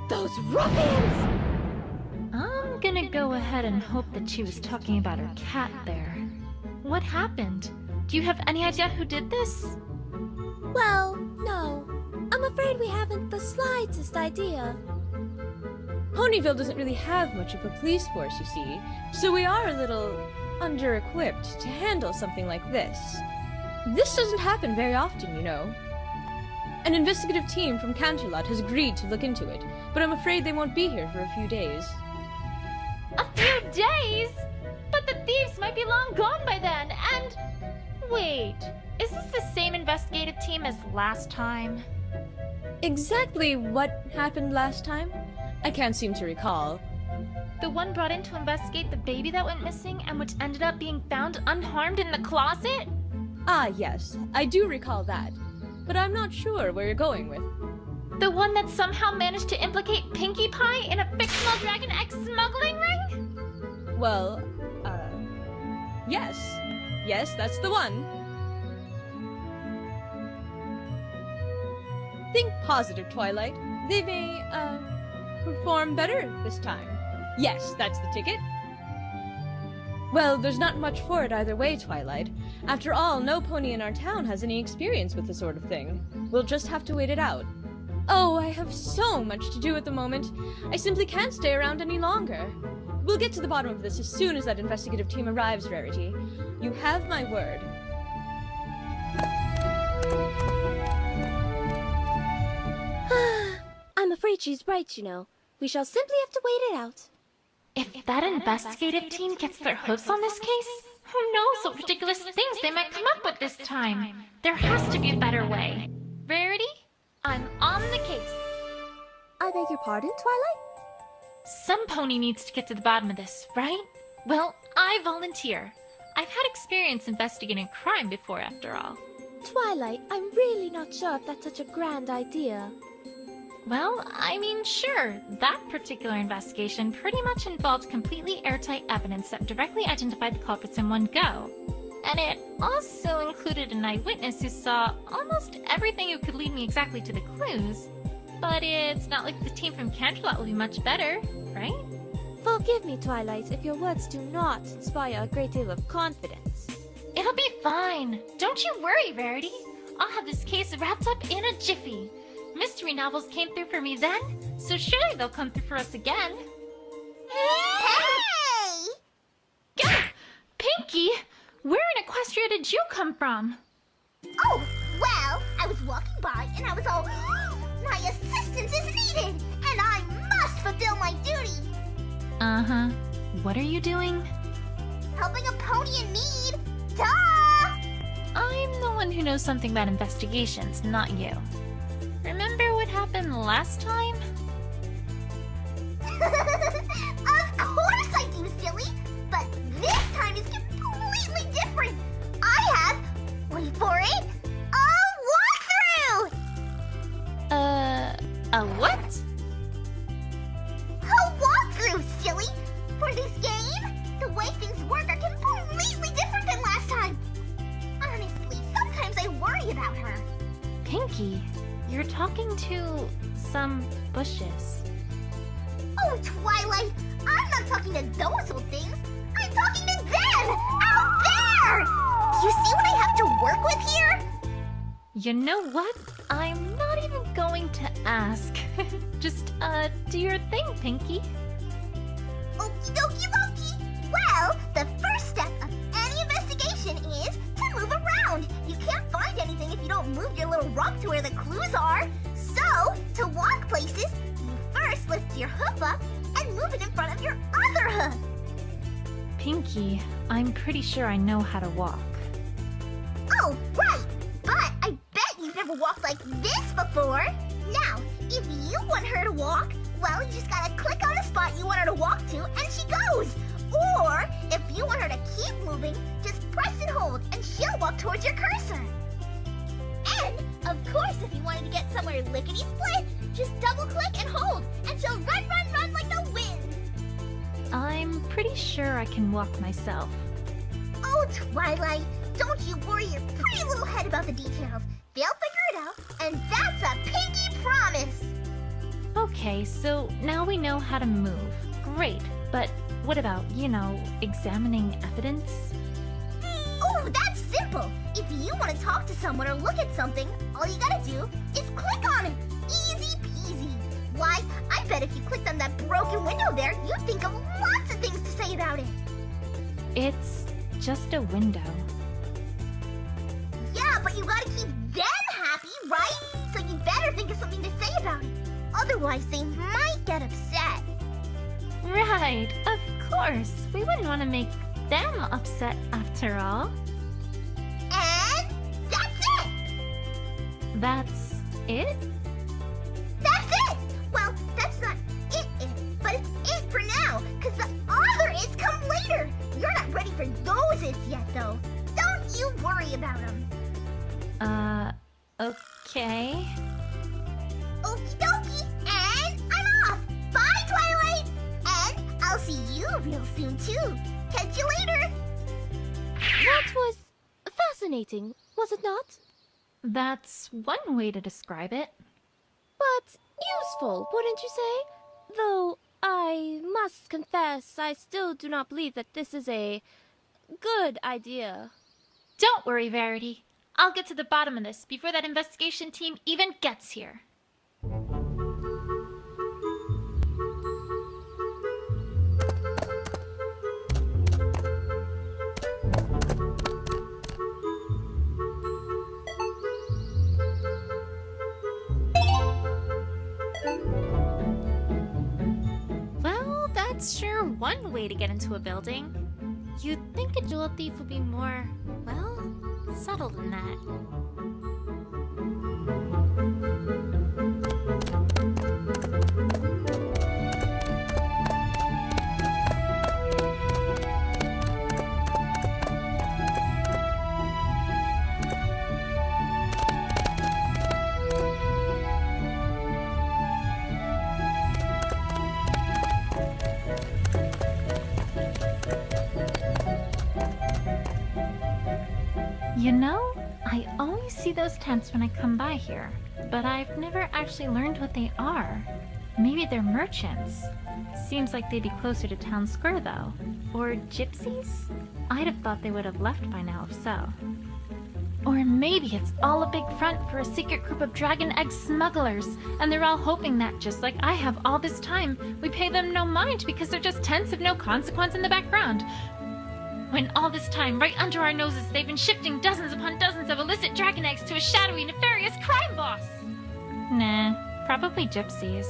Those ruffians! I'm gonna go ahead and hope that she was talking about her cat there. What happened? Do you have any idea who did this? Well, no. I'm afraid we haven't the slightest idea. Ponyville doesn't really have much of a police force, you see, so we are a little under-equipped to handle something like this. This doesn't happen very often, you know. An investigative team from Canterlot has agreed to look into it, but I'm afraid they won't be here for a few days. A few days? But the thieves might be long gone by then, and... Wait, is this the same investigative team as last time? Exactly what happened last time? I can't seem to recall. The one brought in to investigate the baby that went missing and which ended up being found unharmed in the closet? Ah, yes, I do recall that, but I'm not sure where you're going with. The one that somehow managed to implicate Pinkie Pie in a fictional Dragon X smuggling ring? Well, yes. Yes, that's the one. Think positive, Twilight. They may, perform better this time. Yes, that's the ticket. Well, there's not much for it either way, Twilight. After all, no pony in our town has any experience with this sort of thing. We'll just have to wait it out. Oh, I have so much to do at the moment. I simply can't stay around any longer. We'll get to the bottom of this as soon as that investigative team arrives, Rarity. You have my word. I'm afraid she's right, you know. We shall simply have to wait it out. If that investigative team gets their hooves on this case, who knows what ridiculous things they might come up with this time. There has to be a better way. Rarity, I'm on the case. I beg your pardon, Twilight? Some pony needs to get to the bottom of this, right? Well, I volunteer. I've had experience investigating crime before, after all. Twilight, I'm really not sure if that's such a grand idea. Well, I mean, sure. That particular investigation pretty much involved completely airtight evidence that directly identified the culprits in one go. And it also included an eyewitness who saw almost everything who could lead me exactly to the clues. But it's not like the team from Canterlot will be much better, right? Forgive me, Twilight, if your words do not inspire a great deal of confidence. It'll be fine. Don't you worry, Rarity. I'll have this case wrapped up in a jiffy. Mystery novels came through for me then, so surely they'll come through for us again. Hey! Gah! Pinkie! Where in Equestria did you come from? Oh, well, I was walking by and I was all, my assistance is needed, and I must fulfill my duty. Uh-huh. What are you doing? Helping a pony in need. Duh! I'm the one who knows something about investigations, not you. Remember what happened last time? Of course I do, silly. But this time is completely different. I have, wait for it, a walkthrough! A what? A walkthrough, silly! For this game, the way things work are completely different than last time. Honestly, sometimes I worry about her. Pinkie, you're talking to some bushes. Oh, Twilight, I'm not talking to those old things. I'm talking to them! Out there! Do you see what I have to work with here? You know what? I'm not even going to ask. Just, do your thing, Pinkie. Okie dokie dokie. Well, the first step of any investigation is to move around. You can't find anything if you don't move your little rock to where the clues are. So, to walk places, you first lift your hoof up and move it in front of your other hoof. Pinkie, I'm pretty sure I know how to walk. Oh, right! But I bet you've never walked like this before. Now, if you want her to walk, well, you just gotta click on a spot you want her to walk to, and she goes. Or, if you want her to keep moving, just press and hold, and she'll walk towards your cursor. And, of course, if you wanted to get somewhere lickety-split, just double-click and hold, and she'll run, run, run like the wind. I'm pretty sure I can walk myself. Oh, Twilight, don't you worry your pretty little head about the details. They'll figure it out, and that's a pinky promise. Okay, so now we know how to move. Great, but what about, examining evidence? Oh, that's simple. If you want to talk to someone or look at something, all you gotta do is click on it. Easy peasy. Why, I bet if you clicked on that broken window there, you'd think of lots of things to say about it. It's just a window. Yeah, but you gotta keep them happy, right? So you better think of something to say about it. Otherwise, they might get upset. Right, of course. We wouldn't want to make them upset after all. And that's it! That's it? That's it! Well, that's not it, but it's it for now, because the other it's come later. You're not ready for those it's yet, though. Don't you worry about them. Okay. Okie dokie, and I'm off! Bye, Twilight! And I'll see you real soon, too. Catch you later! That was fascinating, was it not? That's one way to describe it. But useful, wouldn't you say? Though I must confess, I still do not believe that this is a good idea. Don't worry, Verity. I'll get to the bottom of this before that investigation team even gets here. Well, that's sure one way to get into a building. You'd think a jewel thief would be more, well, subtle than that. I always see those tents when I come by here, but I've never actually learned what they are. Maybe they're merchants. Seems like they'd be closer to town square, though. Or gypsies? I'd have thought they would have left by now if so. Or maybe it's all a big front for a secret group of dragon egg smugglers, and they're all hoping that, just like I have all this time, we pay them no mind because they're just tents of no consequence in the background. When all this time, right under our noses, they've been shifting dozens upon dozens of illicit dragon eggs to a shadowy, nefarious crime boss! Nah, probably gypsies.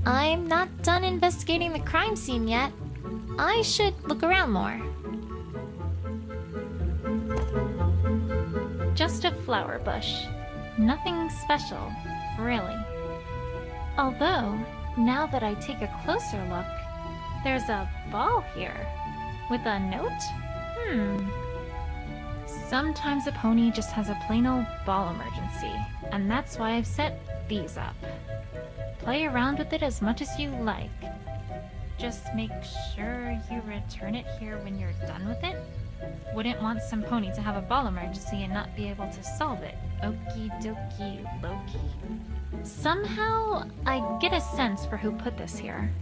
I'm not done investigating the crime scene yet. I should look around more. Just a flower bush. Nothing special, really. Although, now that I take a closer look, there's a ball here. With a note? Sometimes a pony just has a plain old ball emergency, and that's why I've set these up. Play around with it as much as you like. Just make sure you return it here when you're done with it. Wouldn't want some pony to have a ball emergency and not be able to solve it. Okie dokie Loki. Somehow, I get a sense for who put this here.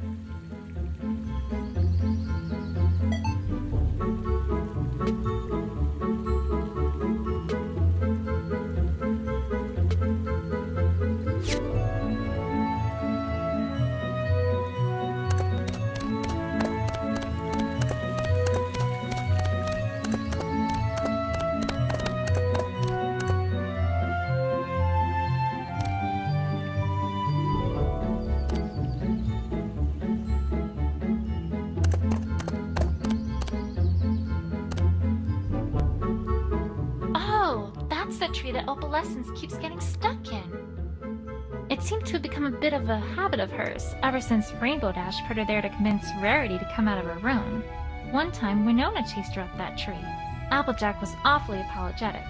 The tree that Opalescence keeps getting stuck in. It seemed to have become a bit of a habit of hers ever since Rainbow Dash put her there to convince Rarity to come out of her room. One time, Winona chased her up that tree. Applejack was awfully apologetic,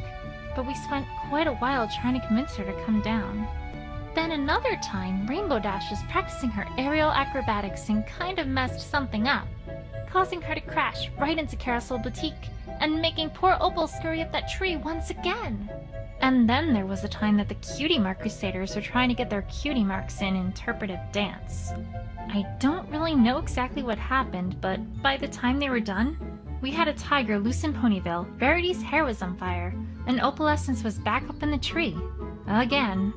but we spent quite a while trying to convince her to come down. Then another time, Rainbow Dash was practicing her aerial acrobatics and kind of messed something up. causing her to crash right into Carousel Boutique, and making poor Opal scurry up that tree once again. And then there was the time that the Cutie Mark Crusaders were trying to get their cutie marks in interpretive dance. I don't really know exactly what happened, but by the time they were done, we had a tiger loose in Ponyville, Verity's hair was on fire, and Opalescence was back up in the tree. Again.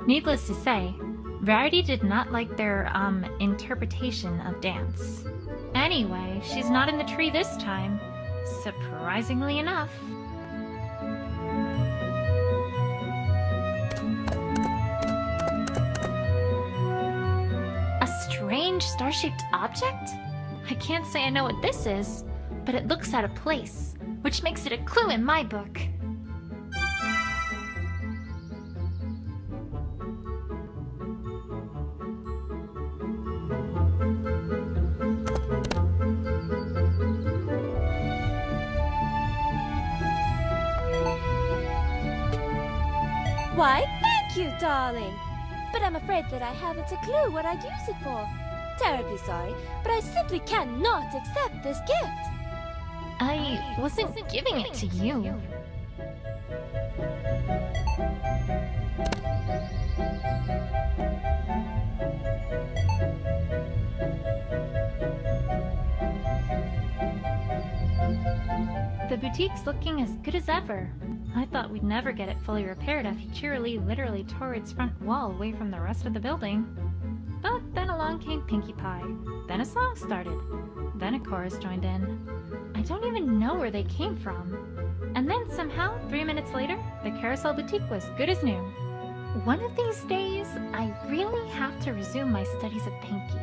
Needless to say, Verity did not like their, interpretation of dance. Anyway, she's not in the tree this time, surprisingly enough. A strange star-shaped object? I can't say I know what this is, but it looks out of place, which makes it a clue in my book. Why, thank you, darling. But I'm afraid that I haven't a clue what I'd use it for. Terribly sorry, but I simply cannot accept this gift. I wasn't giving it to you. The boutique's looking as good as ever. I thought we'd never get it fully repaired after Cheerilee literally tore its front wall away from the rest of the building. But then along came Pinkie Pie. Then a song started. Then a chorus joined in. I don't even know where they came from. And then somehow, 3 minutes later, the Carousel Boutique was good as new. One of these days, I really have to resume my studies of Pinkie.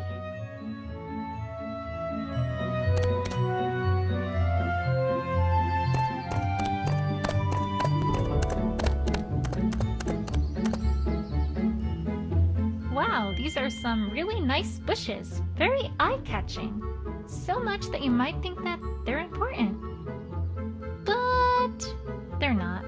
Wow, these are some really nice bushes. Very eye-catching. So much that you might think that they're important. But they're not.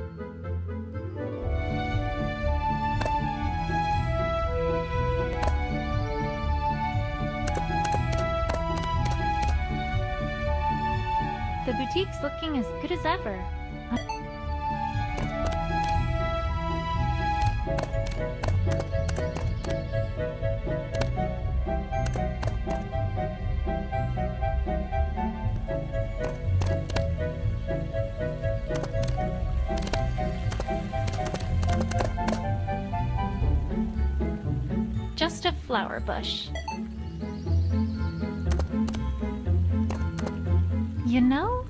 The boutique's looking as good as ever. Just a flower bush. You know?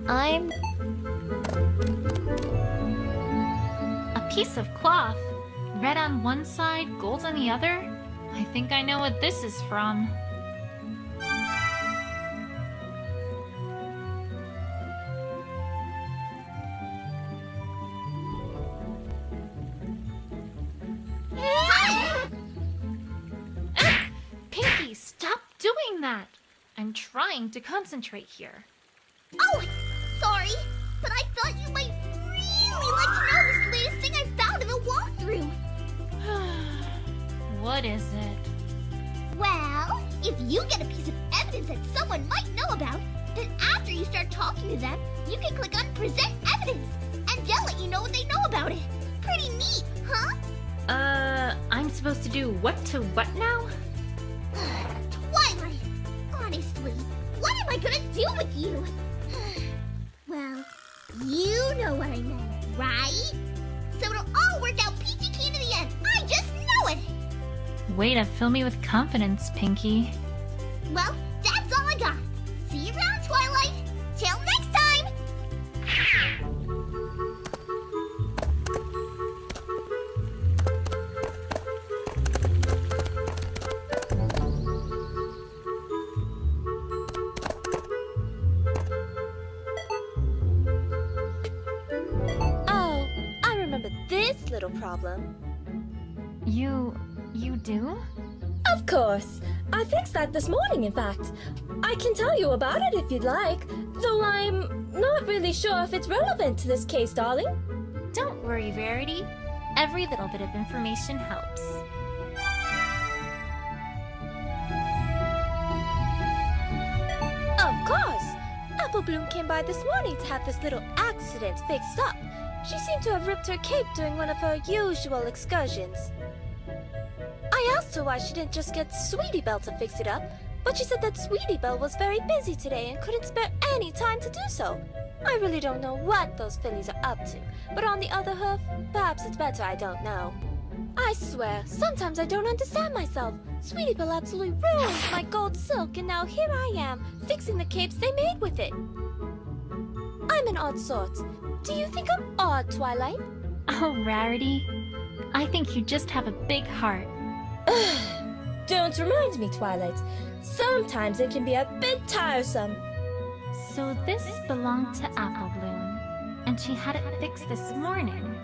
I'm a piece of cloth. Red on one side, gold on the other. I think I know what this is from. Pinkie, stop doing that! I'm trying to concentrate here. Oh, sorry, but I thought you might really like to know this latest thing I found in the walkthrough. What is it? Well, if you get a piece of evidence that someone might know about, then after you start talking to them, you can click on Present Evidence, and they'll let you know what they know about it. Pretty neat, huh? I'm supposed to do what to what now? Twilight, honestly, what am I gonna do with you? Well, you know what I meant, right? So it'll all work out peachy keen in the end. I just know it! Way to fill me with confidence, Pinkie. Well, that's all I got. See you around, Twilight. Till next time! Oh, I remember this little problem. You do? Of course. I fixed that this morning, in fact. I can tell you about it if you'd like, though I'm not really sure if it's relevant to this case, darling. Don't worry, Verity. Every little bit of information helps. Apple Bloom came by this morning to have this little accident fixed up. She seemed to have ripped her cape during one of her usual excursions. I asked her why she didn't just get Sweetie Belle to fix it up, but she said that Sweetie Belle was very busy today and couldn't spare any time to do so. I really don't know what those fillies are up to, but on the other hoof, perhaps it's better I don't know. I swear, sometimes I don't understand myself. Sweetie Belle absolutely ruined my gold silk, and now here I am, fixing the capes they made with it. I'm an odd sort. Do you think I'm odd, Twilight? Oh, Rarity. I think you just have a big heart. Don't remind me, Twilight. Sometimes it can be a bit tiresome. So this belonged to Apple Bloom, and she had it fixed this morning.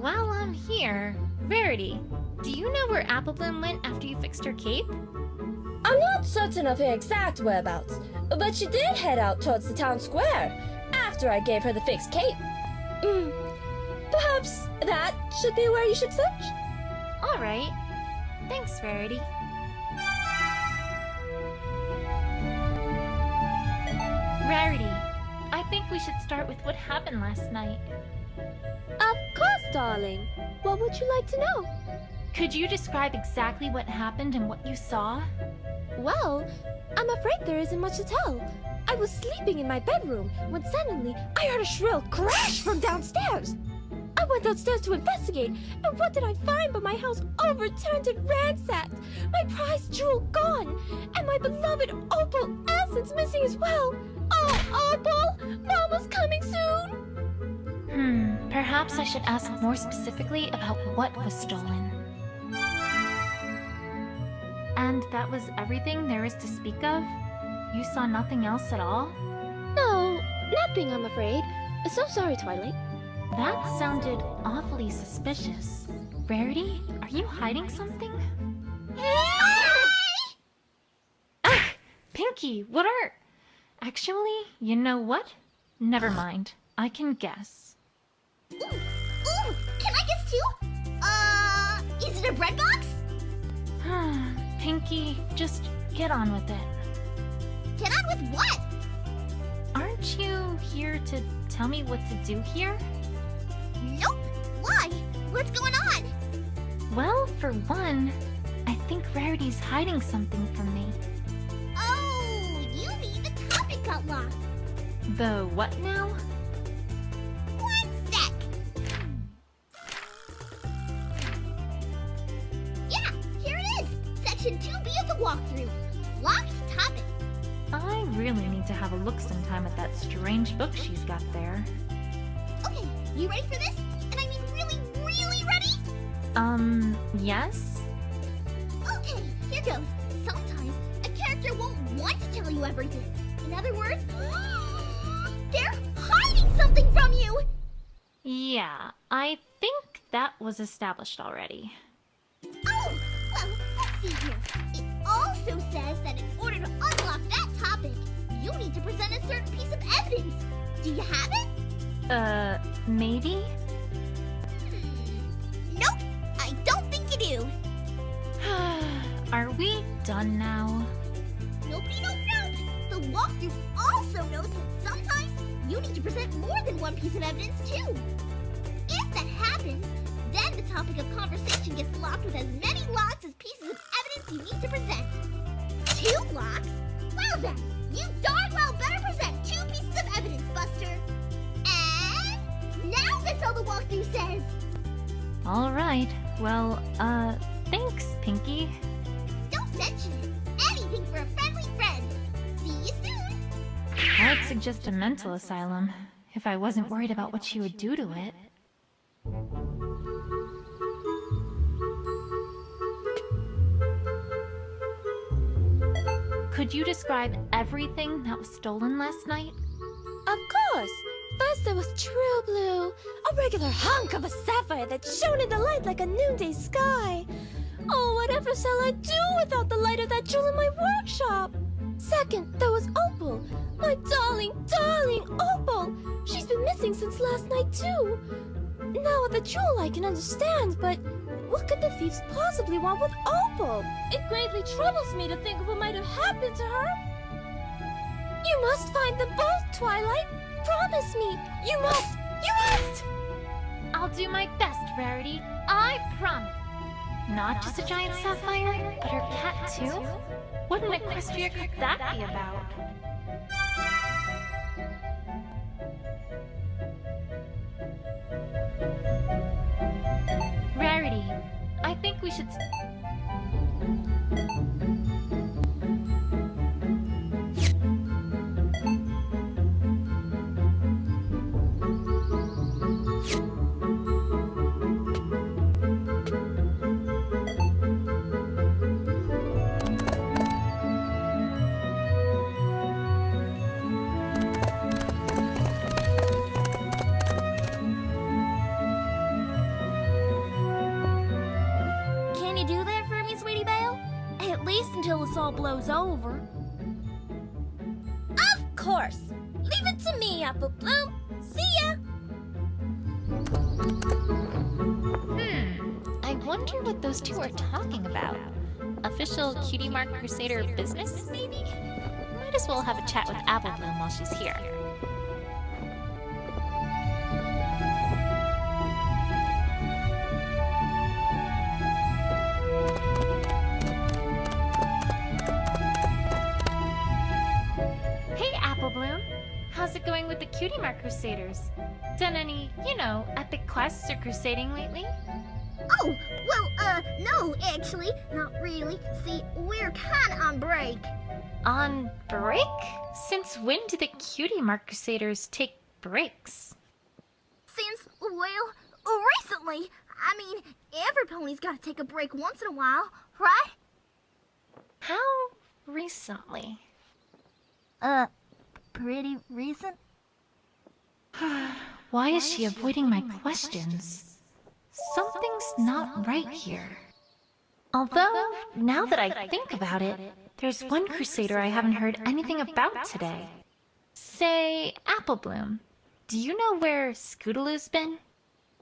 While I'm here, Rarity, do you know where Apple Bloom went after you fixed her cape? I'm not certain of her exact whereabouts, but she did head out towards the town square after I gave her the fixed cape. Perhaps that should be where you should search? All right. Thanks, Rarity. Rarity, I think we should start with what happened last night. Of course, darling. What would you like to know? Could you describe exactly what happened and what you saw? Well, I'm afraid there isn't much to tell. I was sleeping in my bedroom when suddenly I heard a shrill crash from downstairs. I went downstairs to investigate, and what did I find but my house overturned and ransacked, my prized jewel gone, and my beloved opal essence missing as well. Oh, Opal! Mama's coming soon! Perhaps I should ask more specifically about what was stolen. And that was everything there is to speak of? You saw nothing else at all? No, nothing, I'm afraid. So sorry, Twilight. That sounded awfully suspicious. Rarity, are you hiding something? Ah! Pinky, what are... Actually, you know what? Never mind. I can guess. Ooh, can I guess too? Is it a bread box? Pinky, just get on with it. Get on with what? Aren't you here to tell me what to do here? Nope. Why? What's going on? Well, for one, I think Rarity's hiding something from me. Oh, you mean the topic got lost. The what now? One sec. Yeah, here it is. Section 2B of the walkthrough. Locked topic. I really need to have a look sometime at that strange book she's got there. Okay, you ready for this? And I mean really, really ready? Yes? Okay, here goes. Sometimes a character won't want to tell you everything. In other words, they're hiding something from you! Yeah, I think that was established already. Oh, well, let's see here. It also says that in order to unlock that topic, you need to present a certain piece of evidence. Do you have it? Maybe? Nope, I don't think you do. Are we done now? Nobody knows. The walkthrough also notes that sometimes you need to present more than one piece of evidence too. If that happens, then the topic of conversation gets locked with as many locks as pieces of evidence you need to present. 2 locks? Well then, you darn well better present 2 pieces of evidence, Buster. And now that's all the walkthrough says. Alright, well, thanks, Pinky. Don't mention it. Anything for a friendly friend. See you soon. I'd suggest a mental asylum, if I wasn't worried about what she would do to it. Could you describe everything that was stolen last night? Of course! First there was True Blue, a regular hunk of a sapphire that shone in the light like a noonday sky. Oh, whatever shall I do without the light of that jewel in my workshop? Second, there was Opal, my darling, darling Opal. She's been missing since last night too. Now with the jewel I can understand, but what could the thieves possibly want with Opal? It greatly troubles me to think of what might have happened to her. You must find them both, Twilight. Promise me. You must. You must! I'll do my best, Rarity. I promise. Not just a giant sapphire, but her cat too? What in Equestria could that be about? Rarity, I think we should... Can you do that for me, Sweetie Belle? At least until this all blows over. Of course. Leave it to me, Apple Bloom. See ya. I wonder what those two are talking about. Official Cutie Mark Crusader business, maybe? Might as well have a chat with Apple Bloom while she's here. Hey, Apple Bloom. How's it going with the Cutie Mark Crusaders? Done any, epic quests or crusading lately? Oh, well, no, actually, not really. See, we're kinda on break. On break? Since when do the Cutie Mark Crusaders take breaks? Since, well, recently. I mean, every pony's gotta take a break once in a while, right? How recently? Pretty recent? Why is she avoiding my questions? Something's not right here. Although, now that I think about it, there's one Crusader I haven't heard anything about today. Say, Apple Bloom, do you know where Scootaloo's been?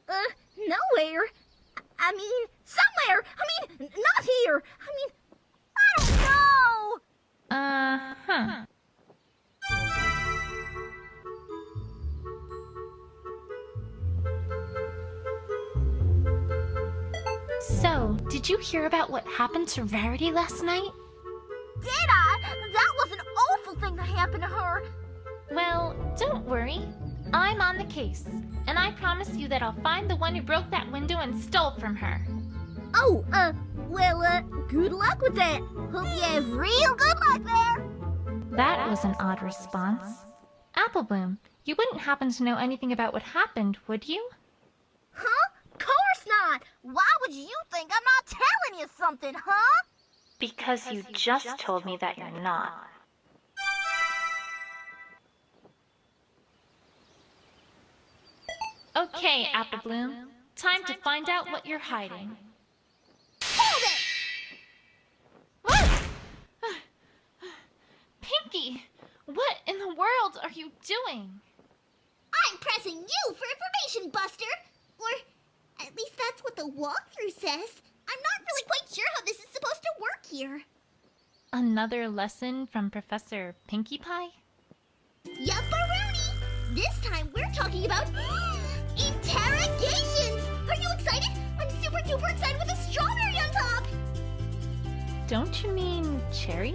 Nowhere. I mean, somewhere. I mean, not here. I mean, I don't know. Uh-huh. So, did you hear about what happened to Rarity last night? Did I? That was an awful thing that happened to her. Well, don't worry. I'm on the case, and I promise you that I'll find the one who broke that window and stole from her. Oh, well, good luck with that. Hope you have real good luck there. That was an odd response. Apple Bloom, you wouldn't happen to know anything about what happened, would you? Huh? Course not. Why would you think I'm not telling you something, huh? Because you just told me that you're not. Okay, Apple Bloom. Time to find out what you're hiding. Hold it! What? Pinky, what in the world are you doing? I'm pressing you for information, Buster. Or at least that's what the walkthrough says. I'm not really quite sure how this is supposed to work here. Another lesson from Professor Pinkie Pie? Yupperoonie! This time we're talking about interrogations! Are you excited? I'm super duper excited with a strawberry on top! Don't you mean cherry?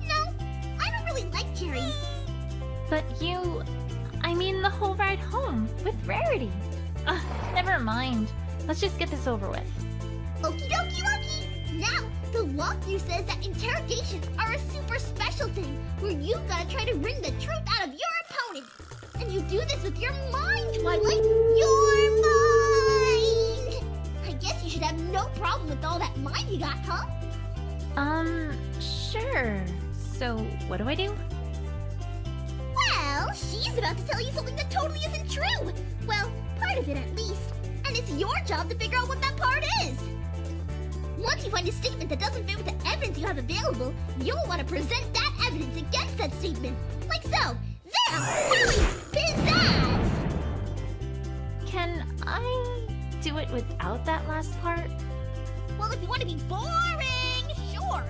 No, I don't really like cherries. But I mean the whole ride home with Rarity. Ugh, never mind. Let's just get this over with. Okie dokie dokie! Now, the walkthrough says that interrogations are a super special thing where you've got to try to wring the truth out of your opponent. And you do this with your mind, Twilight! Your mind! I guess you should have no problem with all that mind you got, huh? Sure. So, what do I do? Well, she's about to tell you something that totally isn't true. Well, part of it at least. And it's your job to figure out what that part is. Once you find a statement that doesn't fit with the evidence you have available, you'll want to present that evidence against that statement. Like so. There! Howie! Pizzazz! do it without that last part? Well, if you want to be boring, sure.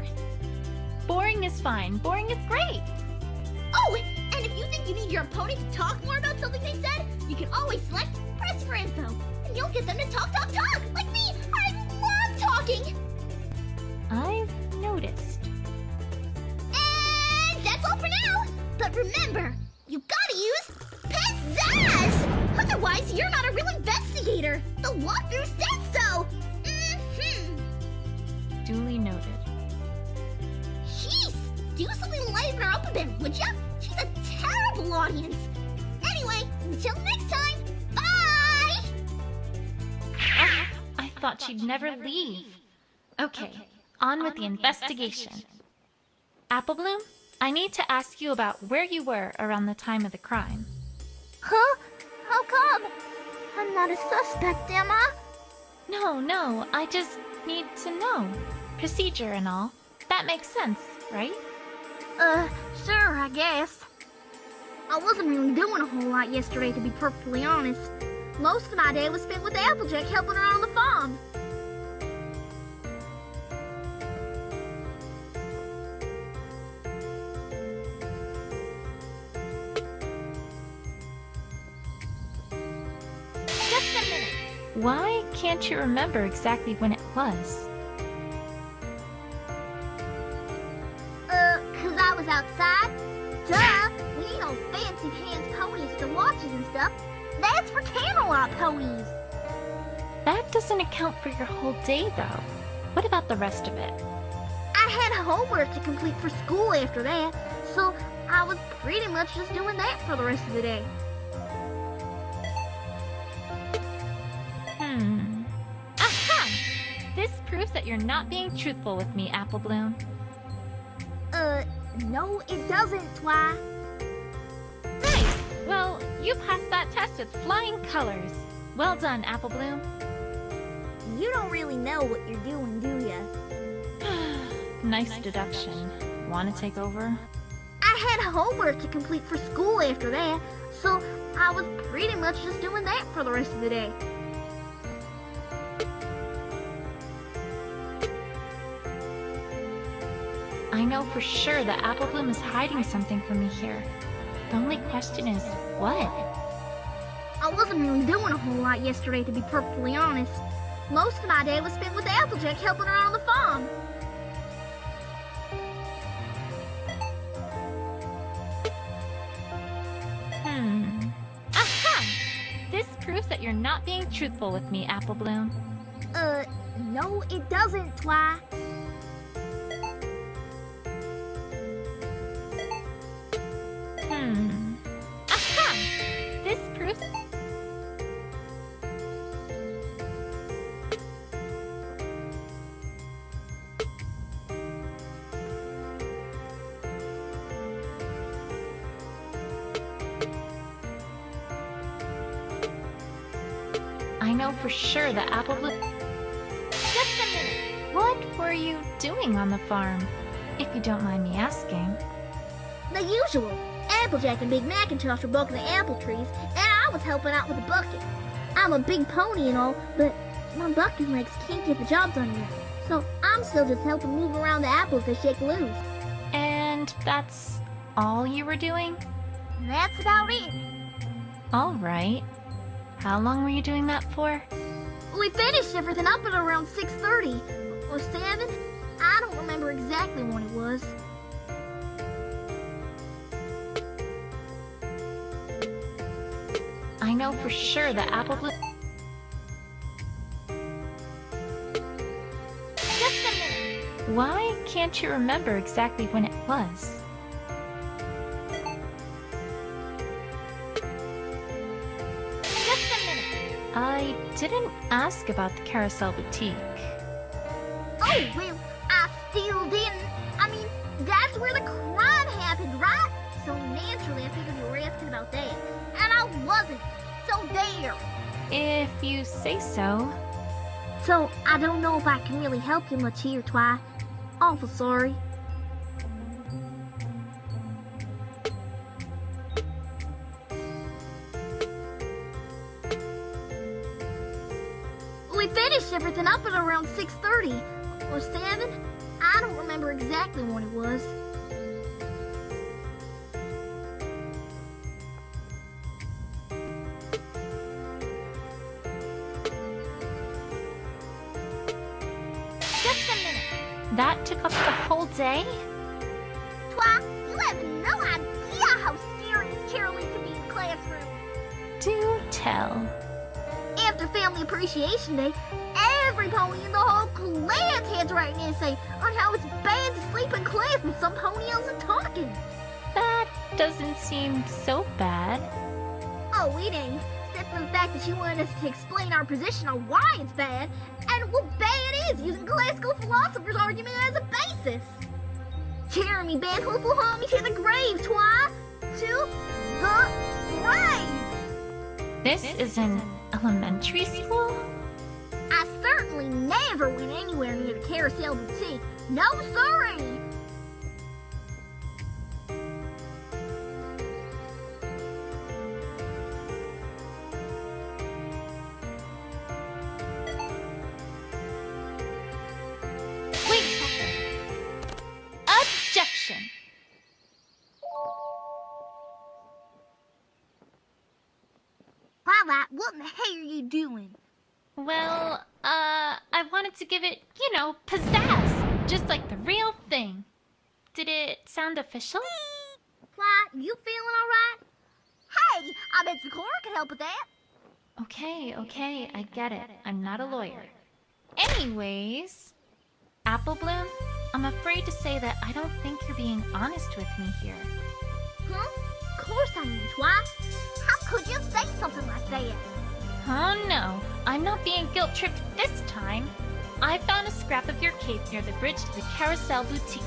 Boring is fine. Boring is great. Oh, and if you think you need your opponent to talk more about something they said, you can always select Press for Info, and you'll get them to talk, like me. I love talking. I've noticed. And that's all for now. But remember, you gotta use pizzazz. Otherwise, you're not a real investigator. The walkthrough said so. Duly noted. Jeez, do something to liven her up a bit, would ya? She's a terrible audience. Anyway, until next time, bye! I thought she'd never leave. Okay, on with the investigation. Applebloom, I need to ask you about where you were around the time of the crime. Huh? How come? I'm not a suspect, am I? No, I just need to know. Procedure and all. That makes sense, right? Sure, I guess. I wasn't really doing a whole lot yesterday, to be perfectly honest. Most of my day was spent with Applejack helping her on the farm. Just a minute. Why can't you remember exactly when it was? 'Cause I was outside. Duh! We ain't no fancy hands ponies with the watches and stuff. That's for Camelot ponies. That doesn't account for your whole day, though. What about the rest of it? I had homework to complete for school after that, so I was pretty much just doing that for the rest of the day. Aha! This proves that you're not being truthful with me, Applebloom. No, it doesn't, Twi. Nice! Well, you passed that test with flying colors. Well done, Applebloom. You don't really know what you're doing, do ya? Nice deduction. Want to take over? I had homework to complete for school after that, so I was pretty much just doing that for the rest of the day. I know for sure that Applebloom is hiding something from me here. The only question is, what? I wasn't really doing a whole lot yesterday, to be perfectly honest. Most of my day was spent with Applejack helping her on the farm. Aha! This proves that you're not being truthful with me, Applebloom. No, it doesn't, Twi. Aha! This proves... I know for sure that Applebloom... Just a minute! What were you doing on the farm? If you don't mind me asking. The usual. Applejack and Big Macintosh were bucking the apple trees, and I was helping out with the bucket. I'm a big pony and all, but my bucking legs can't get the job done yet. So I'm still just helping move around the apples they shake loose. And that's all you were doing? That's about it. All right. How long were you doing that for? We finished everything up at around 6:30 or 7. I don't remember exactly when it was. I know for sure that Applebloom... Just a minute. Why can't you remember exactly when it was? Just a minute. I didn't ask about the Carousel Boutique. Oh, well, I still didn't. I mean, that's where the crime happened, right? So naturally, I figured you were asking about that. And I wasn't. So there. If you say so. So, I don't know if I can really help you much here, Twi. Awful sorry. We finished everything up at around 6:30 or 7. I don't remember exactly when it was. Just a minute. That took up the whole day? Twa, you have no idea how serious cheerleading can be in the classroom. Do tell. After Family Appreciation Day, every pony in the whole class had to write an essay on how it's bad to sleep in class when some pony else is talking. That doesn't seem so bad. Oh, it ain't. Except for the fact that she wanted us to explain our position on why it's bad and what bad is using classical philosophers' argument as a basis. Jeremy Van Hoof will haul me to the grave, Twa. To the grave. This is an elementary school? I certainly never went anywhere near the Carousel Boutique. No, sorry. Wait a second. Objection! Twilight, what in the hell are you doing? Well, I wanted to give it, pizzazz. Just like the real thing. Did it sound official? Twilight, you feeling alright? Hey, I bet Sakura can help with that. Okay, I get it. I'm not a lawyer. Anyways, Apple Bloom, I'm afraid to say that I don't think you're being honest with me here. Huh? Of course I am, Twa. How could you say something like that? Oh no, I'm not being guilt-tripped this time. I found a scrap of your cape near the bridge to the Carousel Boutique.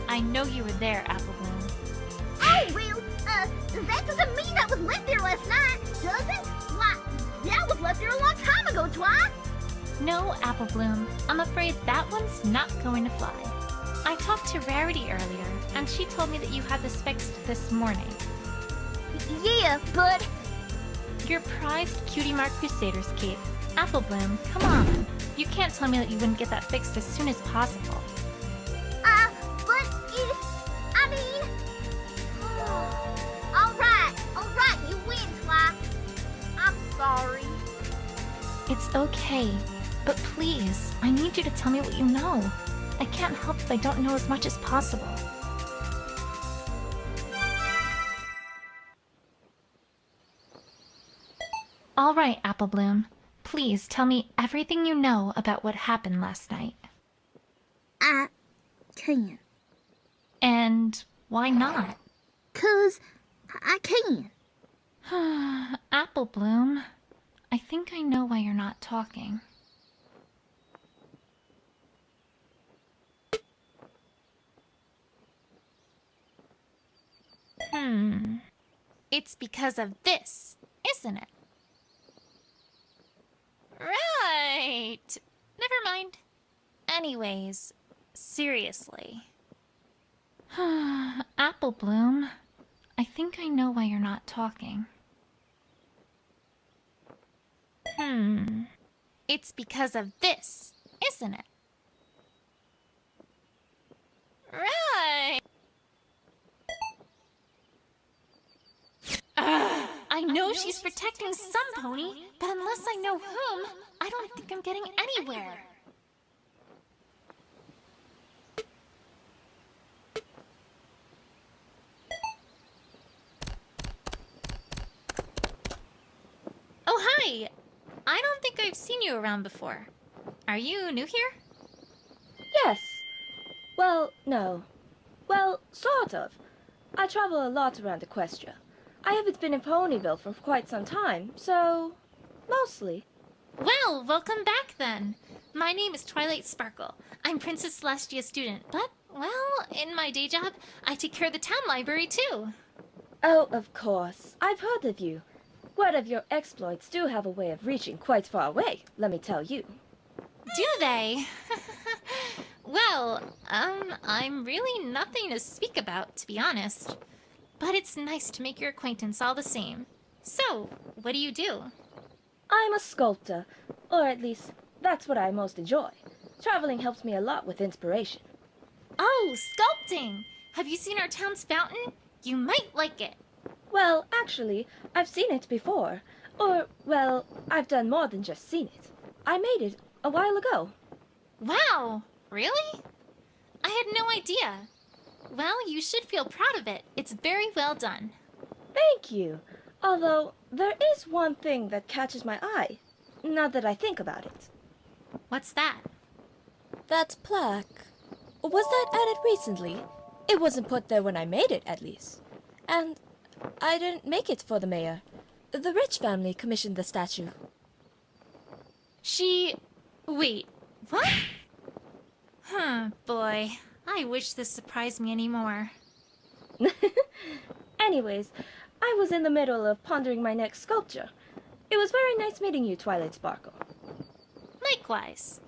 I know you were there, Apple Bloom. Oh, well, that doesn't mean that was left there last night, does it? Why, that was left there a long time ago, Twa. No, Apple Bloom, I'm afraid that one's not going to fly. I talked to Rarity earlier, and she told me that you had this fixed this morning. Yeah, but... Your prized Cutie Mark Crusaders cape. Apple Bloom, come on. You can't tell me that you wouldn't get that fixed as soon as possible. But it... I mean... Alright, you win, Twa. I'm sorry. It's okay, but please, I need you to tell me what you know. I can't help if I don't know as much as possible. All right, Apple Bloom. Please tell me everything you know about what happened last night. I can. And why not? 'Cause I can. Apple Bloom, I think I know why you're not talking. It's because of this, isn't it? Right. Never mind. Anyways, seriously. Apple Bloom, I think I know why you're not talking. It's because of this, isn't it? Right. I know she's protecting some pony, but unless I know whom, I don't think I'm getting anywhere. Oh, hi! I don't think I've seen you around before. Are you new here? Yes. Well, no. Well, sort of. I travel a lot around Equestria. I haven't been in Ponyville for quite some time, so... mostly. Well, welcome back then. My name is Twilight Sparkle. I'm Princess Celestia's student, but, well, in my day job, I take care of the town library too. Oh, of course. I've heard of you. Word of your exploits do have a way of reaching quite far away, let me tell you. Do they? Well, I'm really nothing to speak about, to be honest. But it's nice to make your acquaintance all the same. So, what do you do? I'm a sculptor, or at least That's what I most enjoy. Traveling helps me a lot with inspiration. Oh, sculpting! Have you seen our town's fountain? You might like it. Well, actually, I've seen it before. Or, well, I've done more than just seen it. I made it a while ago. Wow, really? I had no idea. Well, you should feel proud of it. It's very well done. Thank you. Although, there is one thing that catches my eye. Now that I think about it. What's that? That plaque. Was that added recently? It wasn't put there when I made it, at least. And I didn't make it for the mayor. The rich family commissioned the statue. Wait, what? Boy. I wish this surprised me anymore. Anyways, I was in the middle of pondering my next sculpture. It was very nice meeting you, Twilight Sparkle. Likewise.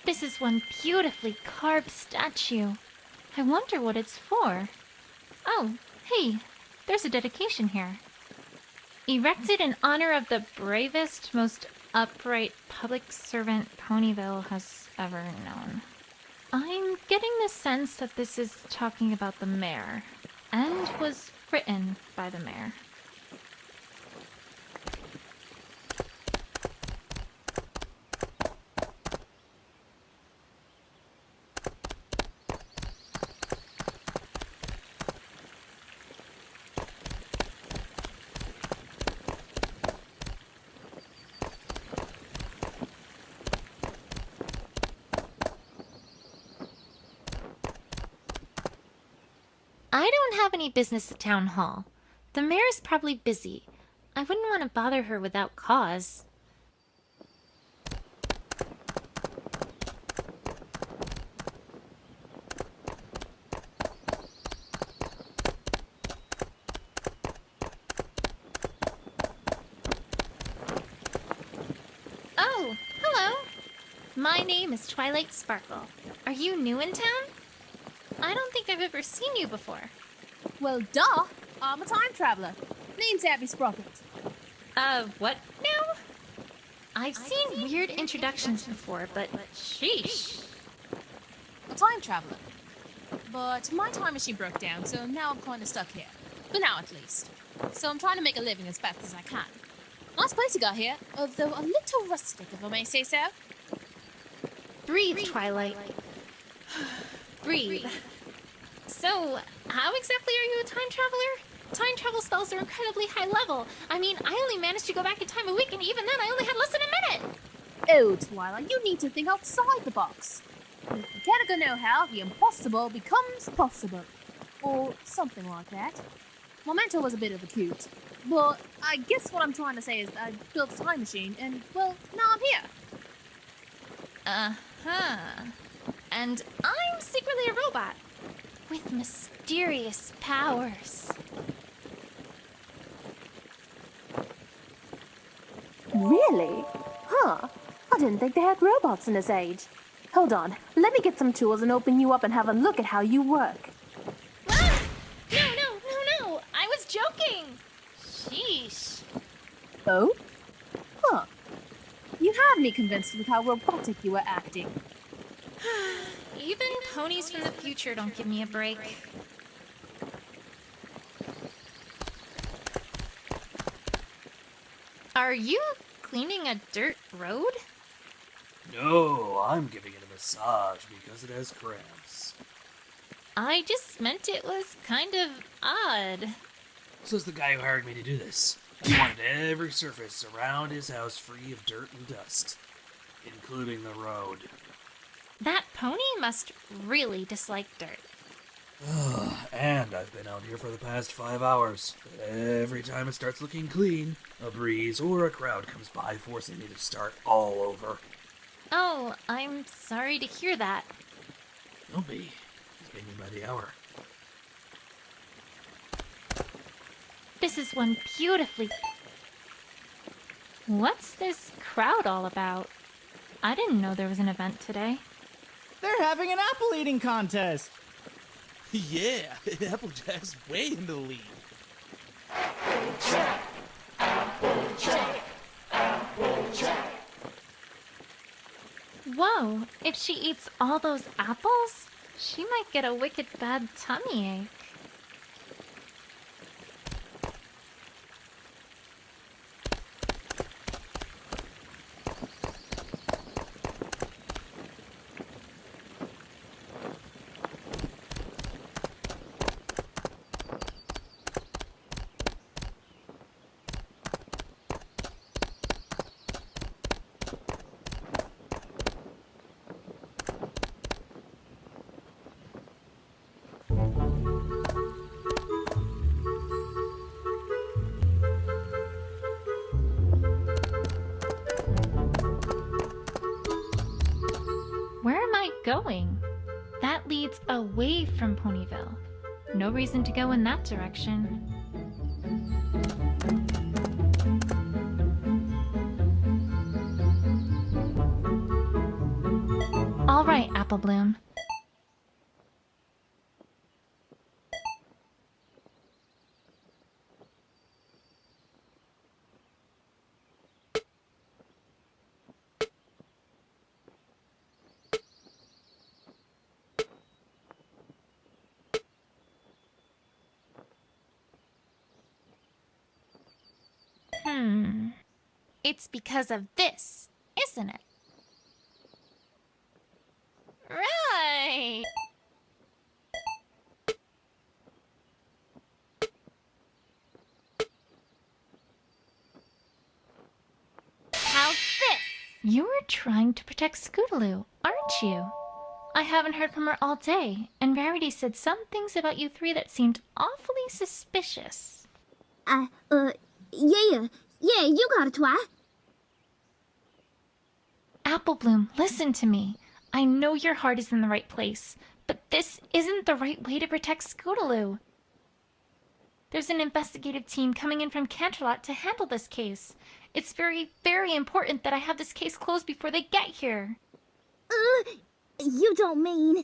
This is one beautifully carved statue. I wonder what it's for. Oh, hey, there's a dedication here. Erected in honor of the bravest, most upright public servant Ponyville has ever known. I'm getting the sense that this is talking about the mayor, and was written by the mayor. I don't have any business at town hall. The mayor's probably busy. I wouldn't want to bother her without cause. Oh, hello. My name is Twilight Sparkle. Are you new in town? I don't think I've ever seen you before. Well, duh. I'm a time traveler. Name's Abby Sprocket. What now? I've seen weird introductions before, but sheesh. A time traveler. But my time machine broke down, so now I'm kind of stuck here. For now, at least. So I'm trying to make a living as fast as I can. Nice place you got here, although a little rustic, if I may say so. Breathe, Twilight. Breathe. So, how exactly are you a time traveler? Time travel spells are incredibly high level. I mean, I only managed to go back in time a week, and even then I only had less than a minute. Oh, Twilight, you need to think outside the box. With mechanical know-how, the impossible becomes possible. Or something like that. My mentor was a bit of a coot. But I guess what I'm trying to say is I built a time machine, and, well, now I'm here. Uh-huh. And I'm secretly a robot. With mysterious powers. Really? Huh. I didn't think they had robots in this age. Hold on. Let me get some tools and open you up and have a look at how you work. Ah! No. I was joking. Sheesh. Oh? Huh. You had me convinced with how robotic you were acting. Even ponies from the future don't give me a break. Are you cleaning a dirt road? No, I'm giving it a massage because it has cramps. I just meant it was kind of odd. Says the guy who hired me to do this. He wanted every surface around his house free of dirt and dust, including the road. That pony must really dislike dirt. And I've been out here for the past 5 hours. Every time it starts looking clean, a breeze or a crowd comes by forcing me to start all over. Oh, I'm sorry to hear that. Don't be. It's paying me by the hour. This is one beautifully... What's this crowd all about? I didn't know there was an event today. They're having an apple eating contest. Yeah, Applejack's way in the lead. Whoa, if she eats all those apples, she might get a wicked bad tummy ache. Where am I going? That leads away from Ponyville. No reason to go in that direction. All right, Apple Bloom. It's because of this, isn't it? Right! How's this? You were trying to protect Scootaloo, aren't you? I haven't heard from her all day, and Rarity said some things about you three that seemed awfully suspicious. Yeah, you got it, Twi. Apple Bloom, listen to me. I know your heart is in the right place, but this isn't the right way to protect Scootaloo. There's an investigative team coming in from Canterlot to handle this case. It's very, very important that I have this case closed before they get here. You don't mean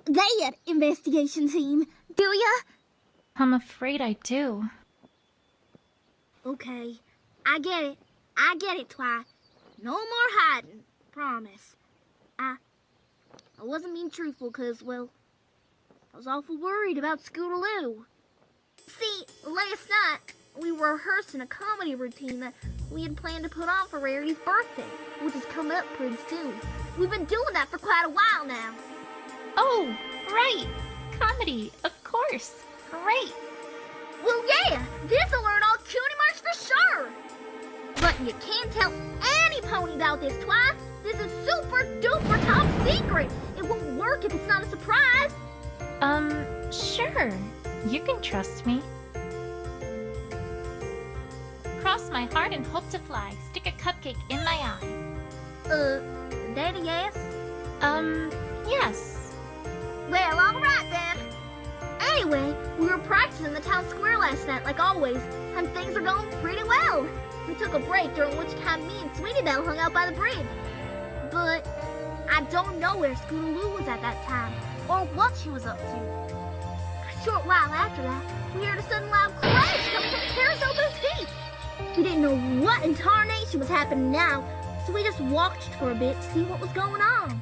that investigation team, do ya? I'm afraid I do. Okay, I get it, Twi. No more hiding, promise. I wasn't being truthful because, well, I was awful worried about Scootaloo. See, last night, we were rehearsing a comedy routine that we had planned to put on for Rarity's birthday, which is coming up pretty soon. We've been doing that for quite a while now. Oh, right. Comedy, of course. Great. Well, yeah, this'll earn all cutie marks for sure. But you can't tell any pony about this, Twi. This is super duper top secret. It won't work if it's not a surprise. Sure. You can trust me. Cross my heart and hope to fly. Stick a cupcake in my eye. Daddy, yes? Yes. Well, alright then. Anyway, we were practicing in the town square last night, like always, and things are going pretty well. We took a break, during which time me and Sweetie Belle hung out by the bridge. But I don't know where Scootaloo was at that time, or what she was up to. A short while after that, we heard a sudden loud crash coming from the carousel boutique. We didn't know what in tarnation was happening now, so we just walked for a bit to see what was going on.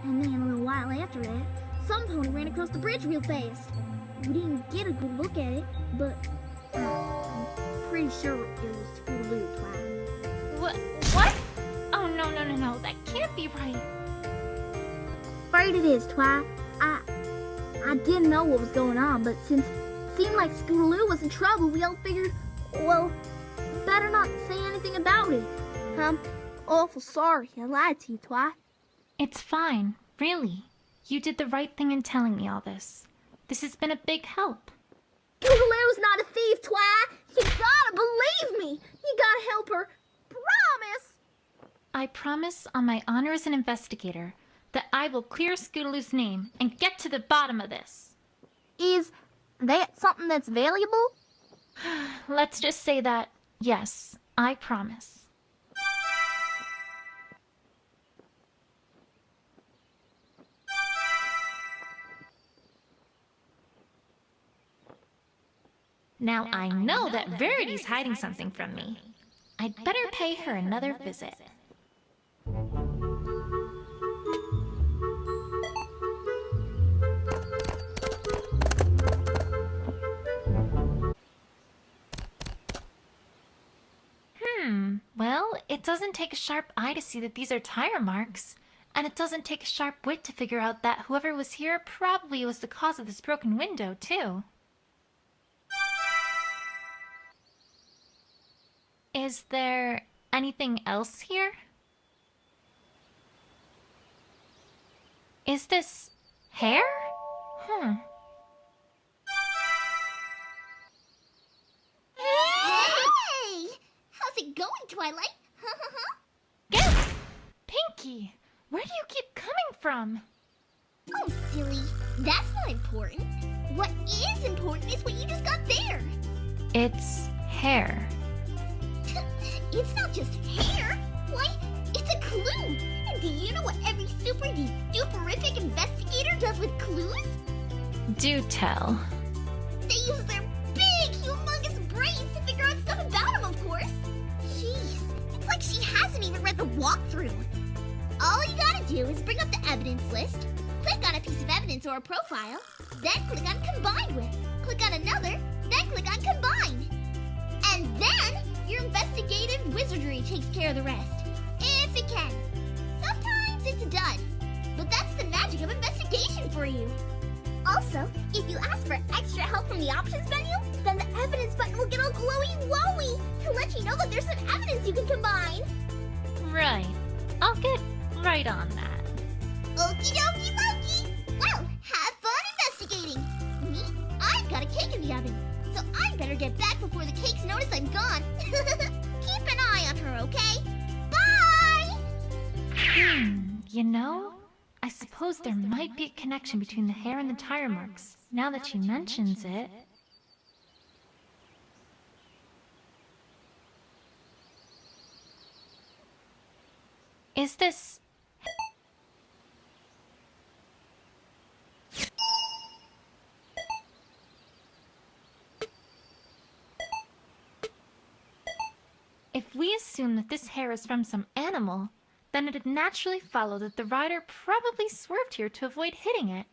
And then a little while after that, some pony ran across the bridge real fast. We didn't get a good look at it, but I'm pretty sure it was Scootaloo, Twi. What? Oh, no. That can't be right. Afraid it is, Twi. I didn't know what was going on, but since it seemed like Scootaloo was in trouble, we all figured, well, better not say anything about it. I'm awful sorry I lied to you, Twi. It's fine, really. You did the right thing in telling me all this. This has been a big help. Scootaloo's not a thief, Twi. You gotta believe me. You gotta help her. Promise. I promise on my honor as an investigator that I will clear Scootaloo's name and get to the bottom of this. Is that something that's valuable? Let's just say that, yes, I promise. Now I know that Verity's hiding something from me. I'd better pay her another visit. Well, it doesn't take a sharp eye to see that these are tire marks. And it doesn't take a sharp wit to figure out that whoever was here probably was the cause of this broken window, too. Is there anything else here? Is this hair? Hey! How's it going, Twilight? Get Pinky! Where do you keep coming from? Oh, silly. That's not important. What is important is what you just got there. It's hair. It's not just hair. Why, it's a clue. And do you know what every super-duperific investigator does with clues? Do tell. They use their big, humongous brains to figure out stuff about him, of course. Jeez, it's like she hasn't even read the walkthrough. All you gotta do is bring up the evidence list, click on a piece of evidence or a profile, then click on Combine With, click on another, then click on Combine. And then your investigative wizardry takes care of the rest, if it can. Sometimes it's done, but that's the magic of investigation for you. Also, if you ask for extra help from the options menu, then the evidence button will get all glowy-wowy to let you know that there's some evidence you can combine. Right. I'll get right on that. Okie dokie Loki! Well, have fun investigating! Me? I've got a cake in the oven, so I better get back before the cakes notice I'm gone. Keep an eye on her, okay? Bye! You know, I suppose there might be a connection between the hair and the tire marks, now that she mentions it. Is this... If we assume that this hair is from some animal, then it'd naturally follow that the rider probably swerved here to avoid hitting it,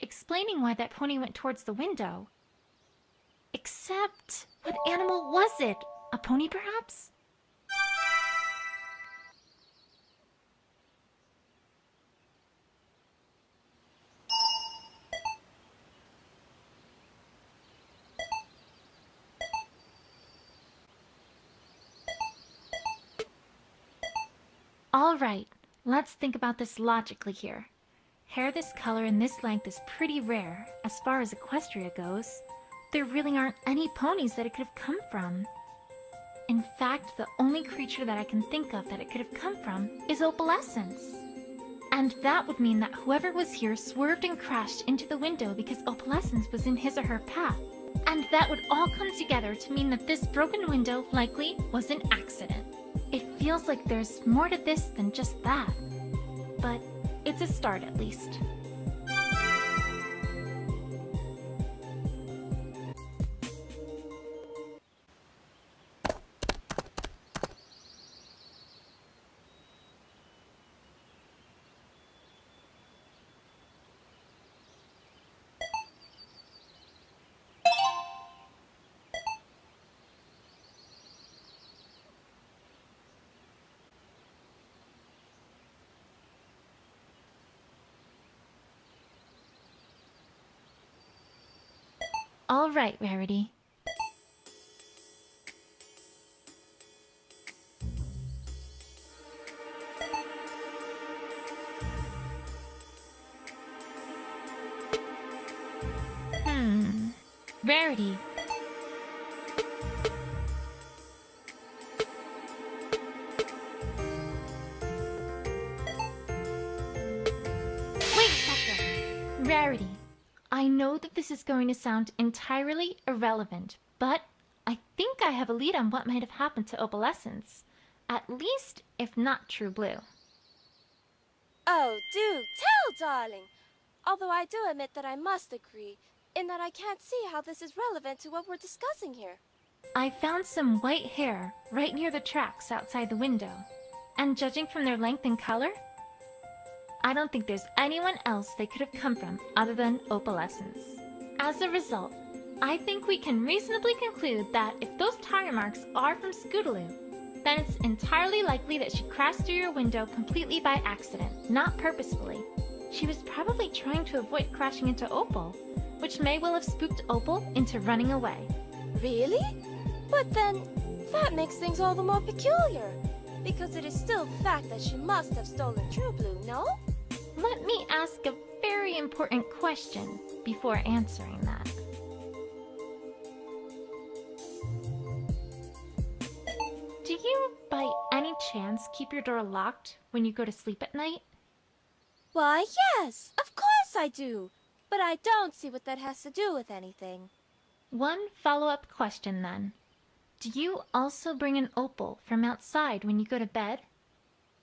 explaining why that pony went towards the window. Except, what animal was it? A pony, perhaps? All right, let's think about this logically here. Hair this color and this length is pretty rare, as far as Equestria goes. There really aren't any ponies that it could have come from. In fact, the only creature that I can think of that it could have come from is opalescence. And that would mean that whoever was here swerved and crashed into the window because opalescence was in his or her path. And that would all come together to mean that this broken window likely was an accident. It feels like there's more to this than just that. But it's a start at least. All right, Rarity. Rarity. Wait a second. Rarity. I know that this is going to sound entirely irrelevant, but I think I have a lead on what might have happened to opalescence. At least, if not True Blue. Oh, do tell, darling. Although I do admit that I must agree. in that I can't see how this is relevant to what we're discussing here. I found some white hair right near the tracks outside the window. And judging from their length and color, I don't think there's anyone else they could have come from other than opalescence. As a result, I think we can reasonably conclude that if those tire marks are from Scootaloo, then it's entirely likely that she crashed through your window completely by accident, not purposefully. She was probably trying to avoid crashing into Opal, which may well have spooked Opal into running away. Really? But then, that makes things all the more peculiar. Because it is still the fact that she must have stolen True Blue, no? Let me ask a very important question before answering that. Do you, by any chance, keep your door locked when you go to sleep at night? Why, yes, of course I do. But I don't see what that has to do with anything. One follow-up question then. Do you also bring an opal from outside when you go to bed?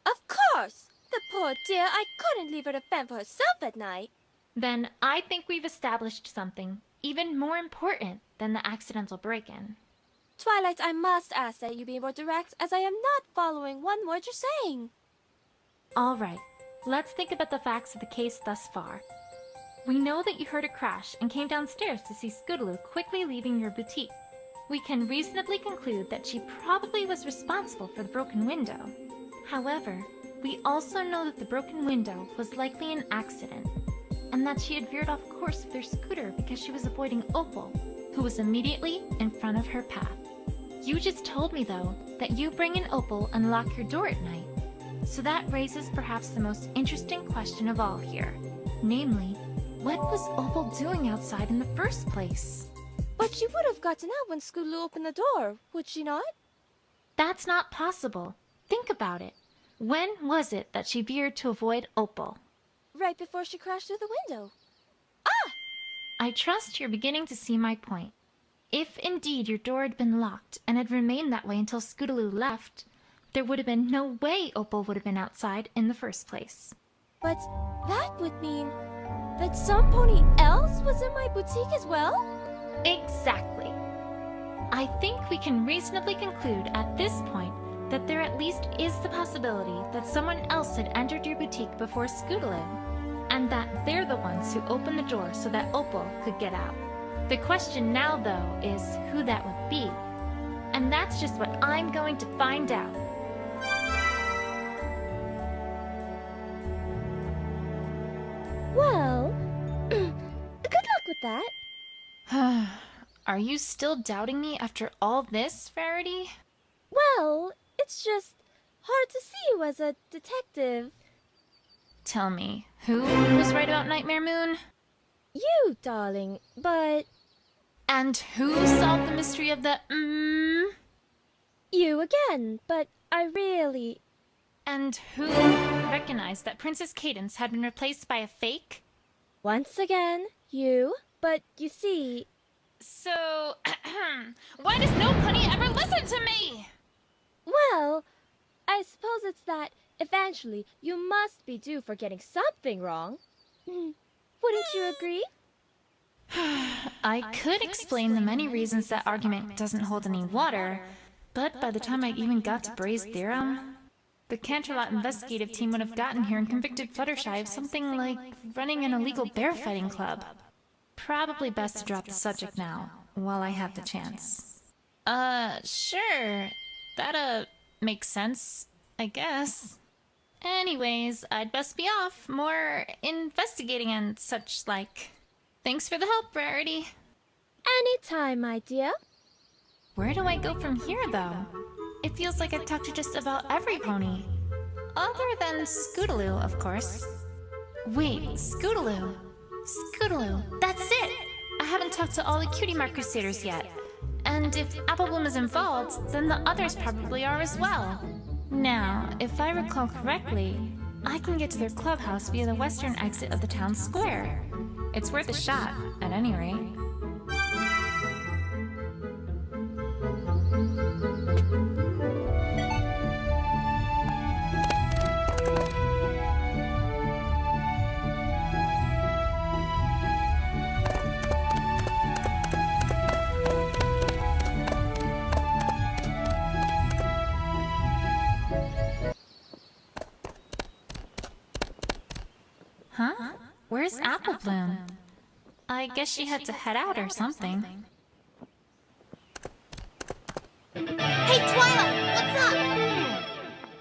Of course! The poor dear, I couldn't leave her to fend for herself at night. Then I think we've established something even more important than the accidental break-in. Twilight, I must ask that you be more direct, as I am not following one word you're saying. All right, let's think about the facts of the case thus far. We know that you heard a crash and came downstairs to see Scootaloo quickly leaving your boutique. We can reasonably conclude that she probably was responsible for the broken window. However, we also know that the broken window was likely an accident, and that she had veered off course with her scooter because she was avoiding Opal, who was immediately in front of her path. You just told me, though, that you bring an Opal and lock your door at night. So that raises perhaps the most interesting question of all here. Namely, what was Opal doing outside in the first place? But she would have gotten out when Scootaloo opened the door, would she not? That's not possible. Think about it. When was it that she veered to avoid Opal? Right before she crashed through the window. I trust you're beginning to see my point. If indeed your door had been locked and had remained that way until Scootaloo left, there would have been no way Opal would have been outside in the first place. But that would mean that some pony else was in my boutique as well? Exactly. I think we can reasonably conclude at this point that there at least is the possibility that someone else had entered your boutique before Scootaloo, and that they're the ones who opened the door so that Opal could get out. The question now, though, is who that would be. And that's just what I'm going to find out. Well, good luck with that. Are you still doubting me after all this, Rarity? Well, it's just hard to see you as a detective. Tell me, who was right about Nightmare Moon? You, darling, but And who solved the mystery of the you again, but I really... And who recognized that Princess Cadence had been replaced by a fake? Once again, you, but you see... So, why does no pony ever listen to me? Well, I suppose it's that eventually you must be due for getting something wrong. Wouldn't you agree? I could explain the many reasons that argument doesn't hold any water, but by the time I even got to Bray's theorem, the Canterlot investigative team would have gotten here and convicted Fluttershy of something like running an illegal bear fighting club. Probably best to drop the subject now, while I have the chance. Sure. That, makes sense, I guess. Anyways, I'd best be off. More investigating and such like. Thanks for the help, Rarity. Anytime, my dear. Where do I go from here, though? It feels like I've talked to just about every pony. Other than Scootaloo, of course. Wait, Scootaloo. Scootaloo, that's it! I haven't talked to all the Cutie Mark Crusaders yet. And if Applebloom is involved, then the others probably are as well. Now, if I recall correctly, I can get to their clubhouse via the western exit of the town square. It's worth a shot, at any rate. Apple Bloom? I guess she had to head out or something. Hey, Twilight, what's up?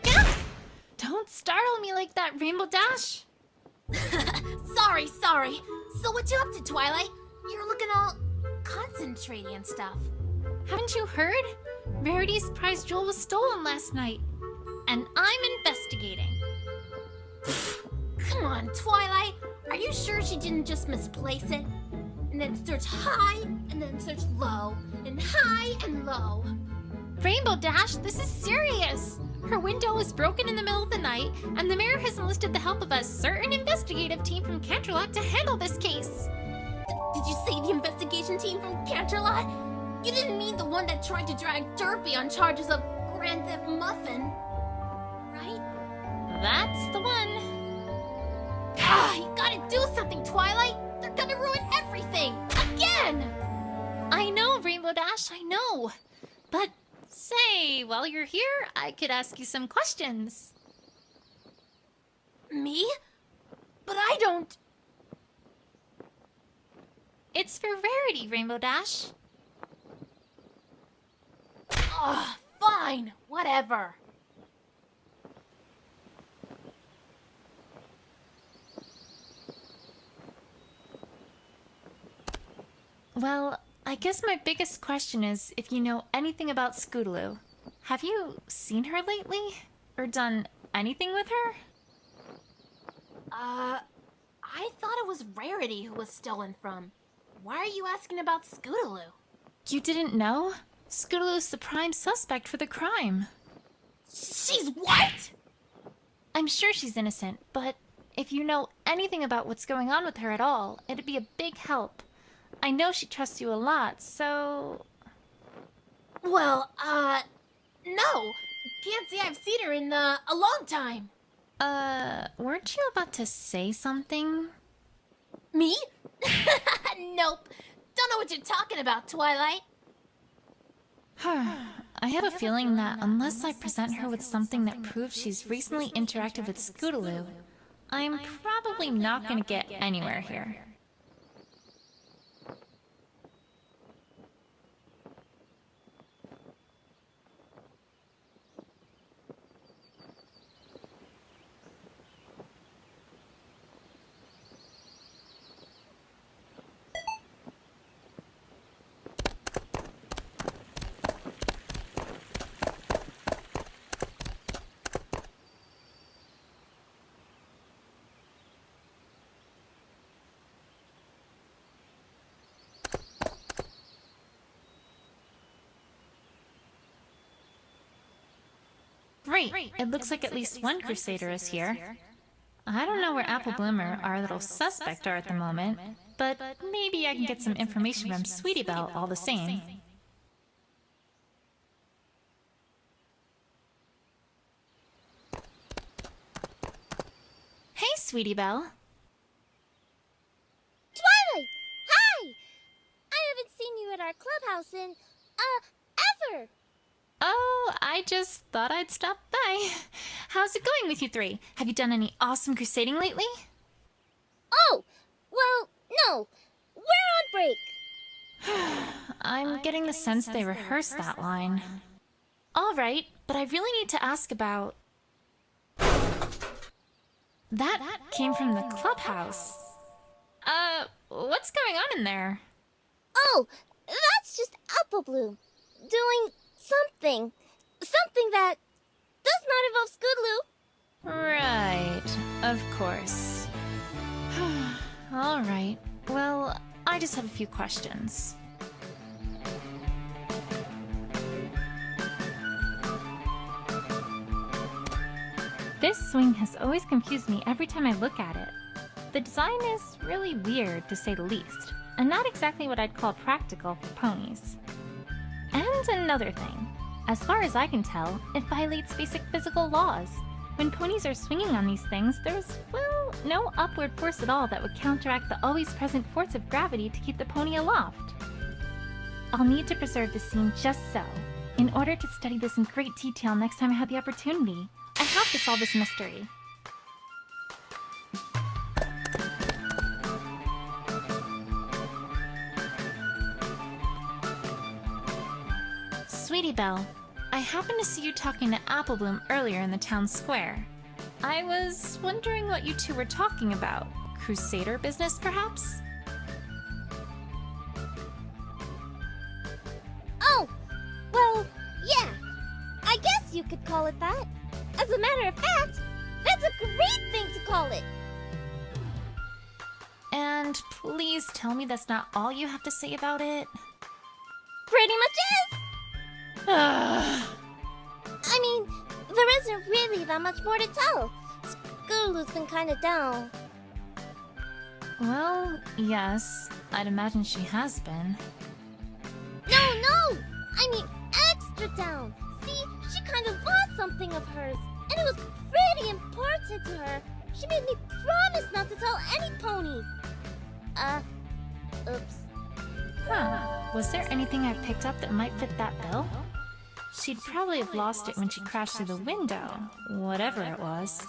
Get up! Don't startle me like that, Rainbow Dash! Sorry. So what you up to, Twilight? You're looking all concentrating and stuff. Haven't you heard? Rarity's prize jewel was stolen last night. And I'm investigating. Come on, Twilight. Are you sure she didn't just misplace it? And then search high, and then search low, and high and low. Rainbow Dash, this is serious! Her window was broken in the middle of the night, and the mayor has enlisted the help of a certain investigative team from Canterlot to handle this case. Did you say the investigation team from Canterlot? You didn't mean the one that tried to drag Derpy on charges of Grand Theft Muffin, right? That's the one. You gotta do something, Twilight! They're gonna ruin everything! Again! I know, Rainbow Dash, I know. But say, while you're here, I could ask you some questions. Me? But I don't... It's for Rarity, Rainbow Dash. Fine, whatever. Well, I guess my biggest question is if you know anything about Scootaloo. Have you seen her lately? Or done anything with her? I thought it was Rarity who was stolen from. Why are you asking about Scootaloo? You didn't know? Scootaloo's the prime suspect for the crime. She's what? I'm sure she's innocent, but if you know anything about what's going on with her at all, it'd be a big help. I know she trusts you a lot, so... Well, no. Can't say I've seen her in, a long time. Weren't you about to say something? Me? Nope. Don't know what you're talking about, Twilight. I have a feeling that unless I present her with something that proves she's recently interacted with Scootaloo, I'm probably not gonna get anywhere here. Great. It looks like at least one Crusader is here. I don't know where Apple Bloom or our little suspect are at the moment, but maybe I can get some information from Sweetie Belle all the same. Hey, Sweetie Belle. Twilight! Hi! I haven't seen you at our clubhouse in, ever! Oh, I just thought I'd stop by. How's it going with you three? Have you done any awesome crusading lately? Oh! Well, no. We're on break. I'm getting the sense they rehearsed that line. All right, but I really need to ask about... That came from the clubhouse. What's going on in there? Oh, that's just Apple Bloom. Doing something. Something that does not involve Scootaloo. Right, of course. All right, well, I just have a few questions. This swing has always confused me every time I look at it. The design is really weird, to say the least, and not exactly what I'd call practical for ponies. And another thing, as far as I can tell, it violates basic physical laws. When ponies are swinging on these things, there's, well, no upward force at all that would counteract the always present force of gravity to keep the pony aloft. I'll need to preserve the scene just so, in order to study this in great detail next time I have the opportunity. I have to solve this mystery. Sweetie Belle, I happened to see you talking to Applebloom earlier in the town square. I was wondering what you two were talking about. Crusader business, perhaps? Oh, well, yeah. I guess you could call it that. As a matter of fact, that's a great thing to call it. And please tell me that's not all you have to say about it. Pretty much is. I mean, there isn't really that much more to tell. Scootaloo's been kinda down. Well, yes, I'd imagine she has been. No! I mean extra down. See, she kind of lost something of hers, and it was pretty important to her. She made me promise not to tell any pony. Oops. Huh. Was there anything I picked up that might fit that bill? She'd probably have lost it when she crashed through the window, whatever it was.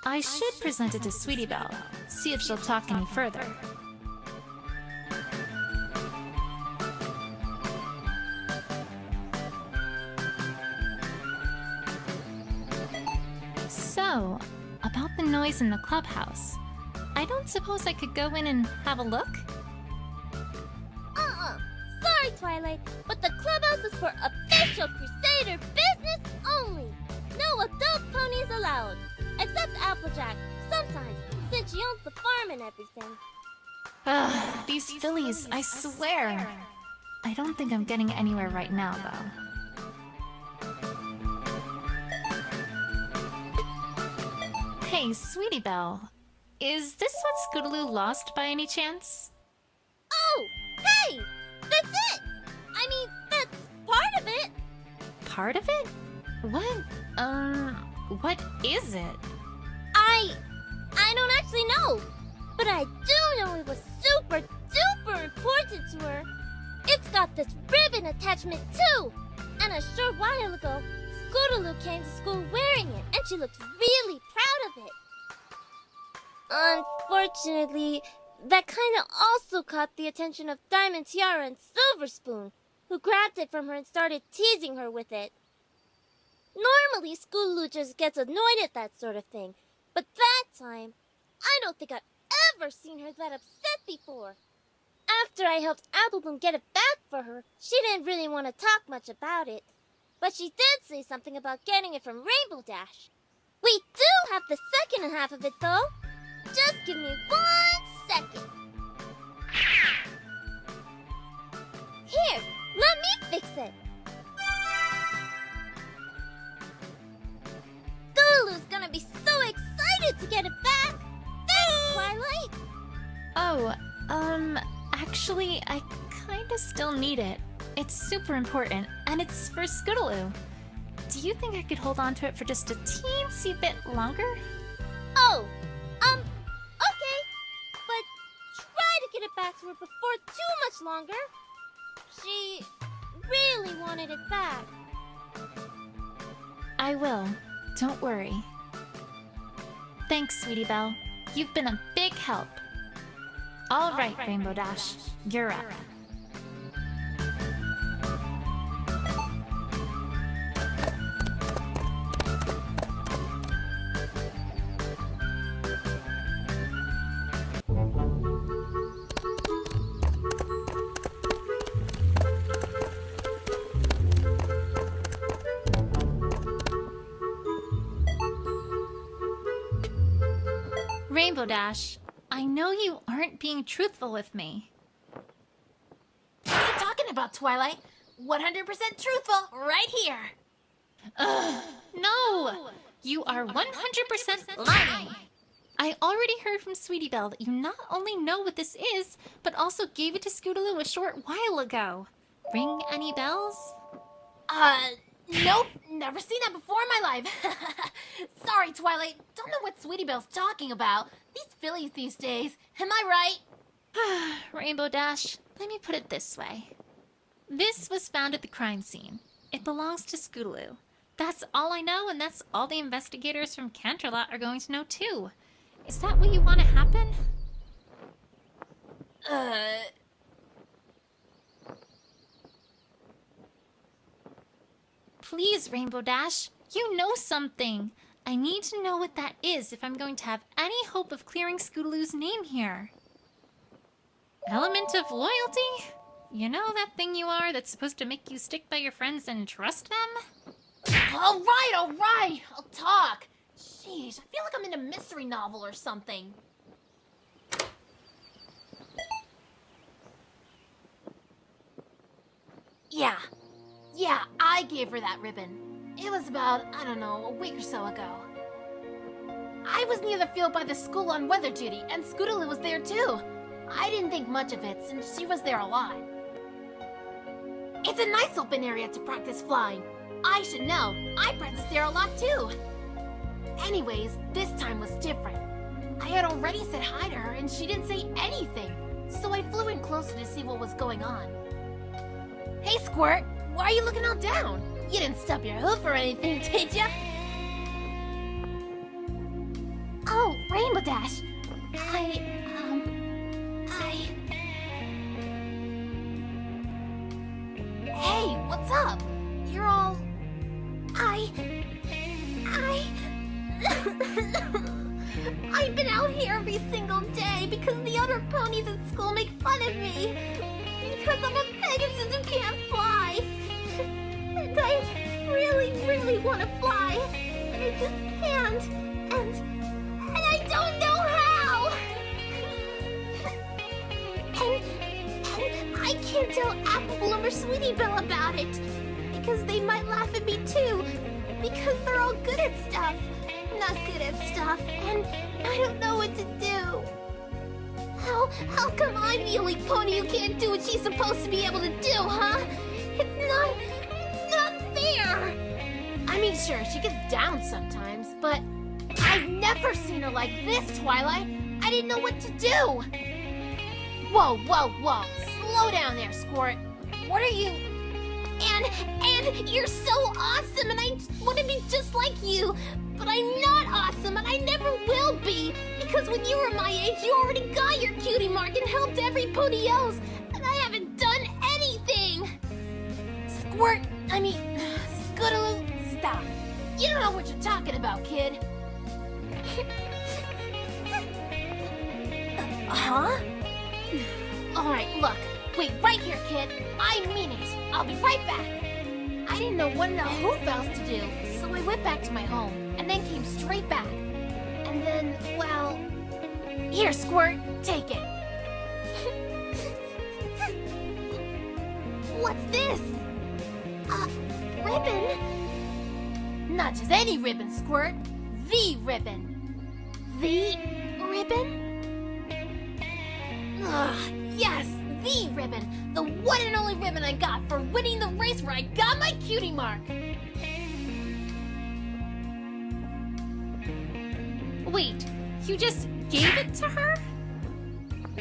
I should present it to Sweetie Belle, see if she'll talk any further. So, about the noise in the clubhouse. I don't suppose I could go in and have a look? Sorry, Twilight, but the clubhouse is for official Crusader business only. No adult ponies allowed. Except Applejack, sometimes, since she owns the farm and everything. Ugh, these fillies, I swear. I don't think I'm getting anywhere right now, though. Hey, Sweetie Belle, is this what Scootaloo lost by any chance? Oh, hey! That's it! I mean, that's part of it! Part of it? What is it? I don't actually know. But I do know it was super duper important to her. It's got this ribbon attachment too. And a short while ago, Scootaloo came to school wearing it, and she looked really proud of it. Unfortunately, that kinda also caught the attention of Diamond Tiara and Silver Spoon, who grabbed it from her and started teasing her with it. Normally, Scootaloo just gets annoyed at that sort of thing, but that time, I don't think I've ever seen her that upset before. After I helped Applebloom get it back for her, she didn't really want to talk much about it. But she did say something about getting it from Rainbow Dash. We do have the second half of it, though. Just give me 1 second. Here, let me fix it. Scootaloo's gonna be so excited to get it back. Thanks, Twilight. Oh, actually, I kinda still need it. It's super important, and it's for Scootaloo. Do you think I could hold on to it for just a teensy bit longer? Oh, okay. But try to get it back to her before too much longer. She really wanted it back. I will. Don't worry. Thanks, Sweetie Belle. You've been a big help. All right, Rainbow Dash. You're up. Rainbow Dash, I know you aren't being truthful with me. What are you talking about, Twilight? 100% truthful, right here. No! You are 100% lying. I already heard from Sweetie Belle that you not only know what this is, but also gave it to Scootaloo a short while ago. Ring any bells? Nope, never seen that before in my life. Sorry, Twilight, don't know what Sweetie Belle's talking about. These fillies these days, am I right? Rainbow Dash, let me put it this way. This was found at the crime scene. It belongs to Scootaloo. That's all I know, and that's all the investigators from Canterlot are going to know too. Is that what you want to happen? Please, Rainbow Dash, you know something. I need to know what that is if I'm going to have any hope of clearing Scootaloo's name here. Element of loyalty? You know that thing you are that's supposed to make you stick by your friends and trust them? All right, I'll talk. Jeez, I feel like I'm in a mystery novel or something. Yeah, I gave her that ribbon. It was about, I don't know, a week or so ago. I was near the field by the school on weather duty, and Scootaloo was there too. I didn't think much of it since she was there a lot. It's a nice open area to practice flying. I should know. I practiced there a lot too. Anyways, this time was different. I had already said hi to her and she didn't say anything, so I flew in closer to see what was going on. Hey, Squirt, why are you looking all down? You didn't stub your hoof or anything, did ya? Oh, Rainbow Dash. Hey, what's up? You're all... I've been out here every single day because the other ponies at school make fun of me. Because I'm a Pegasus who can't fly. And I really, really want to fly. But I just can't. And I don't know how. And I can't tell Apple Bloom or Sweetie Belle about it. Because they might laugh at me too. Because they're all good at stuff. Not good at stuff, and I don't know what to do. How come I'm the only pony who can't do what she's supposed to be able to do, huh? It's not fair. I mean, sure, she gets down sometimes, but I've never seen her like this, Twilight. I didn't know what to do. Whoa. Slow down there, Squirt. What are you... And you're so awesome, and I want to be just like you. But I'm not awesome, and I never will be. Because when you were my age, you already got your cutie mark and helped every pony else. And I haven't done anything. Scootaloo, stop. You don't know what you're talking about, kid. Huh? Alright, look. Wait right here, kid. I mean it. I'll be right back. I didn't know what in the hoof else to do, so I went back to my home, and then came straight back. And then, well... Here, Squirt, take it. What's this? Ribbon? Not just any ribbon, Squirt. The ribbon. The ribbon? Ugh, yes, the ribbon. The one and only ribbon I got for winning the race where I got my cutie mark. Wait, you just gave it to her?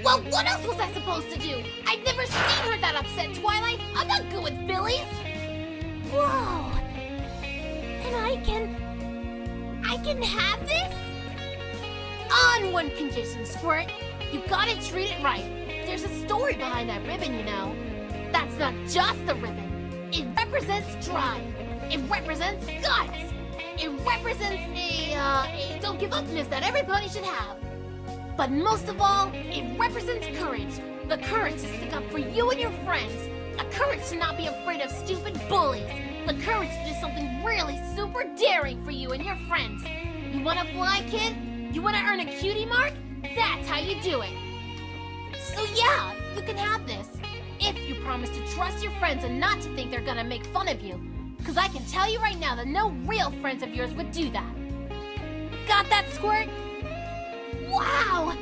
Well, what else was I supposed to do? I've never seen her that upset, Twilight. I'm not good with fillies. Whoa! And I can have this? On one condition, Squirt. You gotta treat it right. There's a story behind that ribbon, you know. That's not just a ribbon. It represents drive. It represents guts. It represents a don't give upness that every pony should have. But most of all, it represents courage. The courage to stick up for you and your friends. The courage to not be afraid of stupid bullies. The courage to do something really super daring for you and your friends. You wanna fly, kid? You wanna earn a cutie mark? That's how you do it. So yeah, you can have this. If you promise to trust your friends and not to think they're gonna make fun of you. Because I can tell you right now that no real friends of yours would do that. Got that, Squirt? Wow!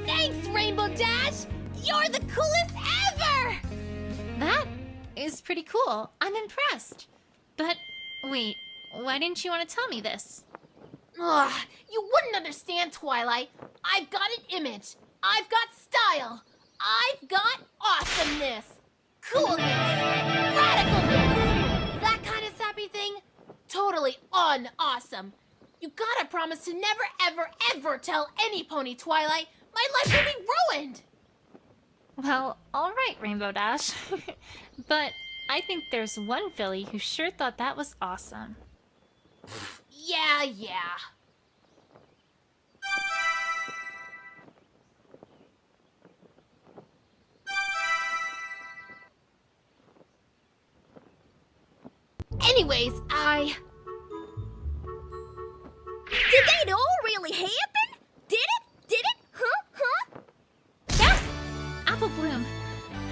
Thanks, Rainbow Dash! You're the coolest ever! That is pretty cool. I'm impressed. But wait, why didn't you want to tell me this? Ugh, you wouldn't understand, Twilight. I've got an image. I've got style. I've got awesomeness. Coolness. Radicalness. That kind of sappy thing? Totally unawesome. You gotta promise to never, ever, ever tell any pony, Twilight. My life will be ruined. Well, all right, Rainbow Dash. But I think there's one filly who sure thought that was awesome. Yeah. Anyways, Did that all really happen? Did it? Did it? Huh? Yeah! Apple Bloom,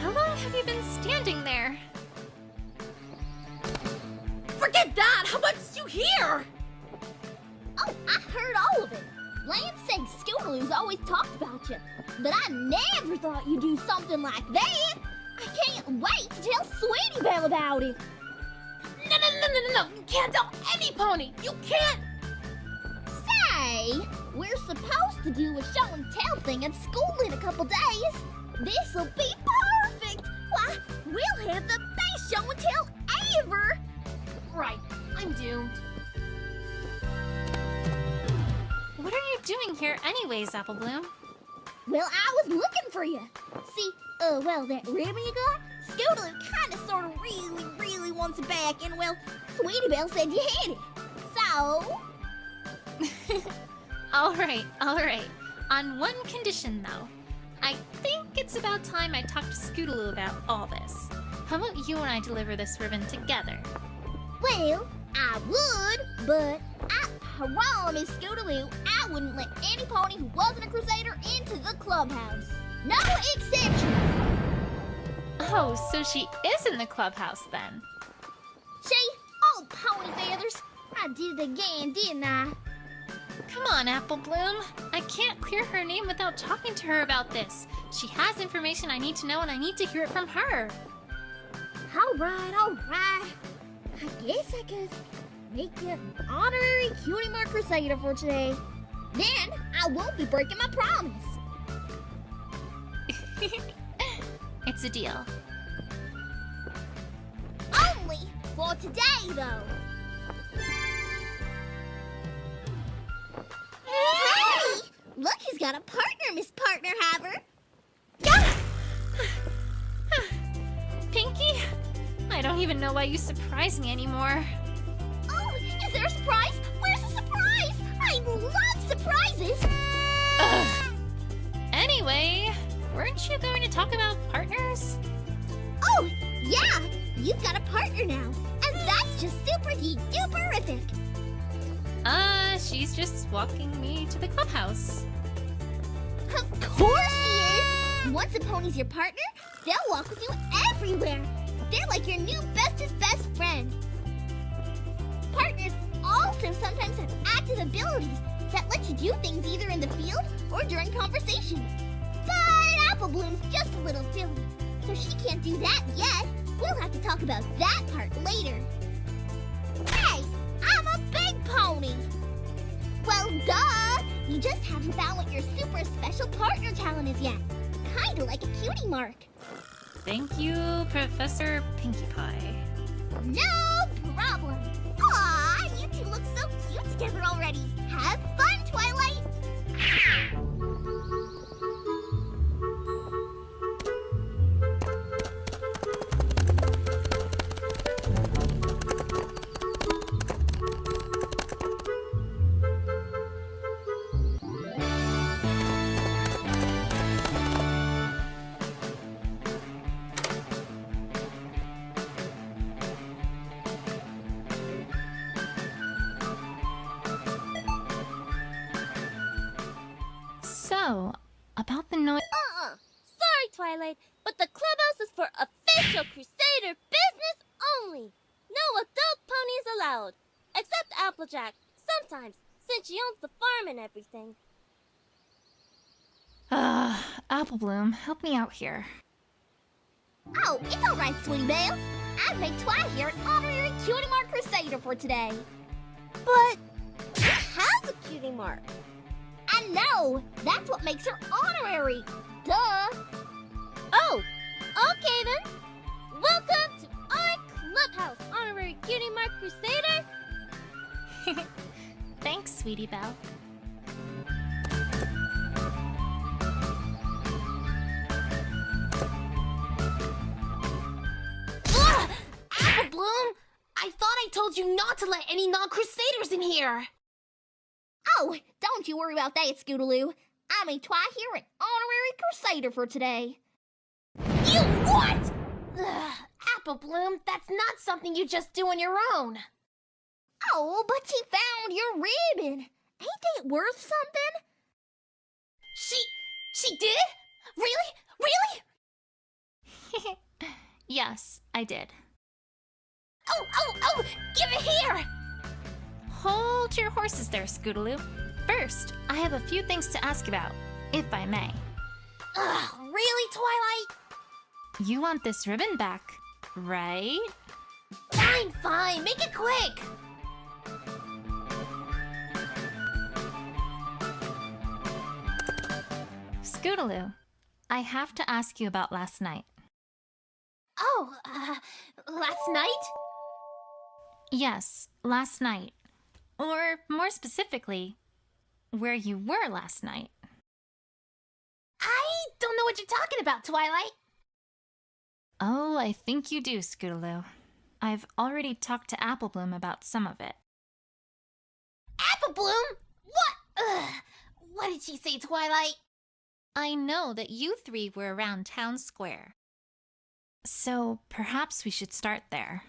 how long have you been standing there? forget that! How much did you hear? Oh, I heard all of it. Lance said Scootaloo's always talked about you, but I never thought you'd do something like that. I can't wait to tell Sweetie Belle about it. No. You can't tell any pony. You can't. Say, we're supposed to do a show and tell thing at school in a couple days. This'll be perfect. Why, we'll have the best show and tell ever. Right. I'm doomed. What are you doing here anyways, Apple Bloom? Well, I was looking for you. See, that ribbon you got? Scootaloo kinda sorta really wants it back, and well, Sweetie Belle said you had it. So... Alright. On one condition, though. I think it's about time I talked to Scootaloo about all this. How about you and I deliver this ribbon together? Well, I would, but I promise Scootaloo I wouldn't let any pony who wasn't a crusader into the clubhouse. No exceptions. Oh, so she is in the clubhouse then. See? Oh, pony feathers. I did it again, didn't I? Come on, Apple Bloom. I can't clear her name without talking to her about this. She has information I need to know and I need to hear it from her. All right. I guess I could make you an honorary Cutie Mark Crusader for today. Then I won't be breaking my promise. It's a deal. Only for today, though. Hey! Look who's got a partner, Miss Partner Haver. Pinky? I don't even know why you surprise me anymore. Oh, is there a surprise? Where's the surprise? I love surprises. Ugh. Anyway, weren't you going to talk about partners? Oh, yeah, you've got a partner now, and that's just super-duper-rific. She's just walking me to the clubhouse. Of course she is! Once a pony's your partner, they'll walk with you everywhere. They're like your new bestest best friend. Partners also sometimes have active abilities that let you do things either in the field or during conversations. But Apple Bloom's just a little silly, so she can't do that yet. We'll have to talk about that part later. Hey, I'm a big pony! Well, duh! You just haven't found what your super special partner talent is yet. Kinda like a cutie mark. Thank you, Professor Pinkie Pie. No problem! Aw, you two look so cute together already. Have fun, Twilight! So, about the noise. Sorry, Twilight, but the clubhouse is for official Crusader business only. No adult ponies allowed. Except Applejack, sometimes, since she owns the farm and everything. Apple Bloom, help me out here. Oh, it's alright, Sweetie Belle. I've made Twi here an honorary Cutie Mark Crusader for today. But she has a cutie mark. I know! That's what makes her honorary! Duh! Oh, okay then. Welcome to our clubhouse, honorary cutie mark Crusader. Thanks, Sweetie Belle. I thought I told you not to let any non-Crusaders in here! Oh, don't you worry about that, Scootaloo. I made Twi here an honorary Crusader for today. You what? Ugh, Apple Bloom, that's not something you just do on your own. Oh, but she found your ribbon. Ain't it worth something? She did? Really? Really? Yes, I did. Oh, give it here! Hold your horses there, Scootaloo. First, I have a few things to ask about, if I may. Ugh, really, Twilight? You want this ribbon back, right? Fine, make it quick! Scootaloo, I have to ask you about last night. Oh, last night? Yes, last night. Or more specifically, where you were last night. I don't know what you're talking about, Twilight. Oh, I think you do, Scootaloo. I've already talked to Applebloom about some of it. Apple Bloom? What? Ugh. What did she say, Twilight? I know that you three were around town square. So perhaps we should start there.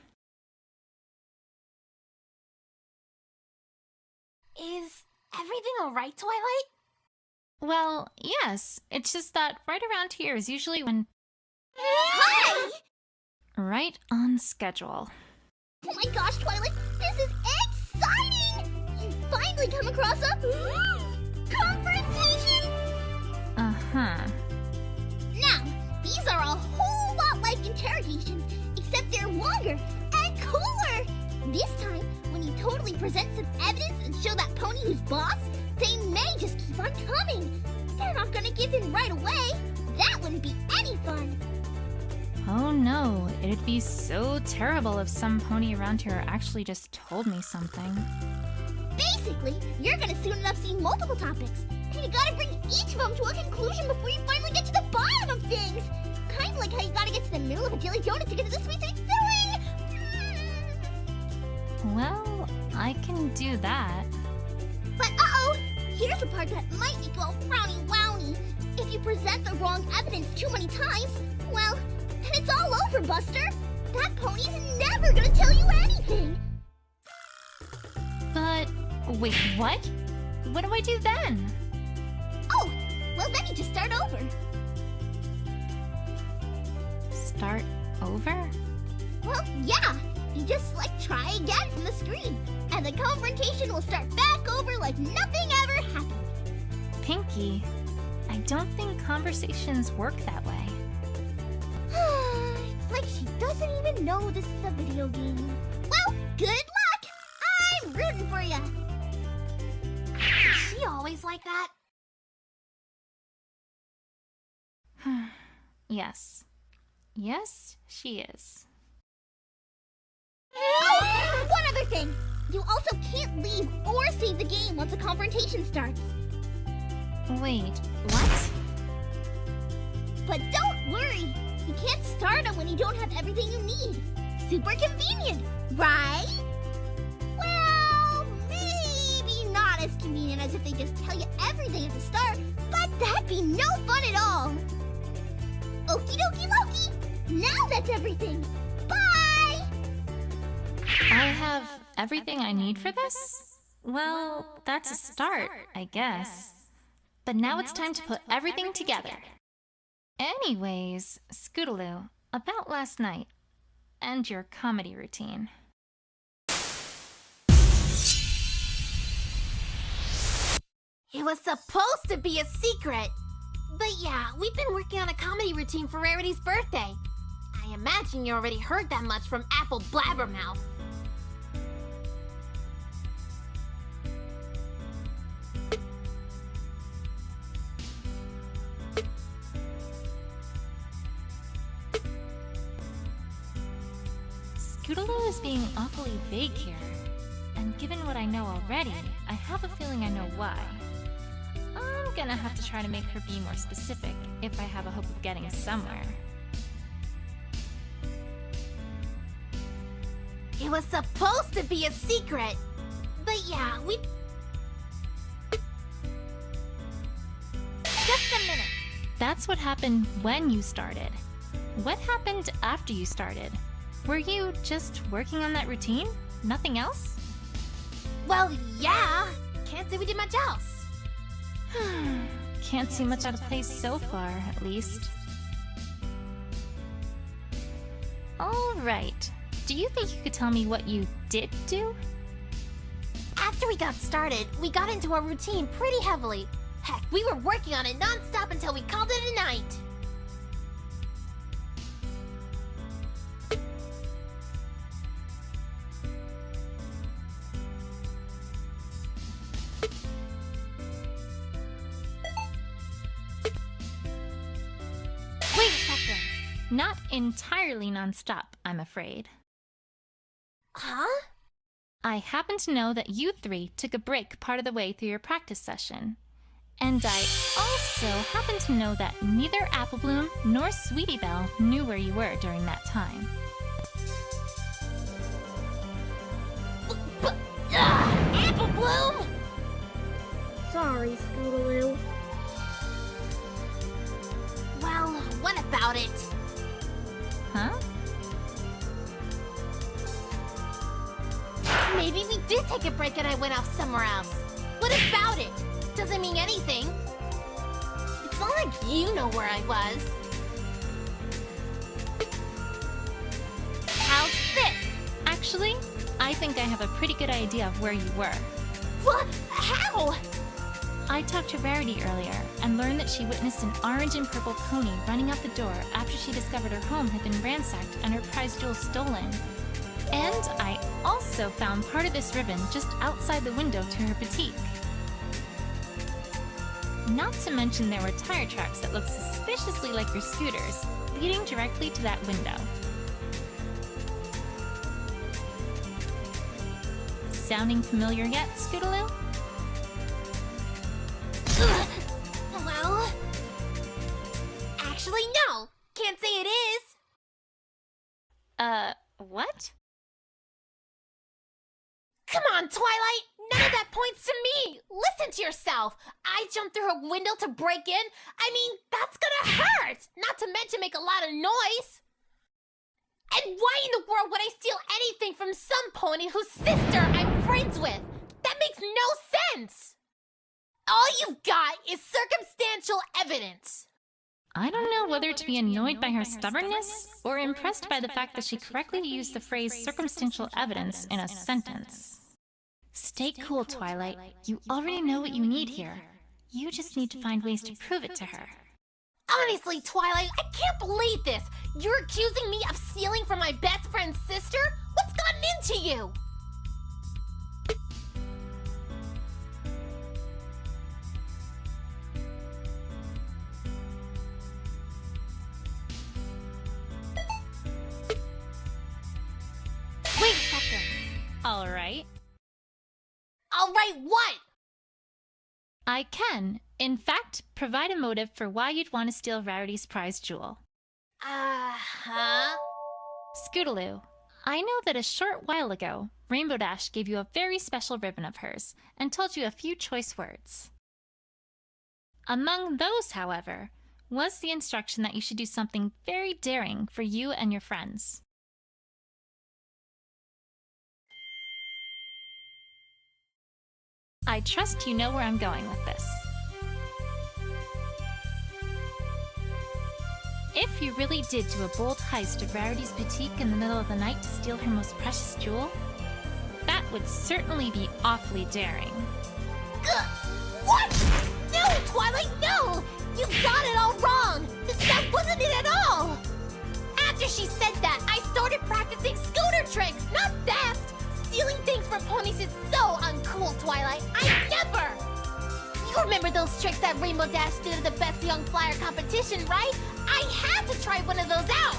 Is everything alright, Twilight? Well, yes. It's just that right around here is usually when... Hi! Right on schedule. Oh my gosh, Twilight, this is exciting! You finally come across a confrontation! Uh-huh. Now, these are a whole lot like interrogations, except they're longer and cooler! This time, when you totally present some evidence and show that pony who's boss, they may just keep on coming. They're not gonna give in right away. That wouldn't be any fun. Oh no, it'd be so terrible if some pony around here actually just told me something. Basically, you're gonna soon enough see multiple topics, and you gotta bring each of them to a conclusion before you finally get to the bottom of things. Kind of like how you gotta get to the middle of a jelly donut to get to the sweet filling. Well, I can do that. But uh-oh, here's the part that might make you all frowny-wowny. If you present the wrong evidence too many times, well, then it's all over, Buster. That pony's never gonna tell you anything. But, wait, what? What do I do then? Oh, well then you just start over. Start over? Well, yeah. You just, try again from the screen. And the confrontation will start back over like nothing ever happened. Pinky, I don't think conversations work that way. It's like she doesn't even know this is a video game. Well, good luck! I'm rooting for you. Is she always like that? Yes. Yes, she is. Oh, one other thing. You also can't leave or save the game once a confrontation starts. Wait, what? But don't worry. You can't start them when you don't have everything you need. Super convenient, right? Well, maybe not as convenient as if they just tell you everything at the start, but that'd be no fun at all. Okie dokie Loki. Now that's everything. Bye! I have everything I need for this? Well, that's a start, I guess. But now it's time to put everything together. Anyways, Scootaloo, about last night and your comedy routine. It was supposed to be a secret. But yeah, we've been working on a comedy routine for Rarity's birthday. I imagine you already heard that much from Apple Blabbermouth. Scootaloo is being awfully vague here. And given what I know already, I have a feeling I know why. I'm gonna have to try to make her be more specific if I have a hope of getting somewhere. It It was supposed to be a secret. But yeah, we... Just a minute. That's what happened when you started. What happened after you started? Were you just working on that routine? Nothing else? Well, yeah. Can't say we did much else. Can't see much out of place so far, at least. Alright. Do you think you could tell me what you did do? After we got started, we got into our routine pretty heavily. Heck, we were working on it non-stop until we called it a night. Wait a second. Not entirely non-stop, I'm afraid. Huh? I happen to know that you three took a break part of the way through your practice session. And I also happen to know that neither Apple Bloom nor Sweetie Belle knew where you were during that time. Apple Bloom! Sorry, Scootaloo. Well, what about it? Huh? Maybe we did take a break and I went off somewhere else. What about it? Doesn't mean anything. It's not like you know where I was. How's this? Actually, I think I have a pretty good idea of where you were. What? How? I talked to Rarity earlier and learned that she witnessed an orange and purple pony running out the door after she discovered her home had been ransacked and her prized jewels stolen. And I also found part of this ribbon just outside the window to her boutique. Not to mention there were tire tracks that looked suspiciously like your scooters, leading directly to that window. Sounding familiar yet, Scootaloo? Well... Actually, no! Can't say it is! What? Come on, Twilight! None of that points to me! Listen to yourself! I jumped through her window to break in? I mean, that's gonna hurt! Not to mention make a lot of noise! And why in the world would I steal anything from some pony whose sister I'm friends with? That makes no sense! All you've got is circumstantial evidence! I don't know whether to be annoyed by her stubbornness or impressed by the fact that she correctly used the phrase circumstantial evidence in a sentence. Stay cool, Twilight. You already know what you need here. You just need to find ways to prove it to her. Honestly, Twilight, I can't believe this! You're accusing me of stealing from my best friend's sister? What's gotten into you? Wait a second. Alright. Alright, what? I can, in fact, provide a motive for why you'd want to steal Rarity's prized jewel. Huh? Scootaloo, I know that a short while ago, Rainbow Dash gave you a very special ribbon of hers and told you a few choice words. Among those, however, was the instruction that you should do something very daring for you and your friends. I trust you know where I'm going with this. If you really did do a bold heist of Rarity's boutique in the middle of the night to steal her most precious jewel, that would certainly be awfully daring. What? No, Twilight, no! You got it all wrong! That wasn't it at all! After she said that, I started practicing scooter tricks, not theft! Stealing things from ponies is so uncool, Twilight. I never! You remember those tricks that Rainbow Dash did at the Best Young Flyer competition, right? I had to try one of those out!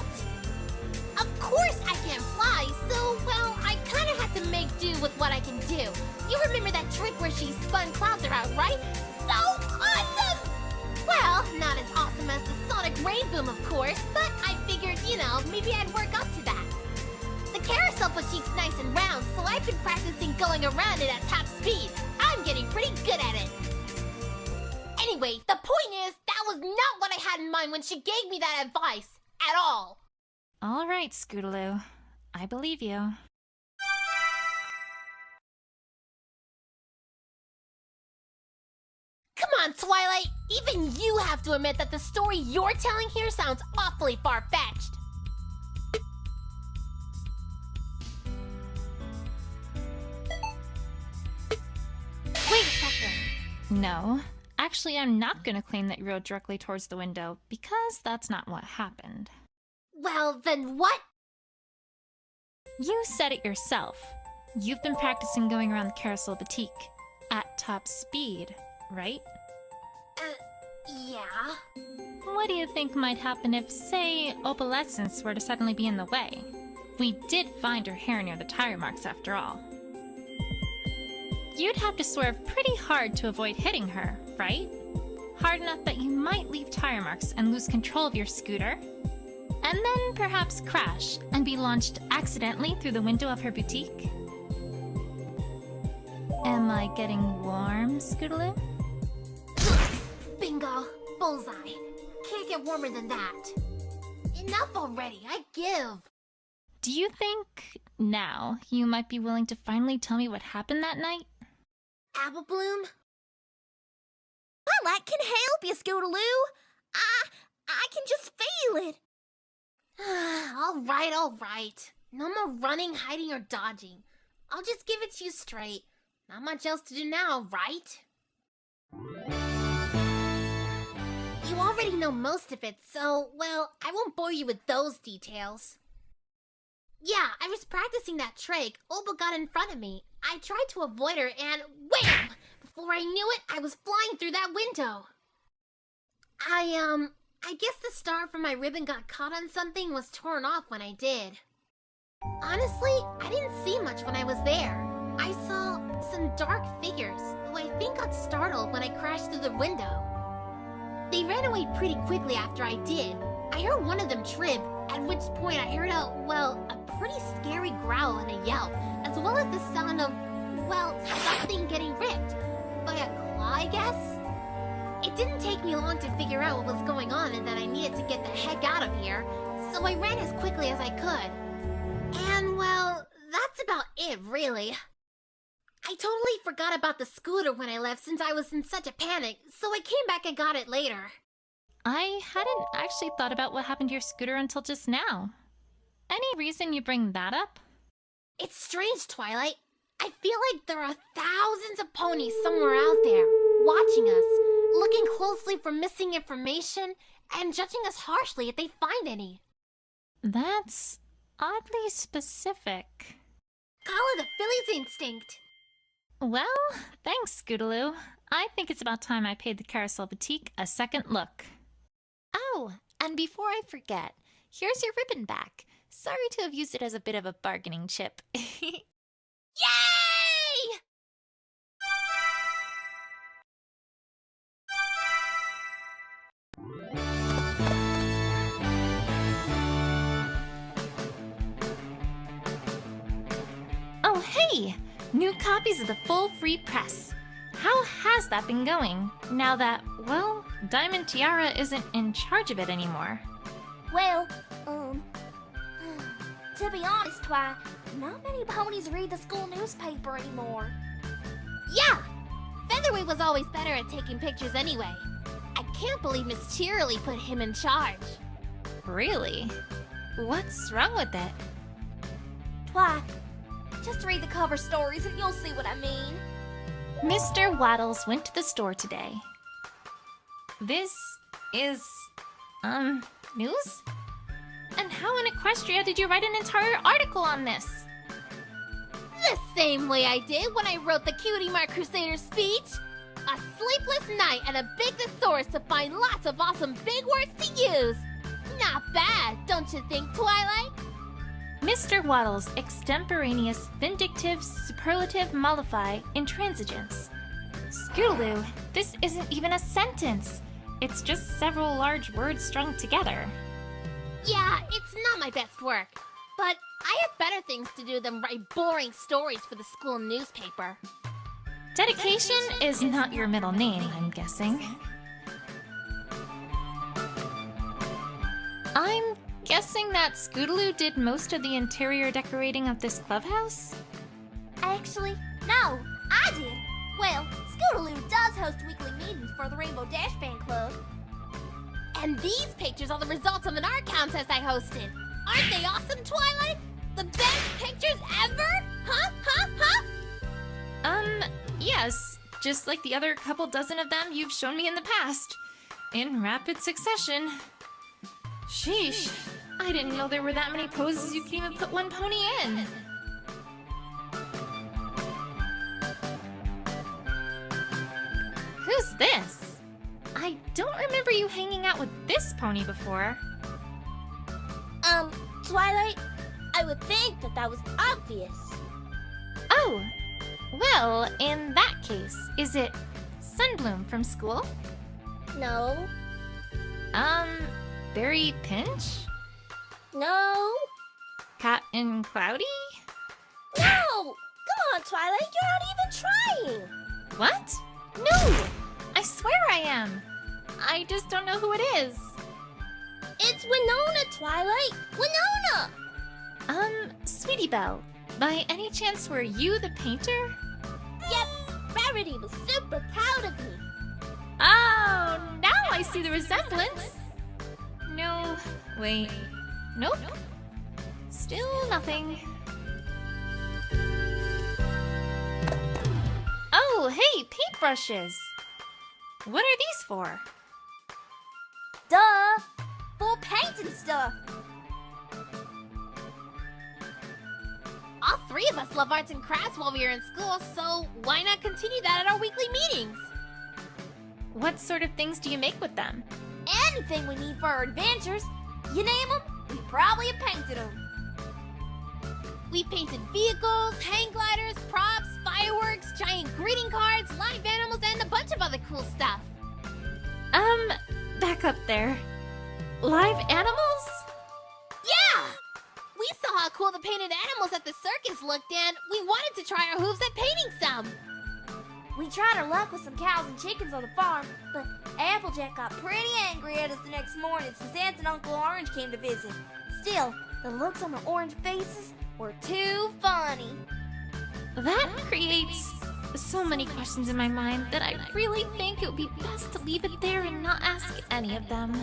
Of course I can't fly, so, well, I kinda have to make do with what I can do. You remember that trick where she spun clouds around, right? So awesome! Well, not as awesome as the Sonic Rain Boom, of course, but I figured, you know, maybe I'd work up to that. The Carousel Boutique's nice and round, so I've been practicing going around it at top speed. I'm getting pretty good at it. Anyway, the point is, that was not what I had in mind when she gave me that advice. At all. All right, Scootaloo. I believe you. Come on, Twilight! Even you have to admit that the story you're telling here sounds awfully far-fetched. Wait a second. No. Actually, I'm not going to claim that you rode directly towards the window, because that's not what happened. Well, then what? You said it yourself. You've been practicing going around the Carousel Boutique at top speed, right? Yeah. What do you think might happen if, say, Opalescence were to suddenly be in the way? We did find her hair near the tire marks after all. You'd have to swerve pretty hard to avoid hitting her, right? Hard enough that you might leave tire marks and lose control of your scooter. And then perhaps crash and be launched accidentally through the window of her boutique? Am I getting warm, Scootaloo? Bingo. Bullseye. Can't get warmer than that. Enough already. I give. Do you think, now, you might be willing to finally tell me what happened that night? Apple Bloom? Twilight can help you, Scootaloo. I can just feel it. All right. No more running, hiding, or dodging. I'll just give it to you straight. Not much else to do now, right? You already know most of it, so, well, I won't bore you with those details. Yeah, I was practicing that trick. Opal got in front of me. I tried to avoid her and wham! Before I knew it, I was flying through that window. I guess the star from my ribbon got caught on something and was torn off when I did. Honestly, I didn't see much when I was there. I saw some dark figures who I think got startled when I crashed through the window. They ran away pretty quickly after I did. I heard one of them trip, at which point I heard a pretty scary growl and a yelp, as well as the sound of, well, something getting ripped. By a claw, I guess? It didn't take me long to figure out what was going on and that I needed to get the heck out of here, so I ran as quickly as I could. And, well, that's about it, really. I totally forgot about the scooter when I left since I was in such a panic, so I came back and got it later. I hadn't actually thought about what happened to your scooter until just now. Any reason you bring that up? It's strange, Twilight. I feel like there are thousands of ponies somewhere out there, watching us, looking closely for missing information, and judging us harshly if they find any. That's oddly specific. Call it a filly's instinct. Well, thanks, Scootaloo. I think it's about time I paid the Carousel Boutique a second look. Oh, and before I forget, here's your ribbon back. Sorry to have used it as a bit of a bargaining chip. Yay! Oh, hey! New copies of the full free press. How has that been going, now that, well, Diamond Tiara isn't in charge of it anymore? Well, to be honest, Twi, not many ponies read the school newspaper anymore. Yeah! Featherweight was always better at taking pictures anyway. I can't believe Miss Cheerily put him in charge. Really? What's wrong with it? Twi, just read the cover stories and you'll see what I mean. Mr. Waddles went to the store today. This is, news? And how in Equestria did you write an entire article on this? The same way I did when I wrote the Cutie Mark Crusader speech. A sleepless night and a big thesaurus to find lots of awesome big words to use. Not bad, don't you think, Twilight? Mr. Waddles' extemporaneous, vindictive, superlative, mollify, intransigence. Scootaloo, this isn't even a sentence. It's just several large words strung together. Yeah, it's not my best work. But I have better things to do than write boring stories for the school newspaper. Dedication is not your middle name, I'm guessing. I'm guessing that Scootaloo did most of the interior decorating of this clubhouse? Actually, no, I did. Well, Scootaloo does host weekly meetings for the Rainbow Dash Fan Club. And these pictures are the results of an art contest I hosted. Aren't they awesome, Twilight? The best pictures ever? Huh? Yes. Just like the other couple dozen of them you've shown me in the past. In rapid succession. Sheesh. I didn't know there were that many poses you could even put one pony in. Who's this? I don't remember you hanging out with this pony before. Twilight, I would think that was obvious. Oh, well, in that case, is it Sunbloom from school? No. Berry Pinch? No. Cotton Cloudy? No! Come on, Twilight, you're not even trying! What? No! I swear I am! I just don't know who it is. It's Winona, Twilight! Winona! Sweetie Belle, by any chance were you the painter? Yep, Rarity was super proud of me. Oh, now I see the resemblance. No, wait. Nope. Still nothing. Oh, hey, paintbrushes. What are these for? Duh! For painting stuff! All three of us love arts and crafts while we are in school, so why not continue that at our weekly meetings? What sort of things do you make with them? Anything we need for our adventures. You name them, we probably have painted them. We painted vehicles, hang gliders, props, fireworks, giant greeting cards, live animals, and a bunch of other cool stuff. Back up there. Live animals? Yeah! We saw how cool the painted animals at the circus looked, and we wanted to try our hooves at painting some. We tried our luck with some cows and chickens on the farm, but Applejack got pretty angry at us the next morning since Aunt and Uncle Orange came to visit. Still, the looks on the orange faces were too funny. That creates so many questions in my mind that I really think it would be best to leave it there and not ask any of them.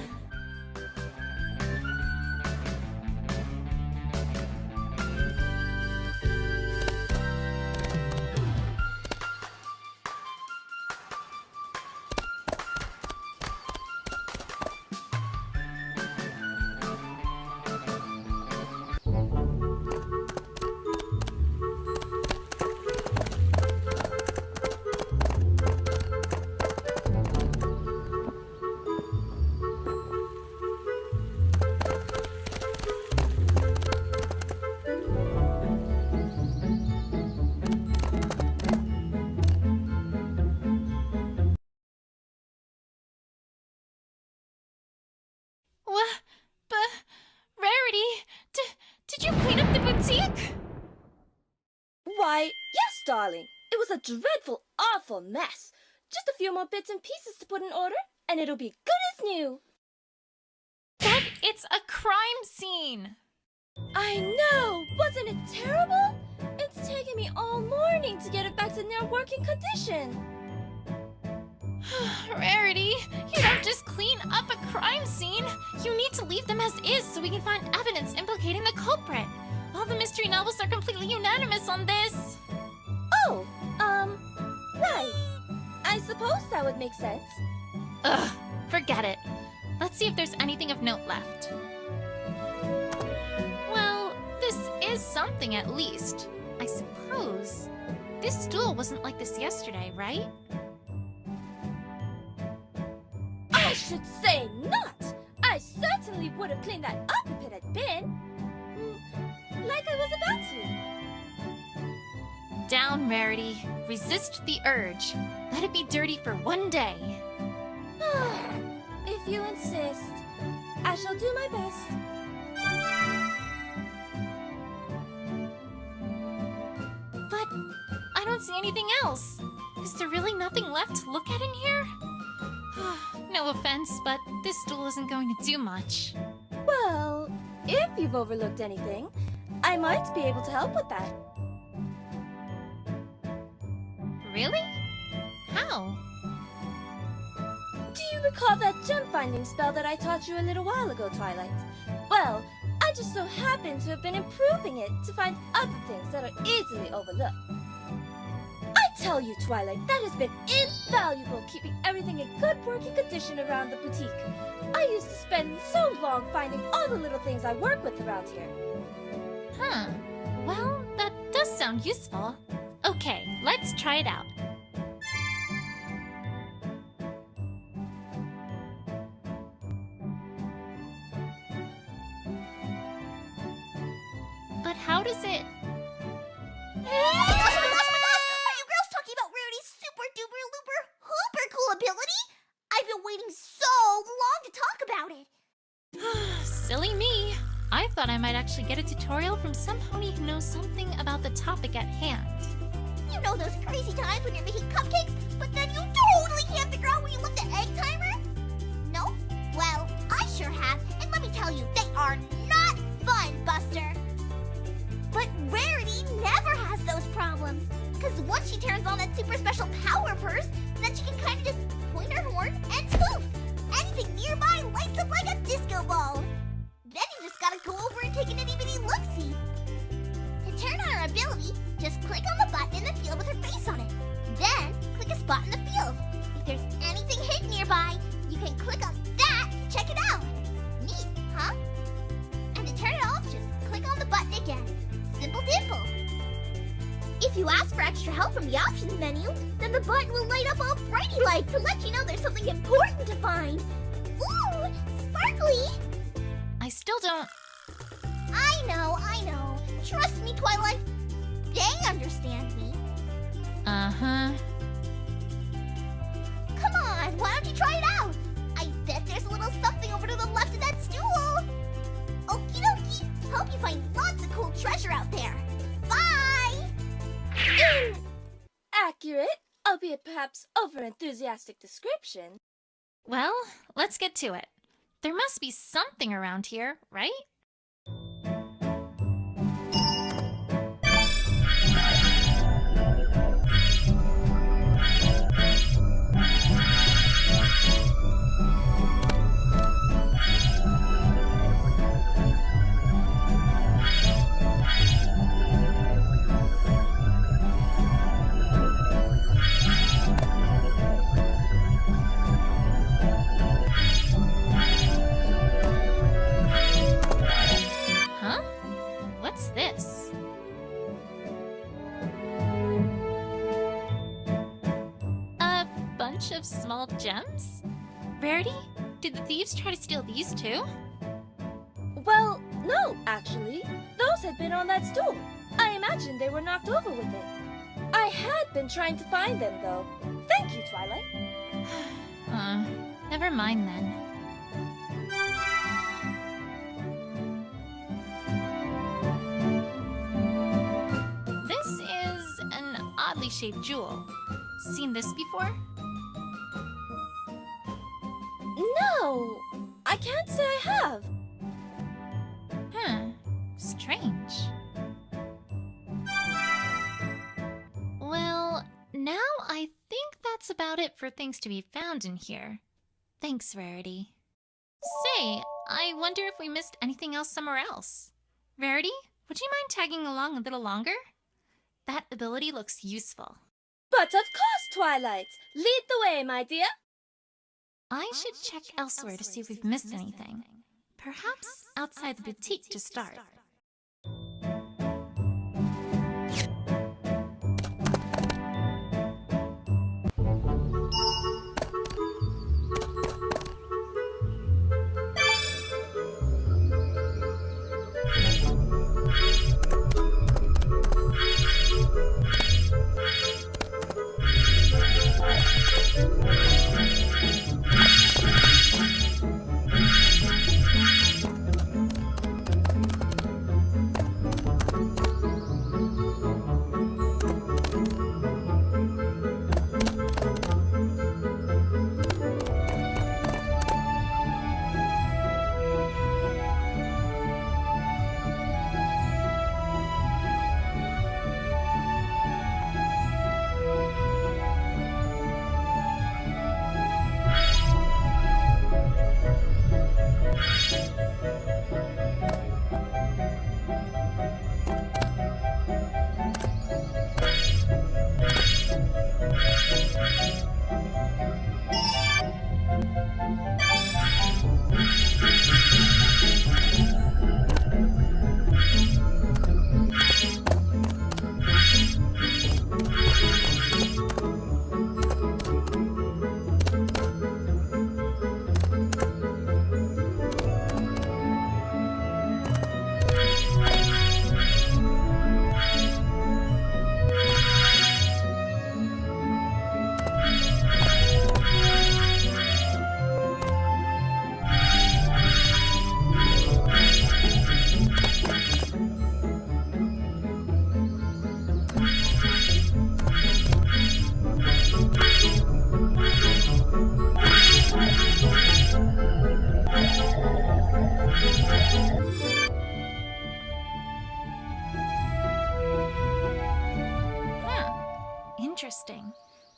Rarity, did you clean up the boutique? Why, yes, darling. It was a dreadful, awful mess. Just a few more bits and pieces to put in order, and it'll be good as new. But it's a crime scene. I know! Wasn't it terrible? It's taken me all morning to get it back to near working condition. Rarity, you don't just clean up a crime scene. You need to leave them as is so we can find evidence implicating the culprit. All the mystery novels are completely unanimous on this. Oh, right. I suppose that would make sense. Ugh, forget it. Let's see if there's anything of note left. Well, this is something at least. I suppose. This stool wasn't like this yesterday, right? I should say not! I certainly would have cleaned that up if it had been. Like I was about to. Down, Rarity. Resist the urge. Let it be dirty for one day. If you insist, I shall do my best. don't see anything else. Is there really nothing left to look at in here? No offense, but this stool isn't going to do much. Well, if you've overlooked anything, I might be able to help with that. Really? How? Do you recall that gem-finding spell that I taught you a little while ago, Twilight? Well, I just so happen to have been improving it to find other things that are easily overlooked. I tell you, Twilight, that has been invaluable keeping everything in good working condition around the boutique. I used to spend so long finding all the little things I work with around here. Huh. Well, that does sound useful. Okay, let's try it out. But how does it... Oh my gosh! Are you girls talking about Rarity's super duper looper hooper cool ability? I've been waiting so long to talk about it. Silly me. I thought I might actually get a tutorial from some pony who knows something about the topic at hand. You know those crazy times when you're making cupcakes, but then you totally can't figure out where you left the egg timer? No? Well, I sure have, and let me tell you, they are not fun, Buster. But Rarity never has those problems, because once she turns on that super special power burst, then she can kind of just point her horn and poof! Anything nearby lights up like a disco ball. Then you just gotta go over and take an itty-bitty look-see. To turn on her ability, just click on the button in the field with her face on it. Then, click a spot in the field. If there's anything hidden nearby, you can click on that to check it out. Neat, huh? And to turn it off, just click on the button again. Simple dimple. If you ask for extra help from the options menu, then the button will light up all brighty like to let you know there's something important to find. Ooh, sparkly! I still don't... I know. Trust me, Twilight. They understand me. Uh-huh. Come on, why don't you try it out? I bet there's a little something over to the left of that stool. Okie dokie. Hope you find lots of cool treasure out there. Bye! Accurate, albeit perhaps over-enthusiastic description. Well, let's get to it. There must be something around here, right? What's this? A bunch of small gems? Rarity? Did the thieves try to steal these too? Well, no, actually. Those had been on that stool. I imagine they were knocked over with it. I had been trying to find them, though. Thank you, Twilight. Never mind then. This is an oddly shaped jewel. Seen this before? No, I can't say I have. Strange. Well, now I think that's about it for things to be found in here. Thanks, Rarity. Say, I wonder if we missed anything else somewhere else. Rarity, would you mind tagging along a little longer? That ability looks useful. But of course, Twilight. Lead the way, my dear. I should check elsewhere to see if we've missed anything. Perhaps outside the boutique to start.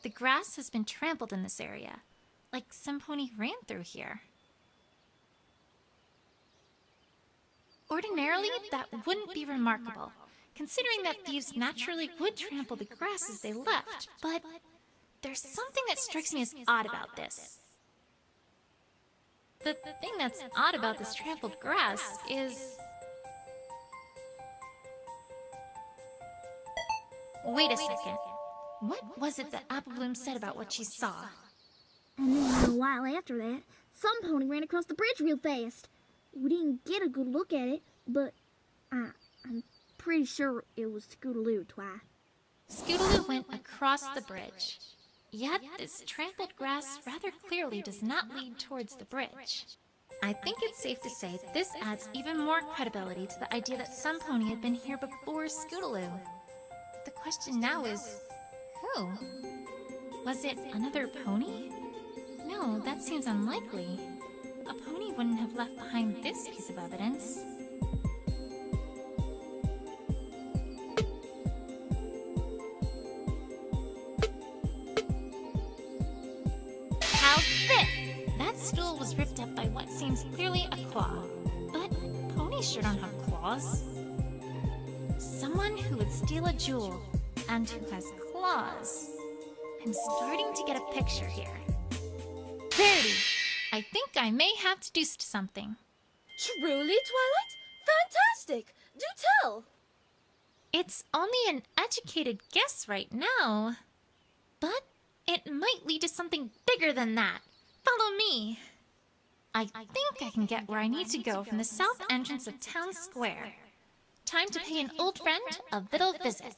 The grass has been trampled in this area, like some pony ran through here. Ordinarily, that wouldn't be remarkable, considering that thieves naturally would trample the grass as they left, but there's something that strikes me as odd about this. The thing that's odd about this trampled grass is... Wait a second. What was it that Apple Bloom said about what she saw? And then a while after that, some pony ran across the bridge real fast. We didn't get a good look at it, but I'm pretty sure it was Scootaloo, Twi. Scootaloo went across the bridge. Yet this trampled grass rather clearly does not lead towards the bridge. I think it's safe to say this adds even more credibility to the idea that some pony had been here before Scootaloo. The question now is, who? Was it another pony? No, that seems unlikely. A pony wouldn't have left behind this piece of evidence. How's this? That stool was ripped up by what seems clearly a claw. But ponies sure don't have claws. Someone who would steal a jewel and who has claws. I'm starting to get a picture here. Verity, I think I may have deduced something. Truly, Twilight? Fantastic! Do tell! It's only an educated guess right now, but it might lead to something bigger than that. Follow me. I think I can get where I need to go from the south entrance of Town Square. Time to pay an old friend a little visit.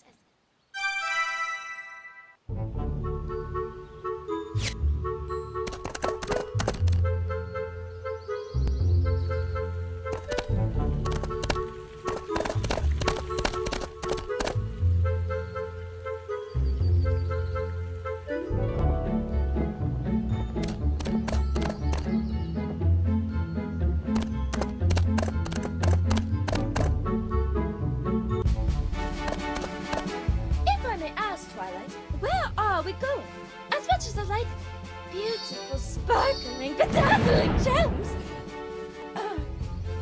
Beautiful, sparkling, bedazzling gems!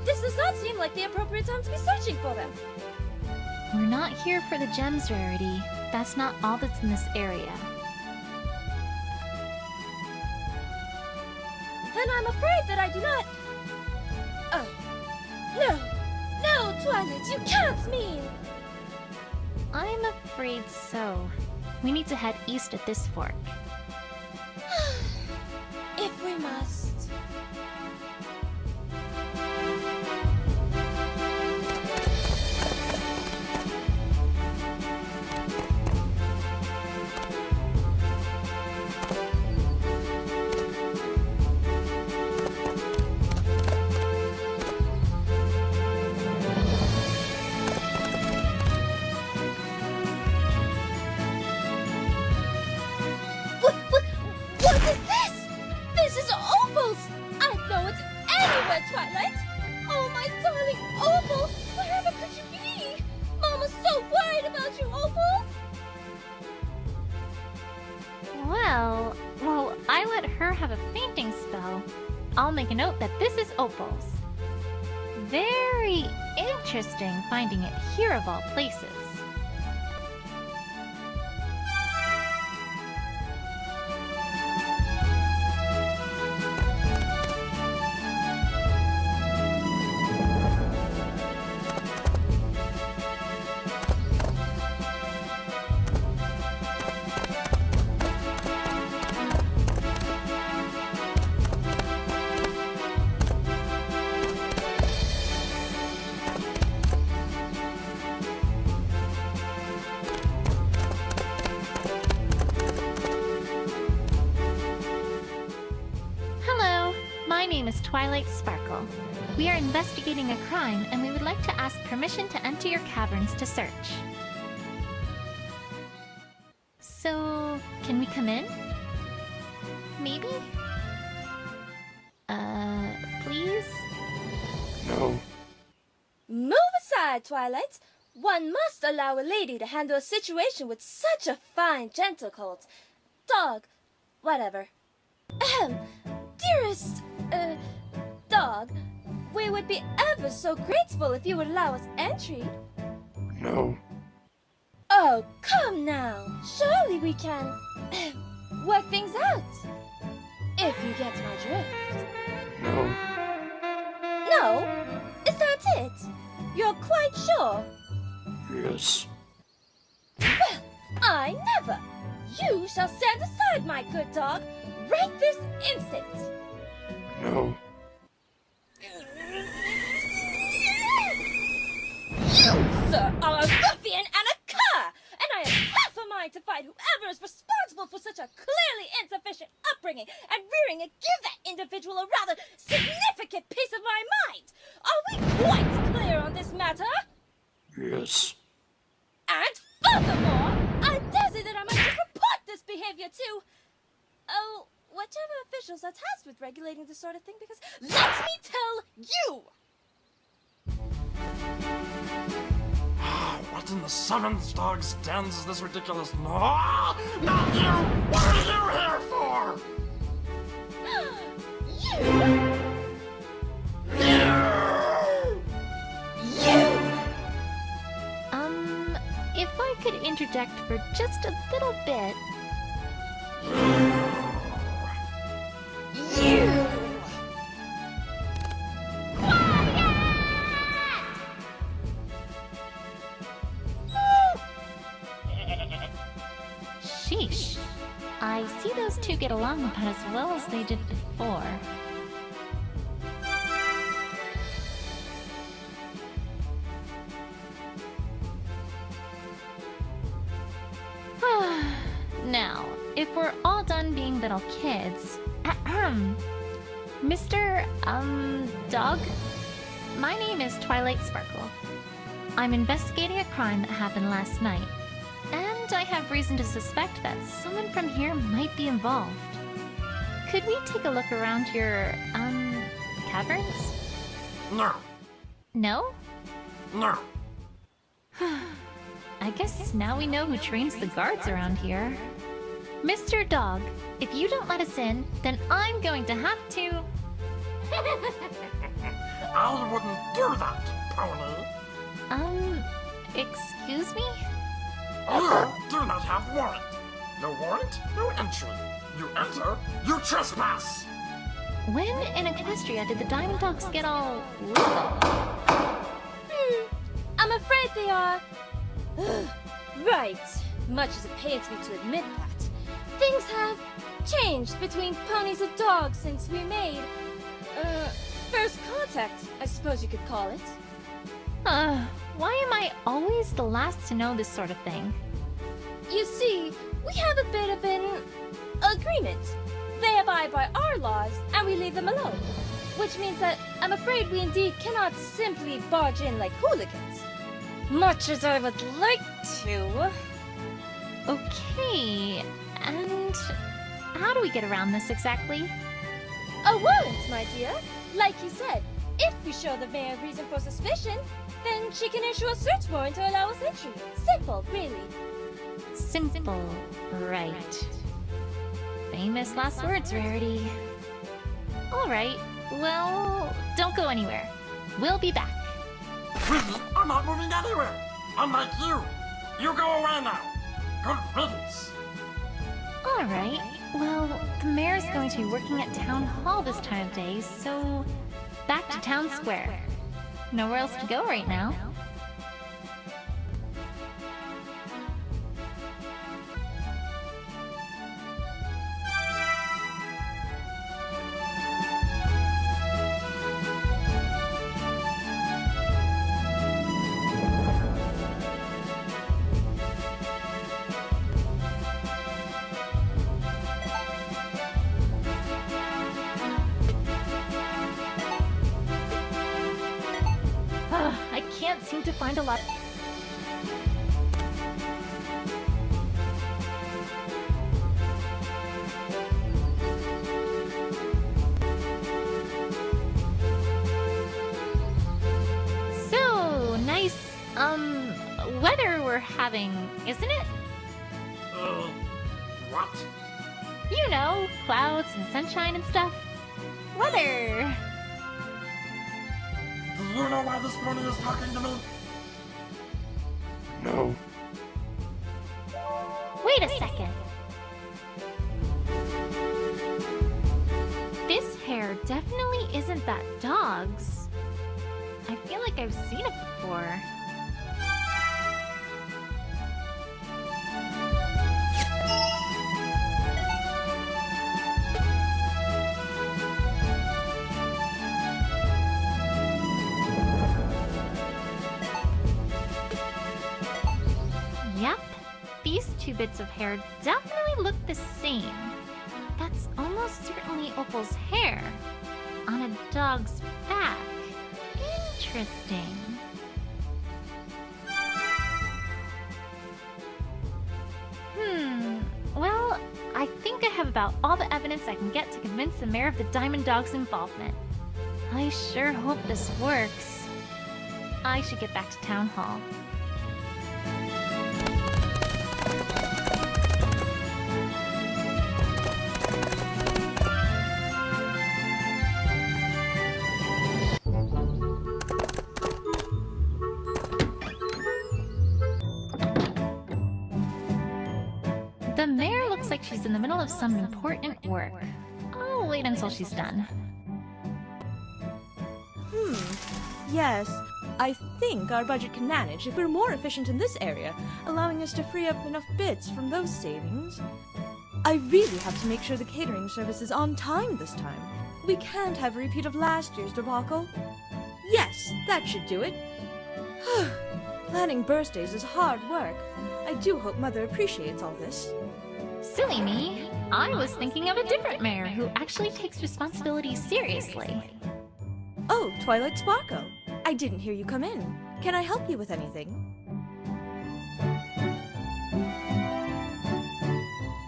This does not seem like the appropriate time to be searching for them. We're not here for the gems, Rarity. That's not all that's in this area. Then I'm afraid that I do not... Oh. No! No, Twilight, you can't mean! I'm afraid so. We need to head east at this fork. If we must. What is this? This is Opal's! I know it's anywhere, Twilight! Oh, my darling Opal! Wherever could you be? Mama's so worried about you, Opal! Well, I let her have a fainting spell. I'll make a note that this is Opal's. Very interesting finding it here of all places. My name is Twilight Sparkle. We are investigating a crime and we would like to ask permission to enter your caverns to search. So, can we come in? Maybe? Please? No. Move aside, Twilight. One must allow a lady to handle a situation with such a fine, gentle colt. dog. Whatever. Ahem. Dearest, dog, we would be ever so grateful if you would allow us entry. No. Oh, come now. Surely we can work things out. If you get my drift. No. No? Is that it? You're quite sure? Yes. Well, I never. You shall stand aside, my good dog, right this instant. No. You, sir, are a ruffian and a cur, and I have half a mind to fight whoever is responsible for such a clearly insufficient upbringing and rearing and give that individual a rather significant piece of my mind. Are we quite clear on this matter? Yes. And furthermore, I dare say that I might report this behavior to, whichever officials are tasked with regulating this sort of thing, because let me tell you! What in the seventh dog stands is this ridiculous? No! Not you! What are you here for? If I could interject for just a little bit. Sheesh. I see those two get along about as well as they did before. Now, if we're all done being little kids, Mr. Dog? My name is Twilight Sparkle. I'm investigating a crime that happened last night, and I have reason to suspect that someone from here might be involved. Could we take a look around your, caverns? No. No? No. I guess now we know who trains the guards around here. Mr. Dog, if you don't let us in, then I'm going to have to... I wouldn't do that, pony. Excuse me? You do not have warrant. No warrant, no entry. You enter, you trespass. When in Equestria did the Diamond Dogs get all legal? I'm afraid they are... right. Much as it pains me to admit that, things have changed between ponies and dogs since we made, first contact, I suppose you could call it. Why am I always the last to know this sort of thing? You see, we have a bit of an agreement. They abide by our laws, and we leave them alone. Which means that I'm afraid we indeed cannot simply barge in like hooligans. Much as I would like to. Okay, and how do we get around this exactly? A warrant, my dear. Like you said, if we show the mayor reason for suspicion, then she can issue a search warrant to allow us entry. Simple, really. Simple, right. Famous last words, Rarity. Alright, well, don't go anywhere. We'll be back. I'm not moving anywhere. Unlike you. You go away now. Good riddance. Alright, well, the mayor's going to be working at Town Hall this time of day, so back to Town Square. Nowhere else to go right now. I can't seem to find a lot. So nice, weather we're having, isn't it? What? You know, clouds and sunshine and stuff. Weather. Do you know why this morning is talking to me? No. Wait a second. This hair definitely isn't that dog's. I feel like I've seen it before. Yep, these two bits of hair definitely look the same. That's almost certainly Opal's hair on a dog's back. Interesting. Well, I think I have about all the evidence I can get to convince the mayor of the Diamond Dog's involvement. I sure hope this works. I should get back to Town Hall. The mayor looks like she's in the middle of some important work. I'll wait until she's done. Yes, I think our budget can manage if we're more efficient in this area, allowing us to free up enough bits from those savings. I really have to make sure the catering service is on time this time. We can't have a repeat of last year's debacle. Yes, that should do it. Planning birthdays is hard work. I do hope Mother appreciates all this. Silly me. I was thinking of a different mayor who actually takes responsibility seriously. Oh, Twilight Sparkle. I didn't hear you come in. Can I help you with anything?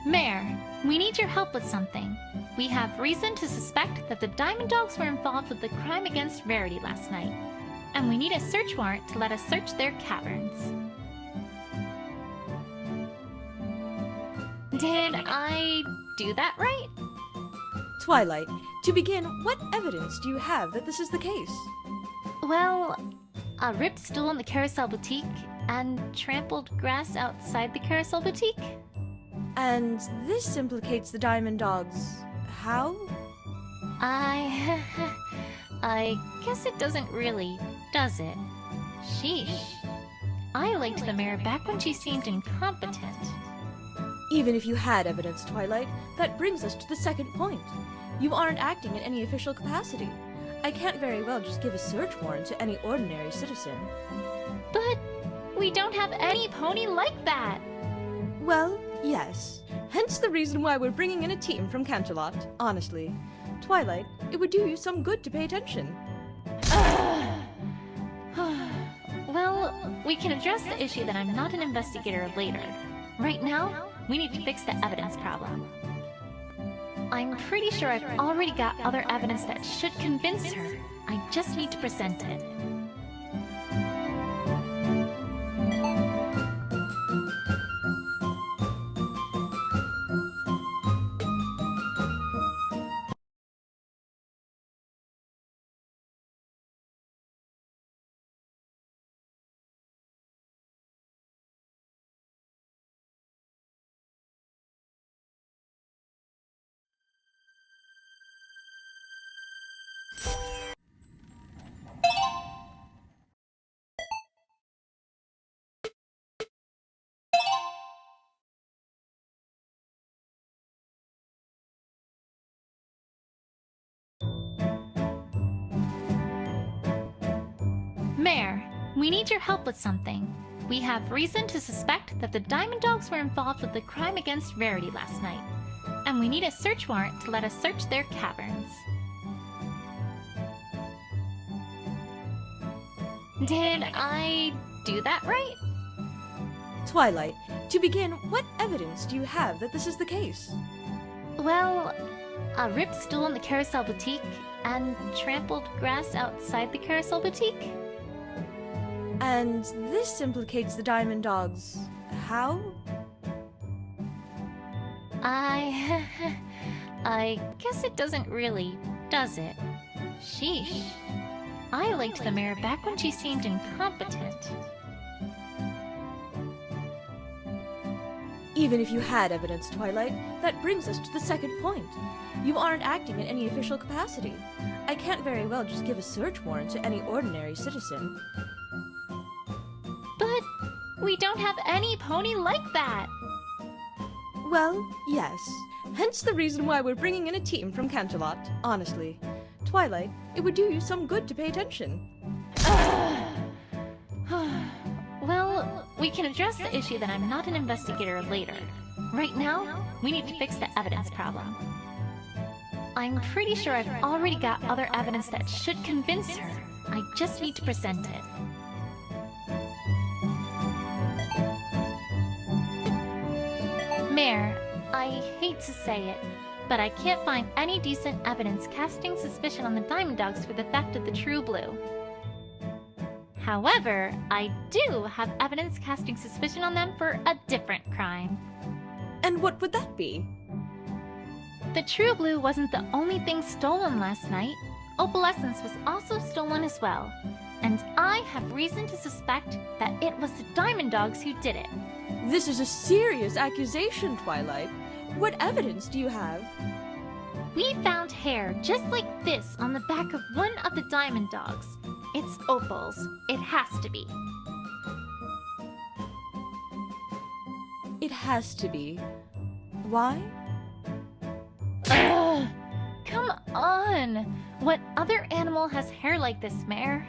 Mayor, we need your help with something. We have reason to suspect that the Diamond Dogs were involved with the crime against Rarity last night, and we need a search warrant to let us search their caverns. Did I do that right? Twilight, to begin, what evidence do you have that this is the case? Well, a ripped stool in the Carousel Boutique and trampled grass outside the Carousel Boutique. And this implicates the Diamond Dogs. How? I guess it doesn't really, does it? Sheesh. I liked the mayor back when she seemed incompetent. Even if you had evidence, Twilight, that brings us to the second point. You aren't acting in any official capacity. I can't very well just give a search warrant to any ordinary citizen. But we don't have any pony like that. Well, yes. Hence the reason why we're bringing in a team from Canterlot, honestly. Twilight, it would do you some good to pay attention. Well, we can address the issue that I'm not an investigator later. Right now, we need to fix the evidence problem. I'm pretty sure I've already got other evidence that should convince her. I just need to present it. Mayor, we need your help with something. We have reason to suspect that the Diamond Dogs were involved with the crime against Rarity last night, and we need a search warrant to let us search their caverns. Did I do that right? Twilight, to begin, what evidence do you have that this is the case? Well, a ripped stool in the Carousel Boutique and trampled grass outside the Carousel Boutique. And this implicates the Diamond Dogs. How? I... I guess it doesn't really, does it? Sheesh. I liked the mayor back when she seemed incompetent. Even if you had evidence, Twilight, that brings us to the second point. You aren't acting in any official capacity. I can't very well just give a search warrant to any ordinary citizen. But we don't have any pony like that! Well, yes. Hence the reason why we're bringing in a team from Canterlot, honestly. Twilight, it would do you some good to pay attention. Well, we can address the issue that I'm not an investigator later. Right now, we need to fix the evidence problem. I'm pretty sure I've already got other evidence that should convince her. I just need to present it. Mayor, I hate to say it, but I can't find any decent evidence casting suspicion on the Diamond Dogs for the theft of the True Blue. However, I do have evidence casting suspicion on them for a different crime. And what would that be? The True Blue wasn't the only thing stolen last night. Opalescence was also stolen as well. And I have reason to suspect that it was the Diamond Dogs who did it. This is a serious accusation, Twilight. What evidence do you have? We found hair just like this on the back of one of the Diamond Dogs. It's Opal's. It has to be. It has to be. Why? Ugh! Come on! What other animal has hair like this, Mayor?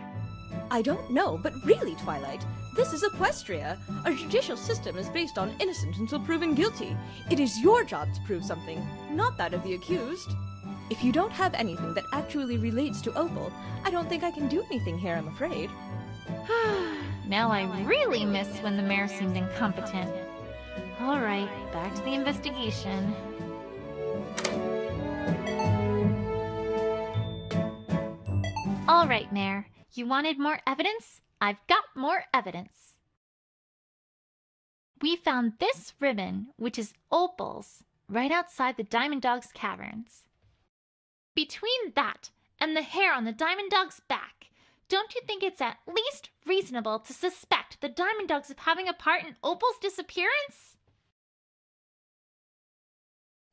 I don't know, but really, Twilight, this is Equestria. Our judicial system is based on innocent until proven guilty. It is your job to prove something, not that of the accused. If you don't have anything that actually relates to Opal, I don't think I can do anything here, I'm afraid. Now I really miss when the mayor seemed incompetent. Alright, back to the investigation. Alright, Mayor. You wanted more evidence? I've got more evidence. We found this ribbon, which is Opal's, right outside the Diamond Dog's caverns. Between that and the hair on the Diamond Dog's back, don't you think it's at least reasonable to suspect the Diamond Dogs of having a part in Opal's disappearance?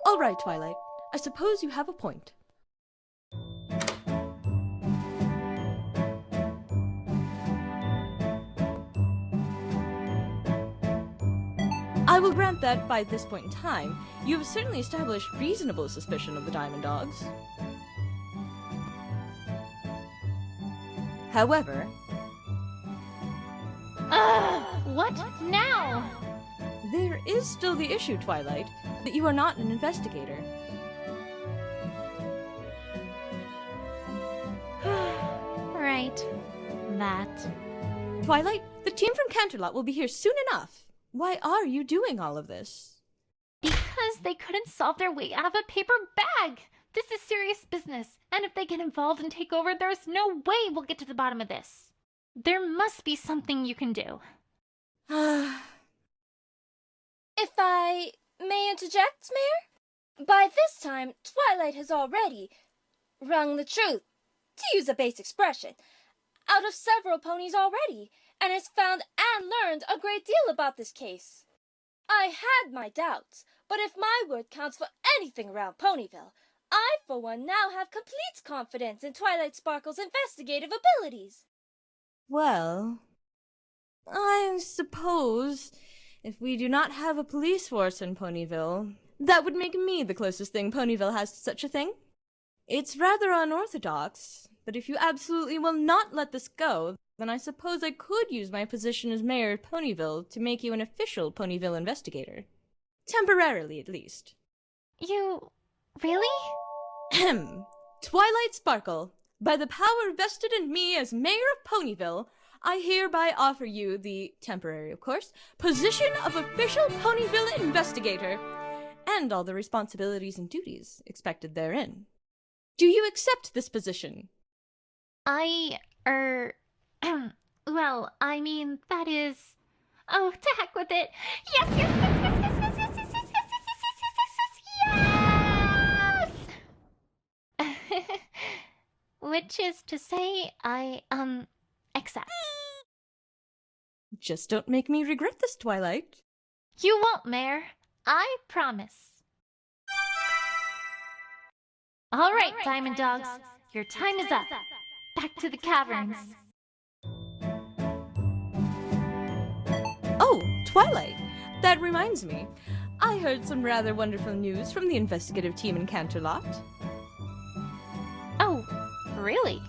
All right, Twilight. I suppose you have a point. I will grant that, by this point in time, you have certainly established reasonable suspicion of the Diamond Dogs. However... What now? There is still the issue, Twilight, that you are not an investigator. Right. That. Twilight, the team from Canterlot will be here soon enough. Why are you doing all of this? Because they couldn't solve their way out of a paper bag. This is serious business, and if they get involved and take over, there's no way we'll get to the bottom of this. There must be something you can do. If I may interject, Mayor? By this time, Twilight has already wrung the truth, to use a base expression, out of several ponies already, and has found and learned a great deal about this case. I had my doubts, but if my word counts for anything around Ponyville, I, for one, now have complete confidence in Twilight Sparkle's investigative abilities. Well, I suppose if we do not have a police force in Ponyville, that would make me the closest thing Ponyville has to such a thing. It's rather unorthodox, but if you absolutely will not let this go, then I suppose I could use my position as mayor of Ponyville to make you an official Ponyville investigator. Temporarily, at least. You... really? Ahem. Twilight Sparkle, by the power vested in me as mayor of Ponyville, I hereby offer you the, temporary of course, position of official Ponyville investigator, and all the responsibilities and duties expected therein. Do you accept this position? Well, I mean, that is... Oh, to heck with it! Yes, yes, yes, yes, yes, yes, yes, yes, yes, yes, yes, yes, yes, yes, yes, which is to say, I, accept. Just don't make me regret this, Twilight. You won't, Mayor. I promise. All right, Diamond Dogs, your time is up. Back to the caverns. Oh, Twilight! That reminds me. I heard some rather wonderful news from the investigative team in Canterlot. Oh, really?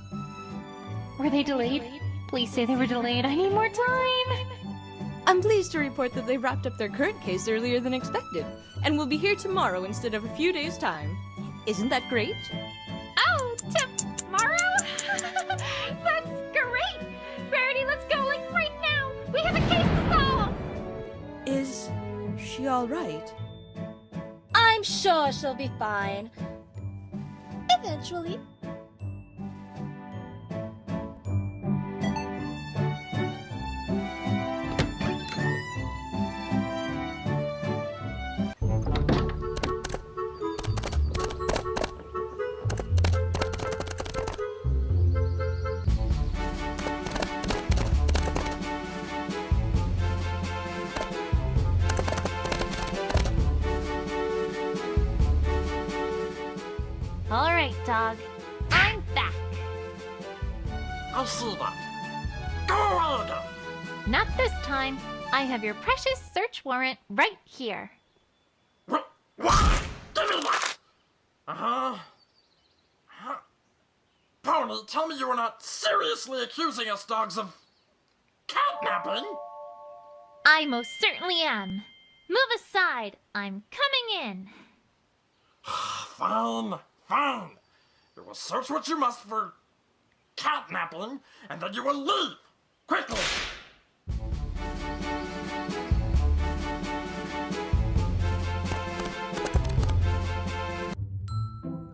Were they delayed? Please say they were delayed. I need more time. I'm pleased to report that they wrapped up their current case earlier than expected, and will be here tomorrow instead of a few days' time. Isn't that great? Oh, tomorrow? That's great! Rarity, let's go, like, right now! We have a case to solve! Is she all right? I'm sure she'll be fine. Eventually. All right, dog. I'm back. I see that. Go ahead. Not this time. I have your precious search warrant right here. What? Give me that! Uh-huh. Pony, tell me you are not seriously accusing us dogs of catnapping? I most certainly am. Move aside. I'm coming in. Fine, fine. You will search what you must for catnapping, and then you will leave. Quickly!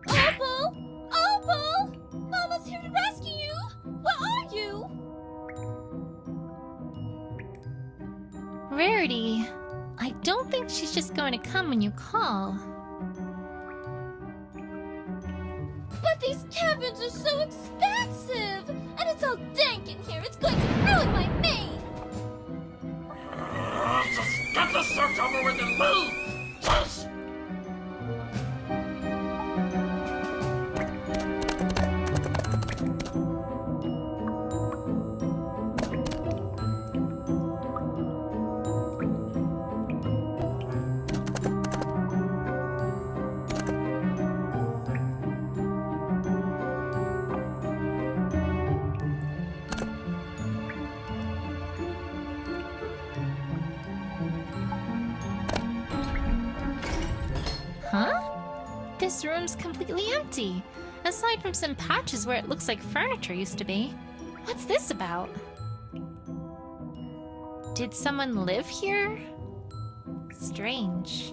Opal! Opal! Mama's here to rescue you! Where are you? Rarity, I don't think she's just going to come when you call. But these caverns are so expensive! And it's all dank in here, it's going to ruin my mane! Just get this search over with and leave! Yes! Huh? This room's completely empty, aside from some patches where it looks like furniture used to be. What's this about? Did someone live here? Strange.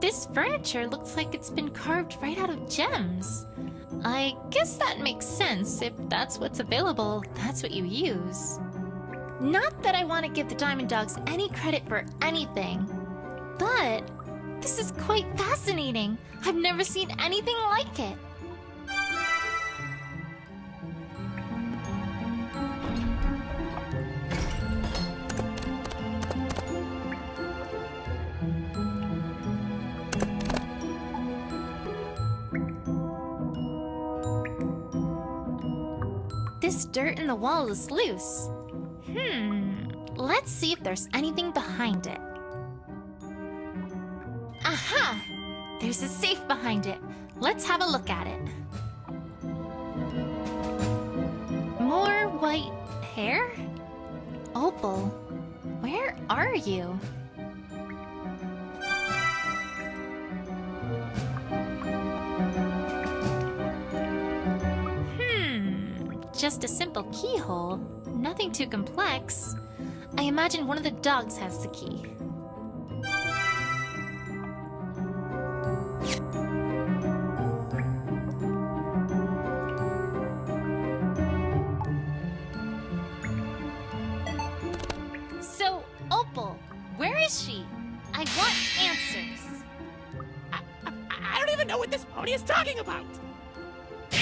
This furniture looks like it's been carved right out of gems. I guess that makes sense. If that's what's available, that's what you use. Not that I want to give the Diamond Dogs any credit for anything, but this is quite fascinating. I've never seen anything like it. This dirt in the wall is loose. Let's see if there's anything behind it. Aha! There's a safe behind it. Let's have a look at it. More white hair? Opal, where are you? just a simple keyhole, nothing too complex. I imagine one of the dogs has the key. So, Opal, where is she? I want answers. I don't even know what this pony is talking about!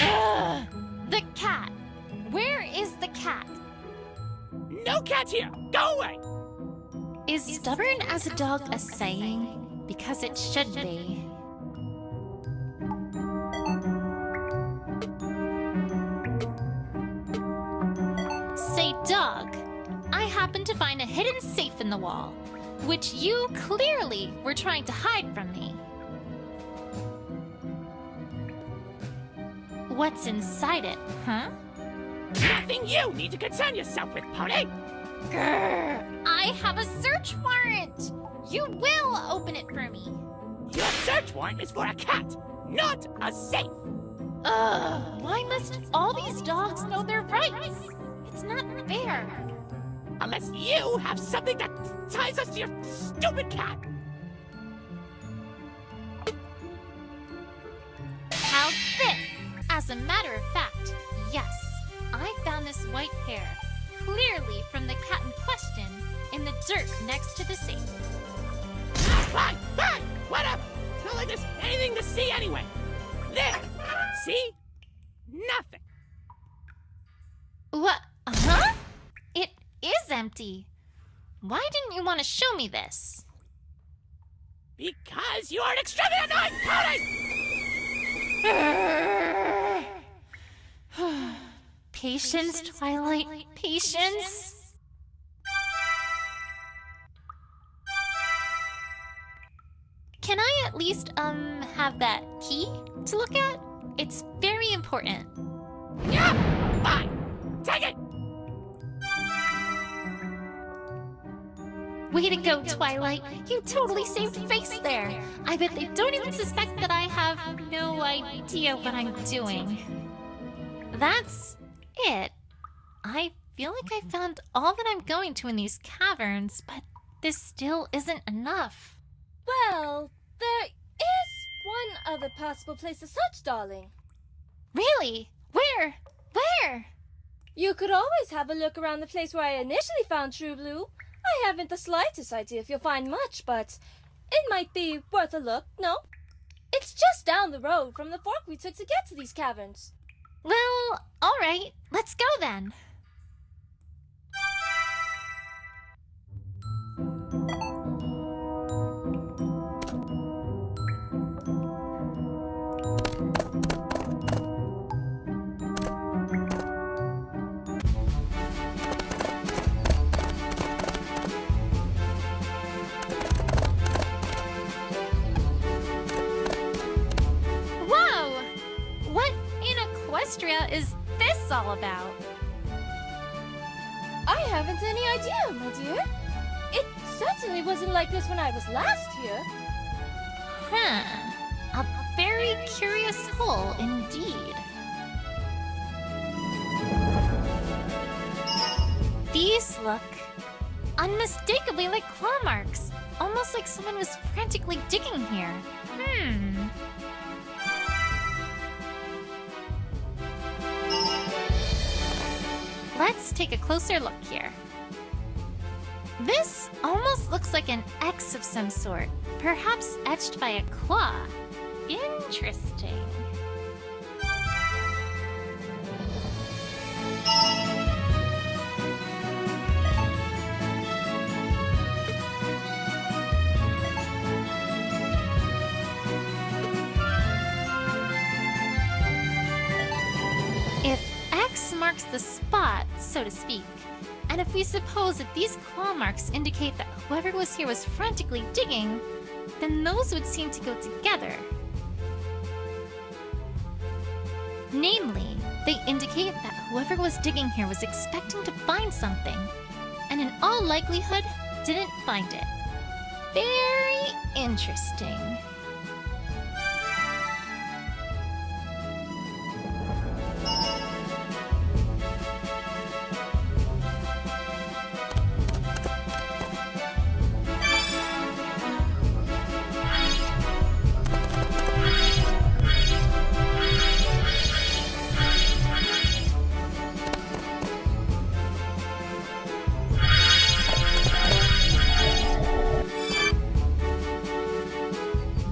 Ugh. The cat. Where is the cat? No cat here! Go away! Is stubborn as a dog a saying? Because it should be. Say, dog, I happened to find a hidden safe in the wall, which you clearly were trying to hide from me. What's inside it, huh? Nothing you need to concern yourself with, pony! Grr! I have a search warrant! You will open it for me! Your search warrant is for a cat, not a safe! Ugh! Why must all these dogs know their rights? It's not fair! Unless you have something that ties us to your stupid cat! How's this? As a matter of fact, yes, I found this white hair, clearly from the cat in question, in the dirt next to the safe. Fine, fine, whatever! Not like there's anything to see anyway! There! See? Nothing! What? Huh? It is empty. Why didn't you want to show me this? Because you are an extremely annoying pony! Patience, Twilight, patience. Can I at least, have that key to look at? It's very important. Yeah! Fine! Take it! Way to go, Twilight. You totally saved face there. I bet they don't even suspect that I have no idea what I'm doing. That's it. I feel like I found all that I'm going to in these caverns, but this still isn't enough. Well, there is one other possible place to search, darling. Really? Where? Where? You could always have a look around the place where I initially found True Blue. I haven't the slightest idea if you'll find much, but it might be worth a look, no? It's just down the road from the fork we took to get to these caverns. Well, alright. Let's go then. Whoa! What in Equestria is this all about? I haven't any idea, my dear. It certainly wasn't like this when I was last here. Huh. A very curious hole indeed. These look unmistakably like claw marks. Almost like someone was frantically digging here. Let's take a closer look here. This almost looks like an X of some sort, perhaps etched by a claw. Interesting. If X marks the spot, so to speak, and if we suppose that these claw marks indicate that whoever was here was frantically digging, then those would seem to go together. Namely, they indicate that whoever was digging here was expecting to find something, and in all likelihood, didn't find it. Very interesting.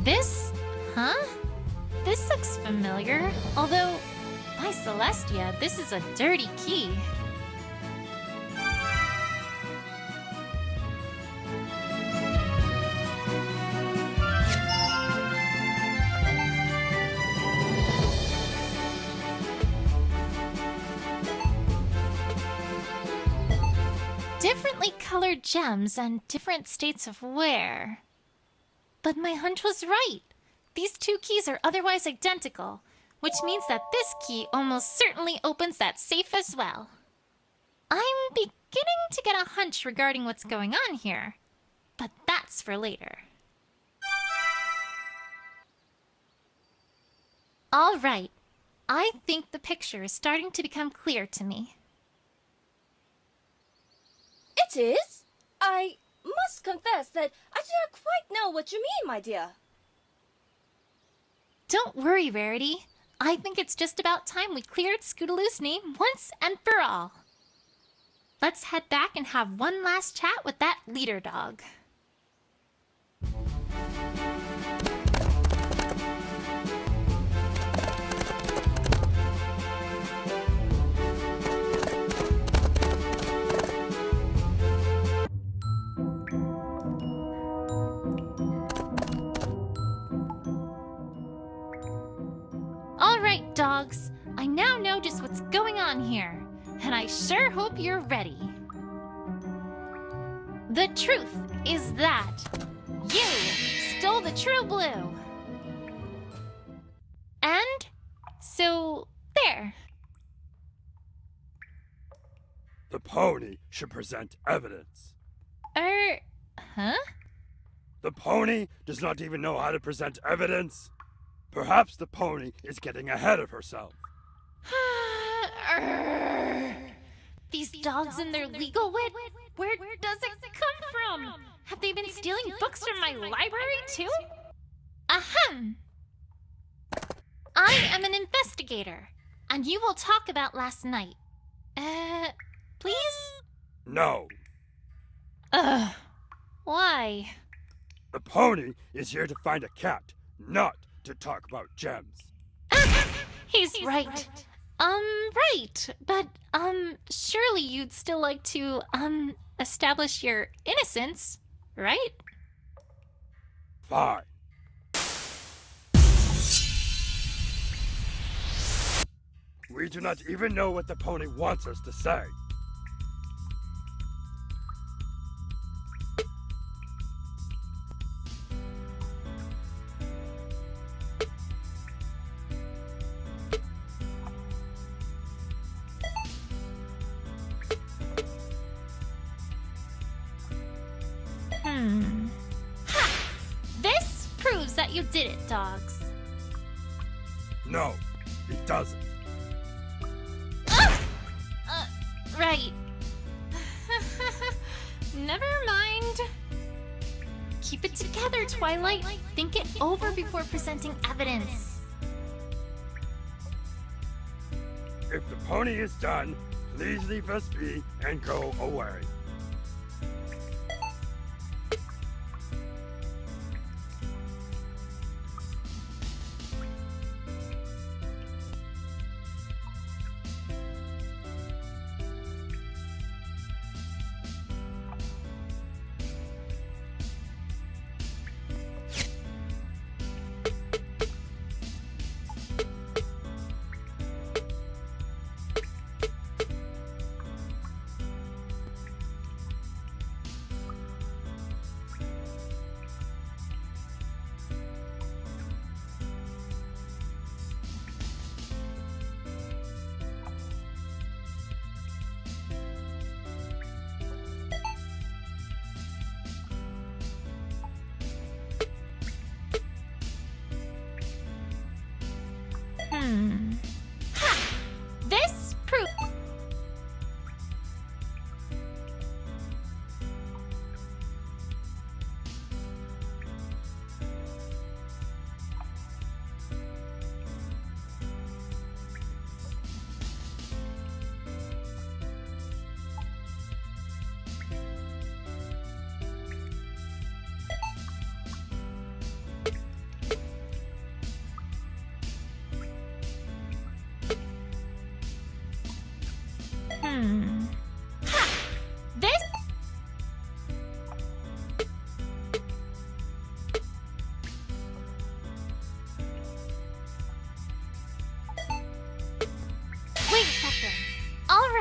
This? Huh? This looks familiar. Although, by Celestia, this is a dirty key. Differently colored gems and different states of wear. But my hunch was right. These two keys are otherwise identical, which means that this key almost certainly opens that safe as well. I'm beginning to get a hunch regarding what's going on here, but that's for later. All right, I think the picture is starting to become clear to me. It is? I must confess that I do not quite know what you mean, my dear. Don't worry, Rarity. I think it's just about time we cleared Scootaloo's name once and for all. Let's head back and have one last chat with that leader dog. All right, dogs. I now know just what's going on here, and I sure hope you're ready. The truth is that you stole the true blue. And so, there. The pony should present evidence. Huh? The pony does not even know how to present evidence. Perhaps the pony is getting ahead of herself. These dogs and their legal wit, where does it come from? Have they been stealing books from my library too? Ahem! I am an investigator, and you will talk about last night. Please? No. Why? The pony is here to find a cat, not to talk about gems. He's right. Right. But, surely you'd still like to, establish your innocence, right? Fine. We do not even know what the pony wants us to say. Ha! This proves that you did it, dogs. No, it doesn't. Right. Never mind. Keep it together, Twilight. Think it over before presenting evidence. If the pony is done, please leave us be and go away. Ha! This proof.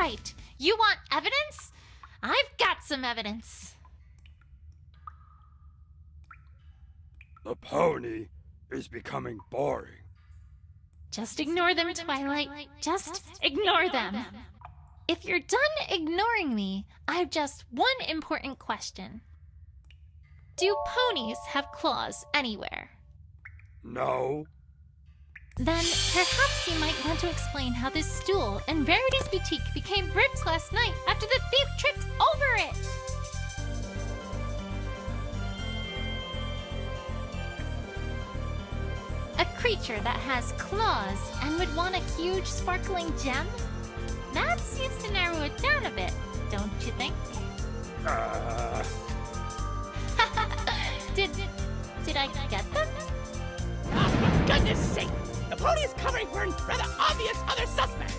right. You want evidence? I've got some evidence. The pony is becoming boring. Just ignore them, Twilight. Just ignore them. If you're done ignoring me, I've just one important question. Do ponies have claws anywhere? No. Then perhaps you might want to explain how this stool in Rarity's boutique became ripped last night after the thief tripped over it. A creature that has claws and would want a huge sparkling gem? That seems to narrow it down a bit, don't you think? Did I get them? Oh, for goodness sake! The pony is covering for a rather obvious other suspect!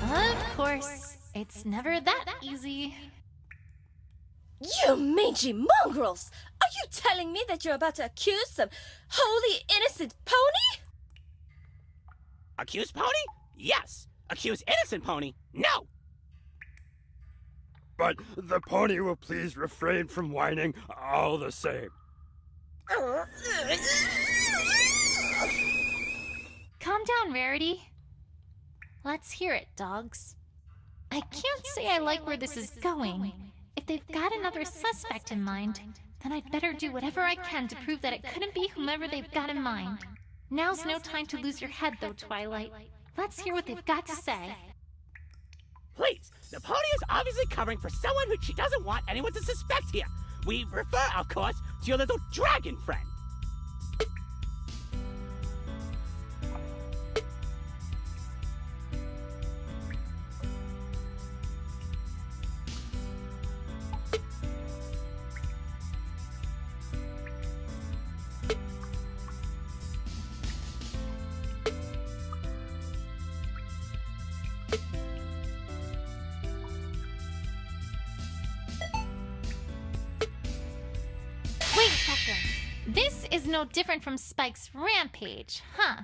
Of course. It's never that easy. You mangy mongrels! Are you telling me that you're about to accuse some wholly innocent pony? Accuse pony? Yes. Accuse innocent pony? No! But the pony will please refrain from whining all the same. Calm down, Rarity. Let's hear it, dogs. I can't say I like where this is going. If they've got another suspect in mind, then I'd better do whatever I can to prove that it couldn't be whomever they've got in mind. Now's no time to lose your head, though, Twilight. Let's hear what they've got to say. Please, the pony is obviously covering for someone who she doesn't want anyone to suspect here. We refer, of course, to your little dragon friend. Wait a second. This is no different from Spike's rampage, huh?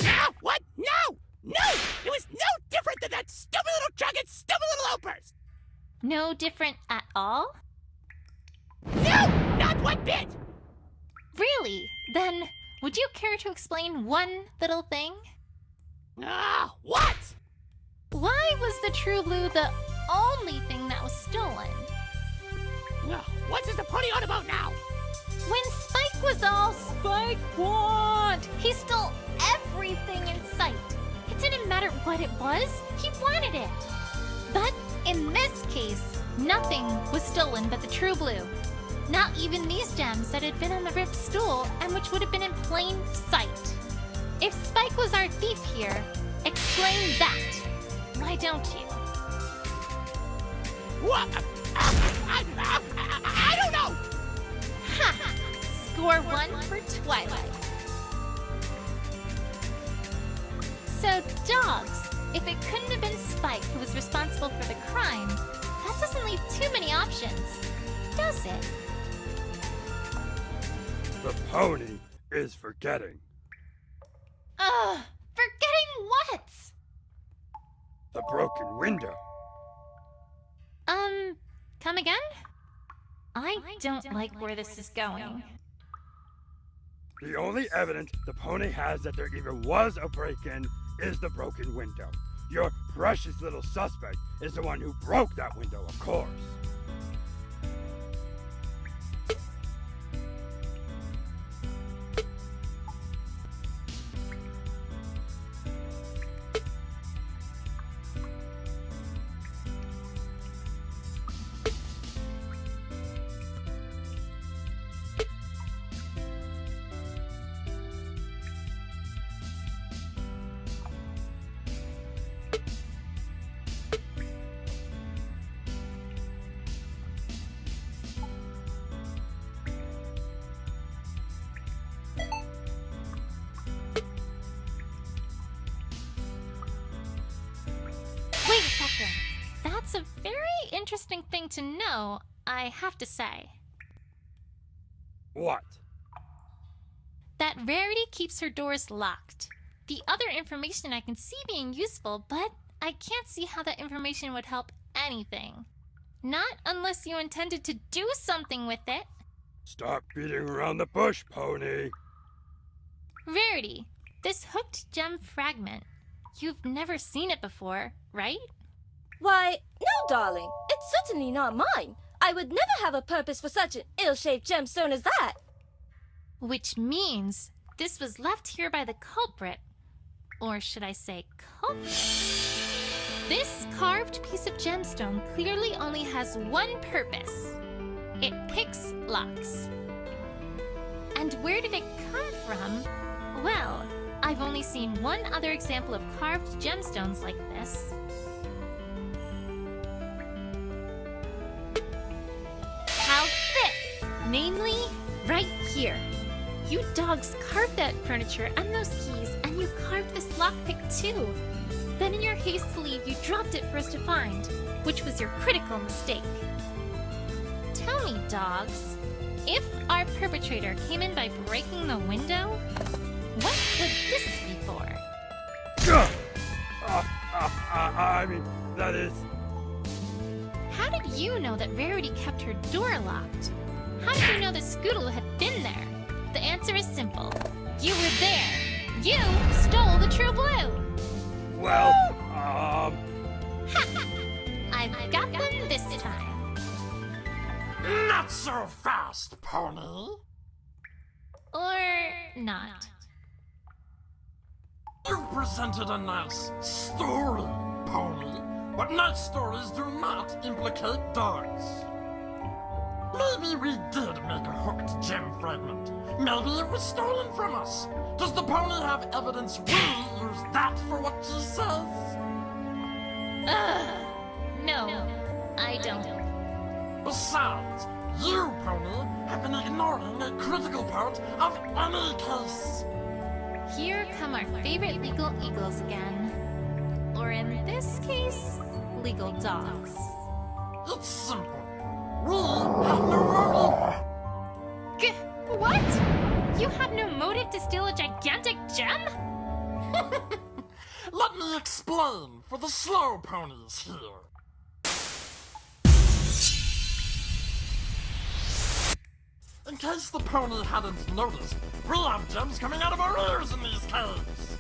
Ah, what? No! No! It was no different than that stupid little dragon's stupid little outburst! No different at all? No! Not one bit! Really? Then, would you care to explain one little thing? Ah, what? Why was the True Blue the only thing that was stolen? What is the pony on about now? When Spike was all Spike want, he stole everything in sight. It didn't matter what it was, he wanted it. But in this case, nothing was stolen but the True Blue. Not even these gems that had been on the ripped stool and which would have been in plain sight. If Spike was our thief here, explain that. Why don't you? What? I don't know! Ha! Score one for Twilight. So, dogs, if it couldn't have been Spike who was responsible for the crime, that doesn't leave too many options, does it? The pony is forgetting. Forgetting what? The broken window. Come again? I don't like where this is going. The only evidence the pony has that there even was a break-in is the broken window. Your precious little suspect is the one who broke that window, of course. Wait a second. That's a very interesting thing to know, I have to say. What? That Rarity keeps her doors locked. The other information I can see being useful, but I can't see how that information would help anything. Not unless you intended to do something with it. Stop beating around the bush, Pony. Rarity, this hooked gem fragment. You've never seen it before, right? Why, no, darling. It's certainly not mine. I would never have a purpose for such an ill-shaped gemstone as that. Which means this was left here by the culprit. Or should I say culprit? This carved piece of gemstone clearly only has one purpose. It picks locks. And where did it come from? Well, I've only seen one other example of carved gemstones like this. How's this? Namely, right here. You dogs carved that furniture and those keys, and you carved this lockpick too. Then in your haste to leave, you dropped it for us to find, which was your critical mistake. Tell me, dogs, if our perpetrator came in by breaking the window, what would this be for? I mean, that is... How did you know that Rarity kept her door locked? How did you know that Scoodle had been there? The answer is simple. You were there. You stole the True Blue. Well, I've got them this time. Not so fast, Pony. Or not. You've presented a nice story, Pony, but nice stories do not implicate dogs. Maybe we did make a hooked gem fragment. Maybe it was stolen from us. Does the pony have evidence we used that for what she says? No, I don't. Besides, you, Pony, have been ignoring a critical part of any case. Here come our favorite legal eagles again. Or in this case, legal dogs. It's simple. We have no motive. What? You have no motive to steal a gigantic gem? Let me explain for the slow ponies here. In case the pony hadn't noticed, we have gems coming out of our ears in these caves.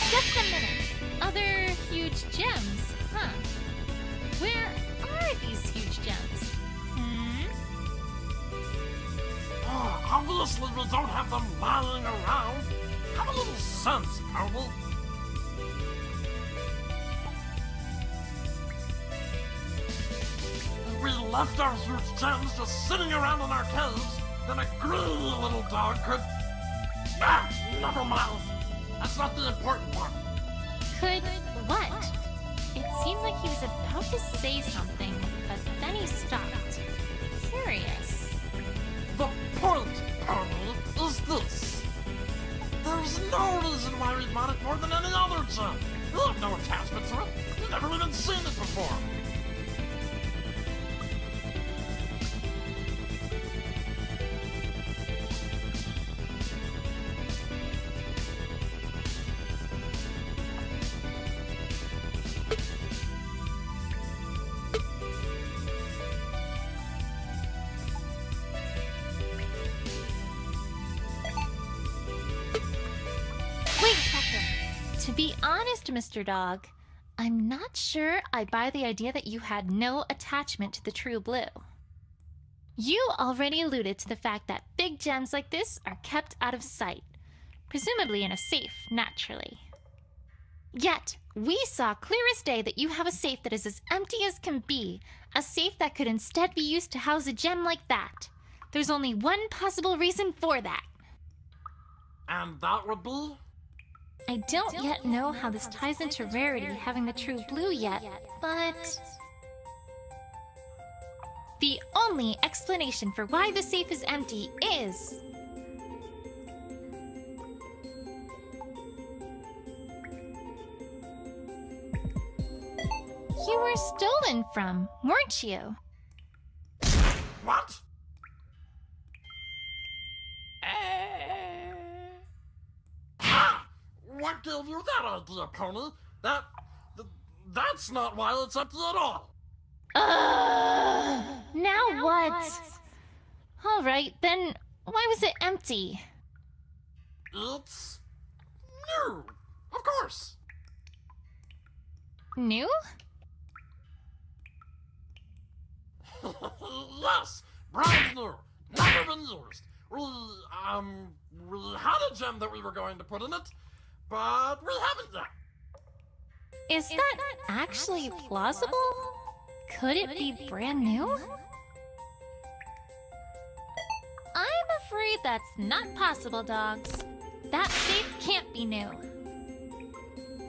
Just a minute. Other huge gems, huh? Where are these huge gems? Obviously we don't have them lying around. Have a little sense, Pony. If we left our huge gems just sitting around in our caves, then a greedy little dog could... never mind. That's not the important one. Could what? It seemed like he was about to say something, but then he stopped. Curious. The point, Pony, is this. There's no reason why we'd want it more than any other gem. We have no attachment to it. We've never even seen it before. Wait a second. To be honest, Mr. Dog, I'm not sure I buy the idea that you had no attachment to the True Blue. You already alluded to the fact that big gems like this are kept out of sight, presumably in a safe, naturally. Yet, we saw clear as day that you have a safe that is as empty as can be, a safe that could instead be used to house a gem like that. There's only one possible reason for that. And that would be? I don't yet know how this ties into Rarity having the True Blue yet, but... The only explanation for why the safe is empty is... you were stolen from, weren't you? What? Ah! What gave you that idea, Pony? That's not why it's empty at all. Now what? Alright, then why was it empty? It's new, of course. New? Yes, brand new, never been used. We had a gem that we were going to put in it, but we haven't yet. Is that actually plausible? Could it be brand new? I'm afraid that's not possible, dogs. That safe can't be new.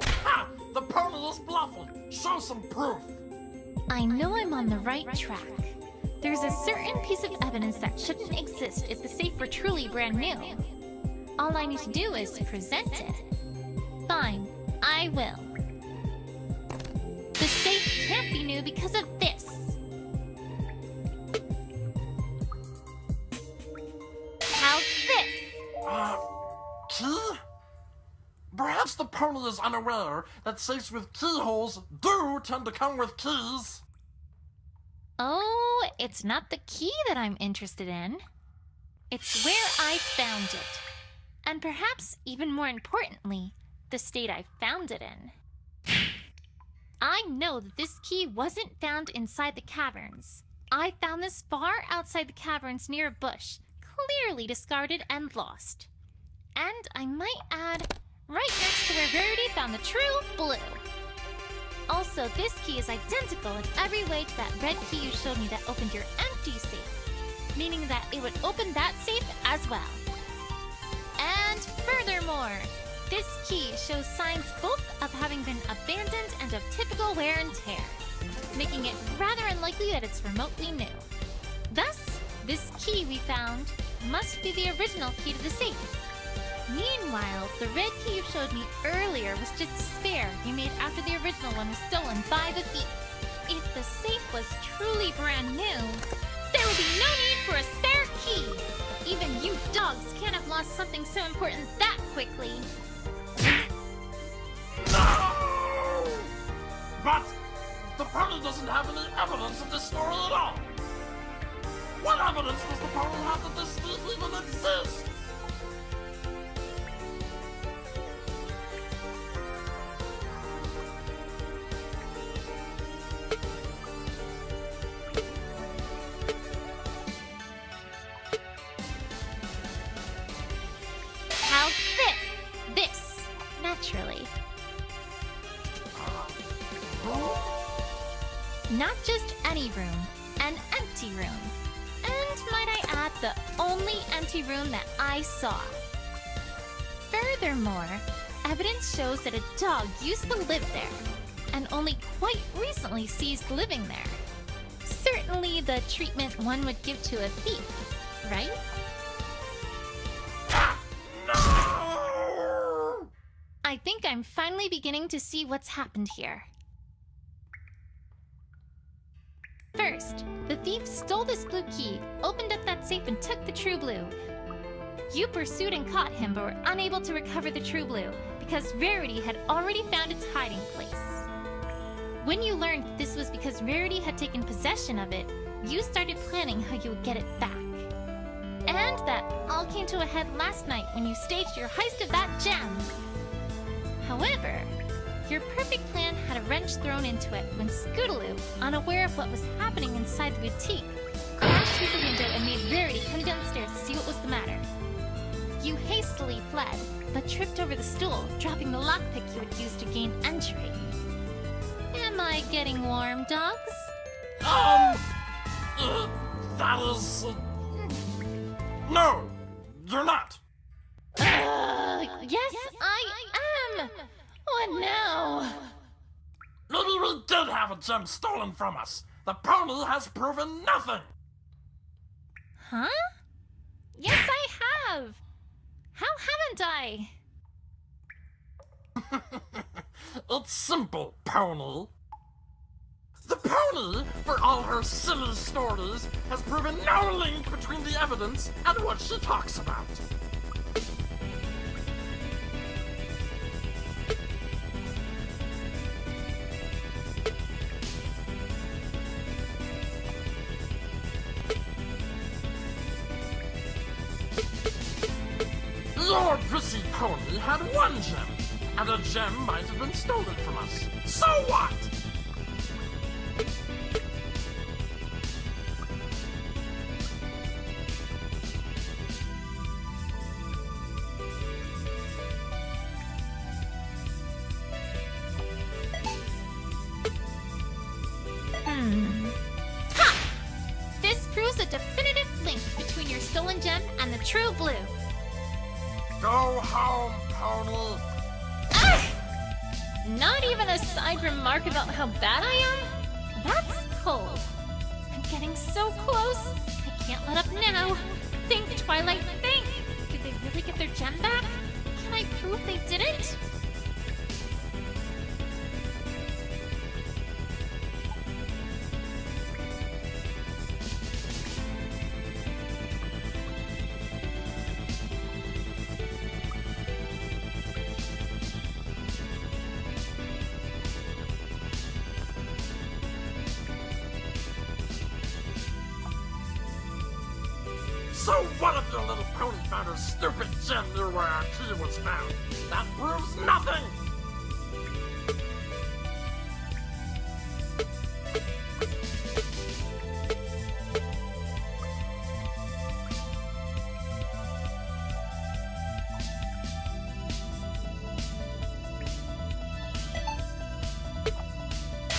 Ha! The pony is bluffing. Show some proof. I know I'm on the right track. There's a certain piece of evidence that shouldn't exist if the safe were truly brand new. All I need to do is present it. Fine, I will. The safe can't be new because of this. How's this? Key? Perhaps the pony is unaware that safes with keyholes do tend to come with keys. Oh, it's not the key that I'm interested in. It's where I found it. And perhaps even more importantly, the state I found it in. I know that this key wasn't found inside the caverns. I found this far outside the caverns near a bush, clearly discarded and lost. And I might add, right next to where Verity found the true blue. Also, this key is identical in every way to that red key you showed me that opened your empty safe, meaning that it would open that safe as well. And furthermore, this key shows signs both of having been abandoned and of typical wear and tear, making it rather unlikely that it's remotely new. Thus, this key we found must be the original key to the safe. Meanwhile, the red key you showed me earlier was just a spare you made after the original one was stolen by the thief. If the safe was truly brand new, there would be no need for a spare key. Even you dogs can't have lost something so important that quickly. No! But the pony doesn't have any evidence of this story at all. What evidence does the pony have that this thief even exists? How's this? This, naturally. Not just any room, an empty room. And might I add, the only empty room that I saw. Furthermore, evidence shows that a dog used to live there, and only quite recently ceased living there. Certainly the treatment one would give to a thief, right? No! I think I'm finally beginning to see what's happened here. First, the thief stole this blue key, opened up that safe and took the true blue. You pursued and caught him, but were unable to recover the true blue because Rarity had already found its hiding place. When you learned that this was because Rarity had taken possession of it, you started planning how you would get it back. And that all came to a head last night when you staged your heist of that gem. However, your perfect plan had a wrench thrown into it when Scootaloo, unaware of what was happening inside the boutique, crashed through the window and made Rarity come downstairs to see what was the matter. You hastily fled, but tripped over the stool, dropping the lockpick you had used to gain entry. Am I getting warm, dogs? That is... No, you're not. Yes, I am! What now? Maybe we did have a gem stolen from us. The pony has proven nothing! Huh? Yes, I have! How haven't I? It's simple, pony. The pony, for all her silly stories, has proven no link between the evidence and what she talks about. Your prissy pony had one gem, and a gem might have been stolen from us. So what? Ha! This proves a definitive link between your stolen gem and the true blue. Go home, pony. Not even a side remark about how bad I am? That's cold. I'm getting so close. I can't let up now. Think, Twilight, think! Did they really get their gem back? Can I prove they didn't? So what if your little pony found a stupid gem near where our key was found? That proves nothing!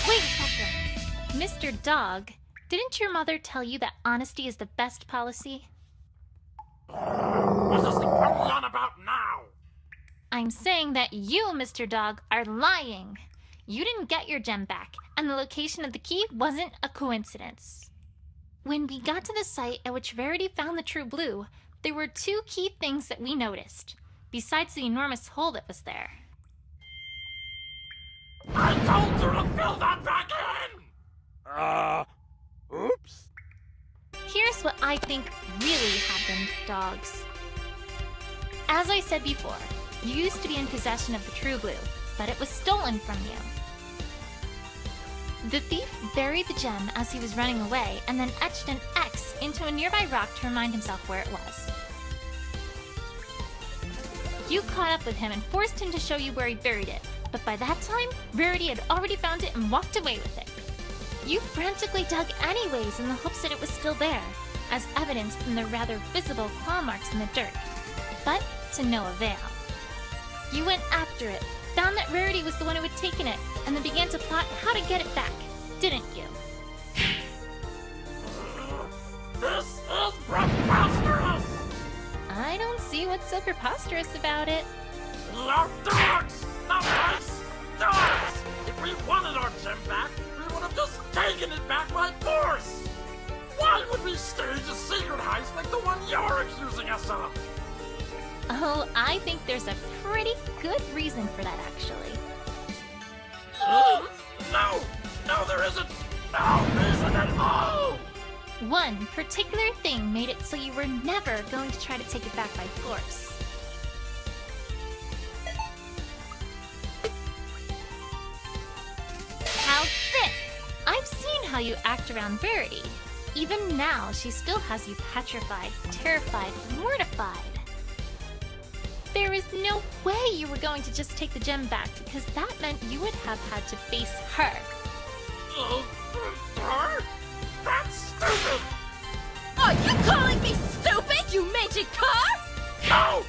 Wait a second. Mr. Dog, didn't your mother tell you that honesty is the best policy? What is the pony on about now? I'm saying that you, Mr. Dog, are lying. You didn't get your gem back, and the location of the key wasn't a coincidence. When we got to the site at which Rarity found the true blue, there were two key things that we noticed, besides the enormous hole that was there. I told you to fill that back in! Oops. Here's what I think really happened, dogs. As I said before, you used to be in possession of the true blue, but it was stolen from you. The thief buried the gem as he was running away and then etched an X into a nearby rock to remind himself where it was. You caught up with him and forced him to show you where he buried it, but by that time, Rarity had already found it and walked away with it. You frantically dug anyways in the hopes that it was still there, as evidenced from the rather visible claw marks in the dirt, but to no avail. You went after it, found that Rarity was the one who had taken it, and then began to plot how to get it back, didn't you? This is preposterous! I don't see what's so preposterous about it. Your dogs! Not mice! Dogs! If we wanted our gem back, we would have just taken it back by force! Why would we stage a secret heist like the one you're accusing us of? Oh, I think there's a pretty good reason for that, actually. No! No, there isn't! No reason at all! One particular thing made it so you were never going to try to take it back by force. How's this? I've seen how you act around Rarity. Even now, she still has you petrified, terrified, mortified. There is no way you were going to just take the gem back, because that meant you would have had to face her. Her? That's stupid! Are you calling me stupid, you magic car? No!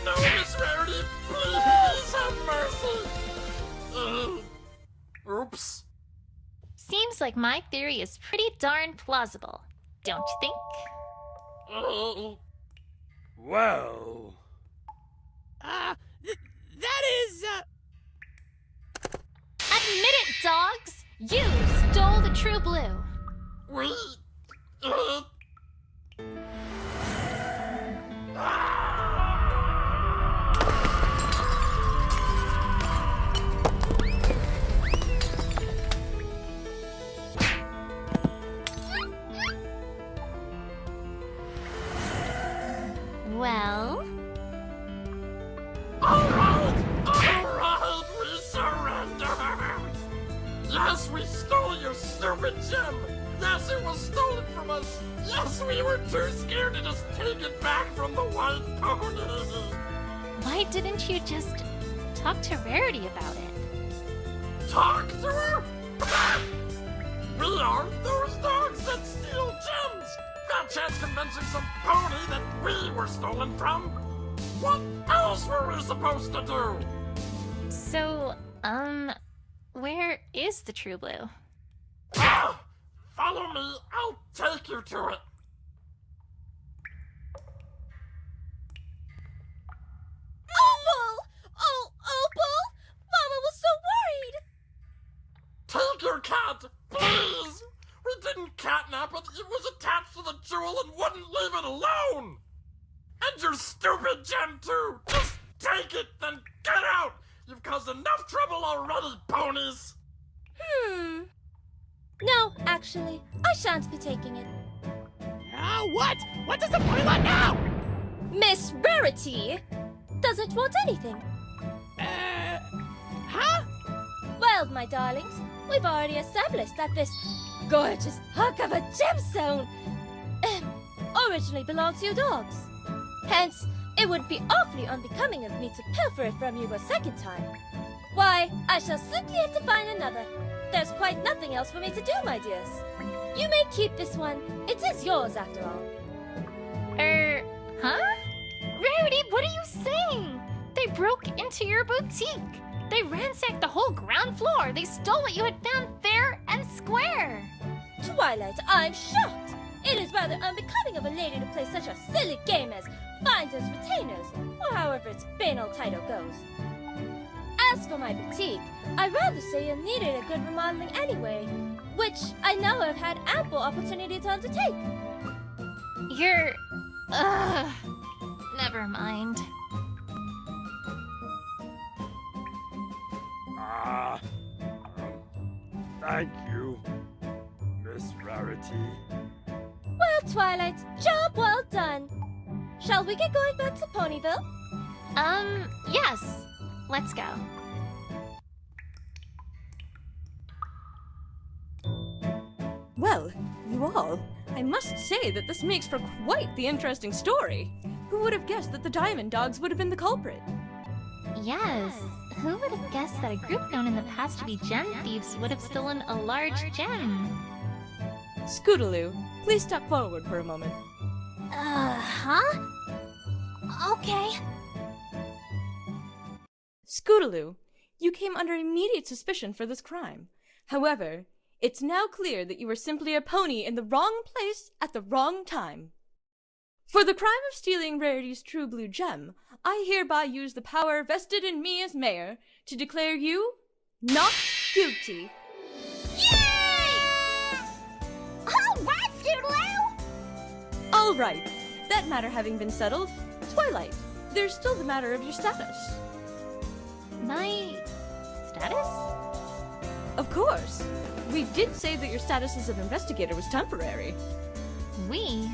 No, Miss Rarity, please have mercy! Oops. Seems like my theory is pretty darn plausible, don't you think? Well... that is, Admit it, dogs! You stole the true blue. we... Well, Alright, we surrender! Yes, we stole your stupid gem! Yes, it was stolen from us! Yes, we were too scared to just take it back from the white pony! Why didn't you just talk to Rarity about it? Talk to her? We are those dogs that steal gems! Got a chance convincing some pony that we were stolen from? What else were we supposed to do? So, where is the True Blue? Ah, follow me, I'll take you to it. Opal! Oh, Opal! Mama was so worried! Take your cat, please! We didn't catnap it, it was attached to the jewel and wouldn't leave it alone! And your stupid gem too! Just take it, then get out! You've caused enough trouble already, ponies! No, actually, I shan't be taking it. What? What does the pony want now? Miss Rarity doesn't want anything. Huh? Well, my darlings, we've already established that this gorgeous hunk of a gemstone originally belonged to you dogs. Hence, it would be awfully unbecoming of me to pilfer it from you a second time. Why, I shall simply have to find another. There's quite nothing else for me to do, my dears. You may keep this one. It is yours, after all. Huh? Rarity, what are you saying? They broke into your boutique. They ransacked the whole ground floor. They stole what you had found fair and square. Twilight, I'm shocked. It is rather unbecoming of a lady to play such a silly game as finders retainers, or however its banal title goes. As for my boutique, I'd rather say you needed a good remodeling anyway, which I now have had ample opportunity to undertake. You're... never mind. Thank you, Miss Rarity. Well, Twilight, job well done. Shall we get going back to Ponyville? Yes. Let's go. Well, you all, I must say that this makes for quite the interesting story. Who would have guessed that the Diamond Dogs would have been the culprit? Yes. Who would have guessed that a group known in the past to be gem thieves would have stolen a large gem? Scootaloo, please step forward for a moment. Huh? Okay. Scootaloo, you came under immediate suspicion for this crime. However, it's now clear that you were simply a pony in the wrong place at the wrong time. For the crime of stealing Rarity's true blue gem, I hereby use the power vested in me as mayor to declare you not guilty. Yay! All right, Scootaloo! All right, that matter having been settled, Twilight, there's still the matter of your status. My... status? Of course. We did say that your status as an investigator was temporary. We?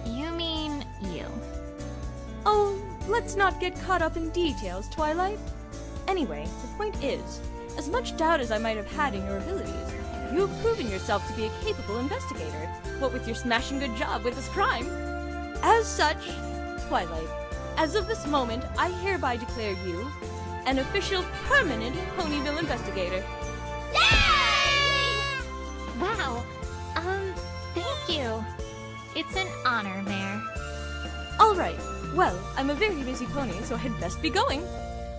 You mean you? Oh, let's not get caught up in details, Twilight. Anyway, the point is, as much doubt as I might have had in your abilities, you have proven yourself to be a capable investigator, what with your smashing good job with this crime. As such, Twilight, as of this moment, I hereby declare you an official permanent Ponyville investigator. Yay! Wow. Thank you. It's an honor, Mayor. All right. Well, I'm a very busy pony, so I'd best be going.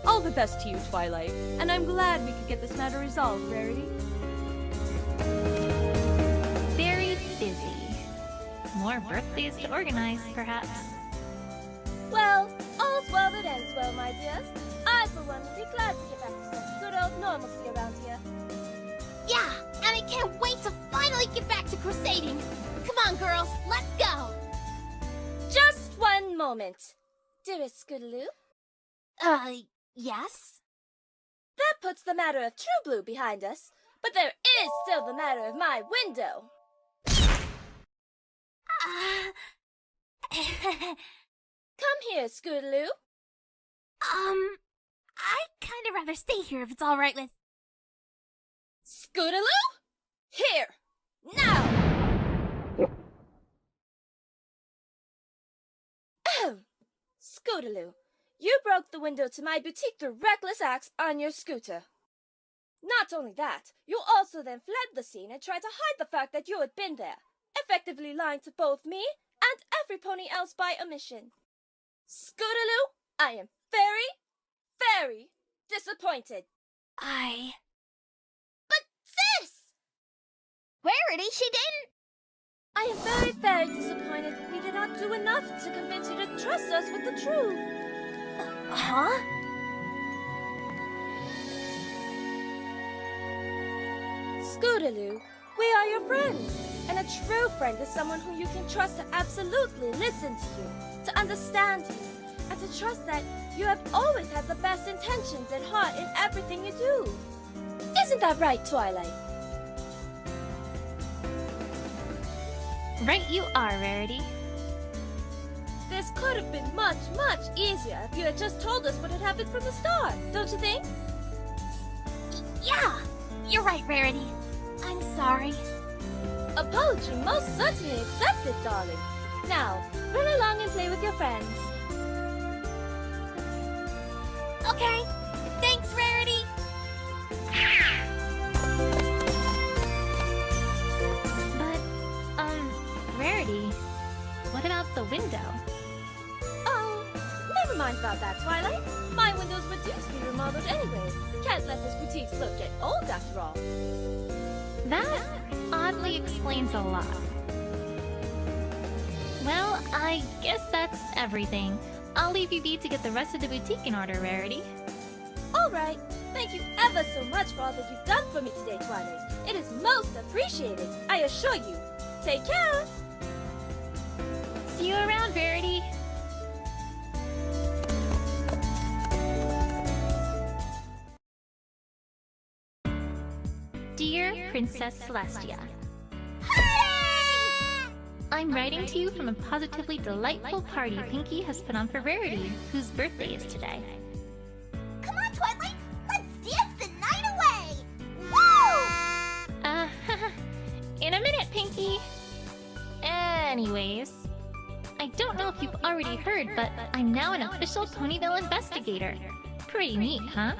All the best to you, Twilight, and I'm glad we could get this matter resolved, Rarity. Very busy. More birthdays to organize, perhaps. Well, all's well that ends well, my dears. I, for one, would be glad to get back to some good old normalcy around here. Yeah, and I can't wait to finally get back to crusading. Come on, girls, let's go. Just one moment. Dearest Scootaloo, Yes? that puts the matter of True Blue behind us, but there is still the matter of my window. Come here, Scootaloo. I'd kind of rather stay here if it's all right with... Scootaloo? Here! Now! Scootaloo, you broke the window to my boutique through reckless acts on your scooter. Not only that, you also then fled the scene and tried to hide the fact that you had been there, effectively lying to both me and every pony else by omission. Scootaloo, I am very, very disappointed. But sis! Rarity, she didn't. I am very, very disappointed that we did not do enough to convince you to trust us with the truth. Huh? Scootaloo, we are your friends, and a true friend is someone whom you can trust to absolutely listen to you, to understand you, and to trust that you have always had the best intentions at heart in everything you do. Isn't that right, Twilight? Right you are, Rarity. This could have been much, much easier if you had just told us what had happened from the start, don't you think? Yeah, you're right, Rarity. I'm sorry. Apology most certainly accepted, darling. Now, run along and play with your friends. Okay, thanks, Rarity. But, Rarity, what about the window? Oh, never mind about that, Twilight. My windows were due to be remodeled anyway. Can't let this boutique's look get old after all. That oddly explains a lot. Well, I guess that's everything. I'll leave you be to get the rest of the boutique in order, Rarity. All right. Thank you ever so much for all that you've done for me today, Twilight. It is most appreciated, I assure you. Take care. See you around, Rarity. Dear Princess Celestia, I'm writing to you from a positively delightful party Pinkie has put on for Rarity, whose birthday is today. Come on, Twilight. Let's dance the night away. Woo! In a minute, Pinkie. Anyways, I don't know if you've already heard, but I'm now an official Ponyville investigator. Pretty neat, huh?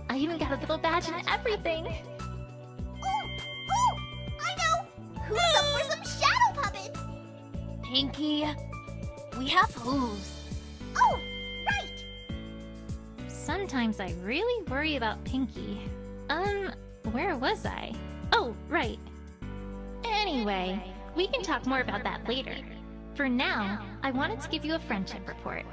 I even got a little badge and everything. Oh, I know. Who's up for some shadow puppets? Pinkie, we have hooves. Oh, right. Sometimes I really worry about Pinkie. Where was I? Oh, right. Anyway, we can talk more about that later. For now, I wanted to give you a friendship report.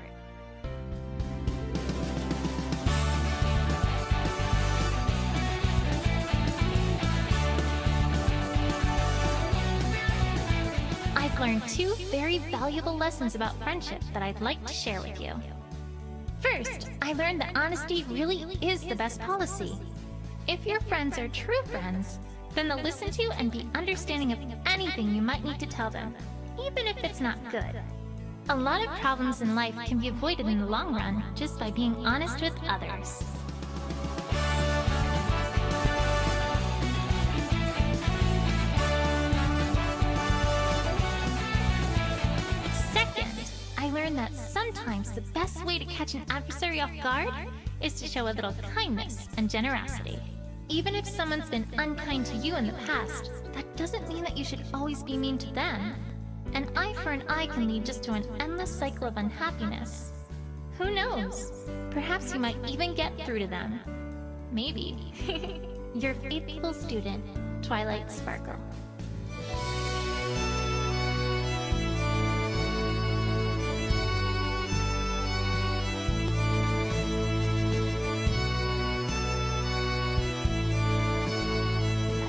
I've learned two very valuable lessons about friendship that I'd like to share with you. First, I learned that honesty really is the best policy. If your friends are true friends, then they'll listen to and be understanding of anything you might need to tell them, even if it's not good. A lot of problems in life can be avoided in the long run just by being honest with others. Second, I learned that sometimes the best way to catch an adversary off guard is to show a little kindness and generosity. Even if someone's been unkind to you in the past, that doesn't mean that you should always be mean to them. An eye for an eye can lead just to an endless cycle of unhappiness. Who knows? Perhaps you might even get through to them. Maybe. Your faithful student, Twilight Sparkle.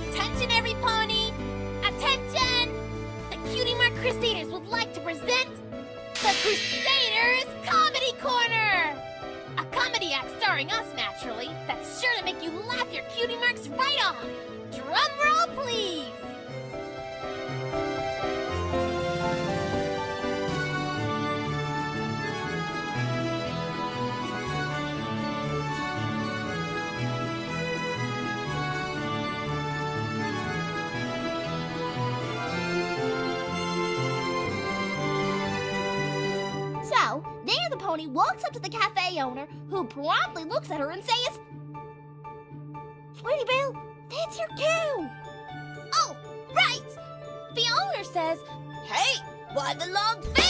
Attention, every pony! Attention! Crusaders would like to present the Crusaders Comedy Corner! A comedy act starring us, naturally, that's sure to make you laugh your cutie marks right off. Drum roll, please! So, there the pony walks up to the cafe owner, who promptly looks at her and says, Sweetie Belle, that's your cue! Oh, right! The owner says, "Hey, why the long face?"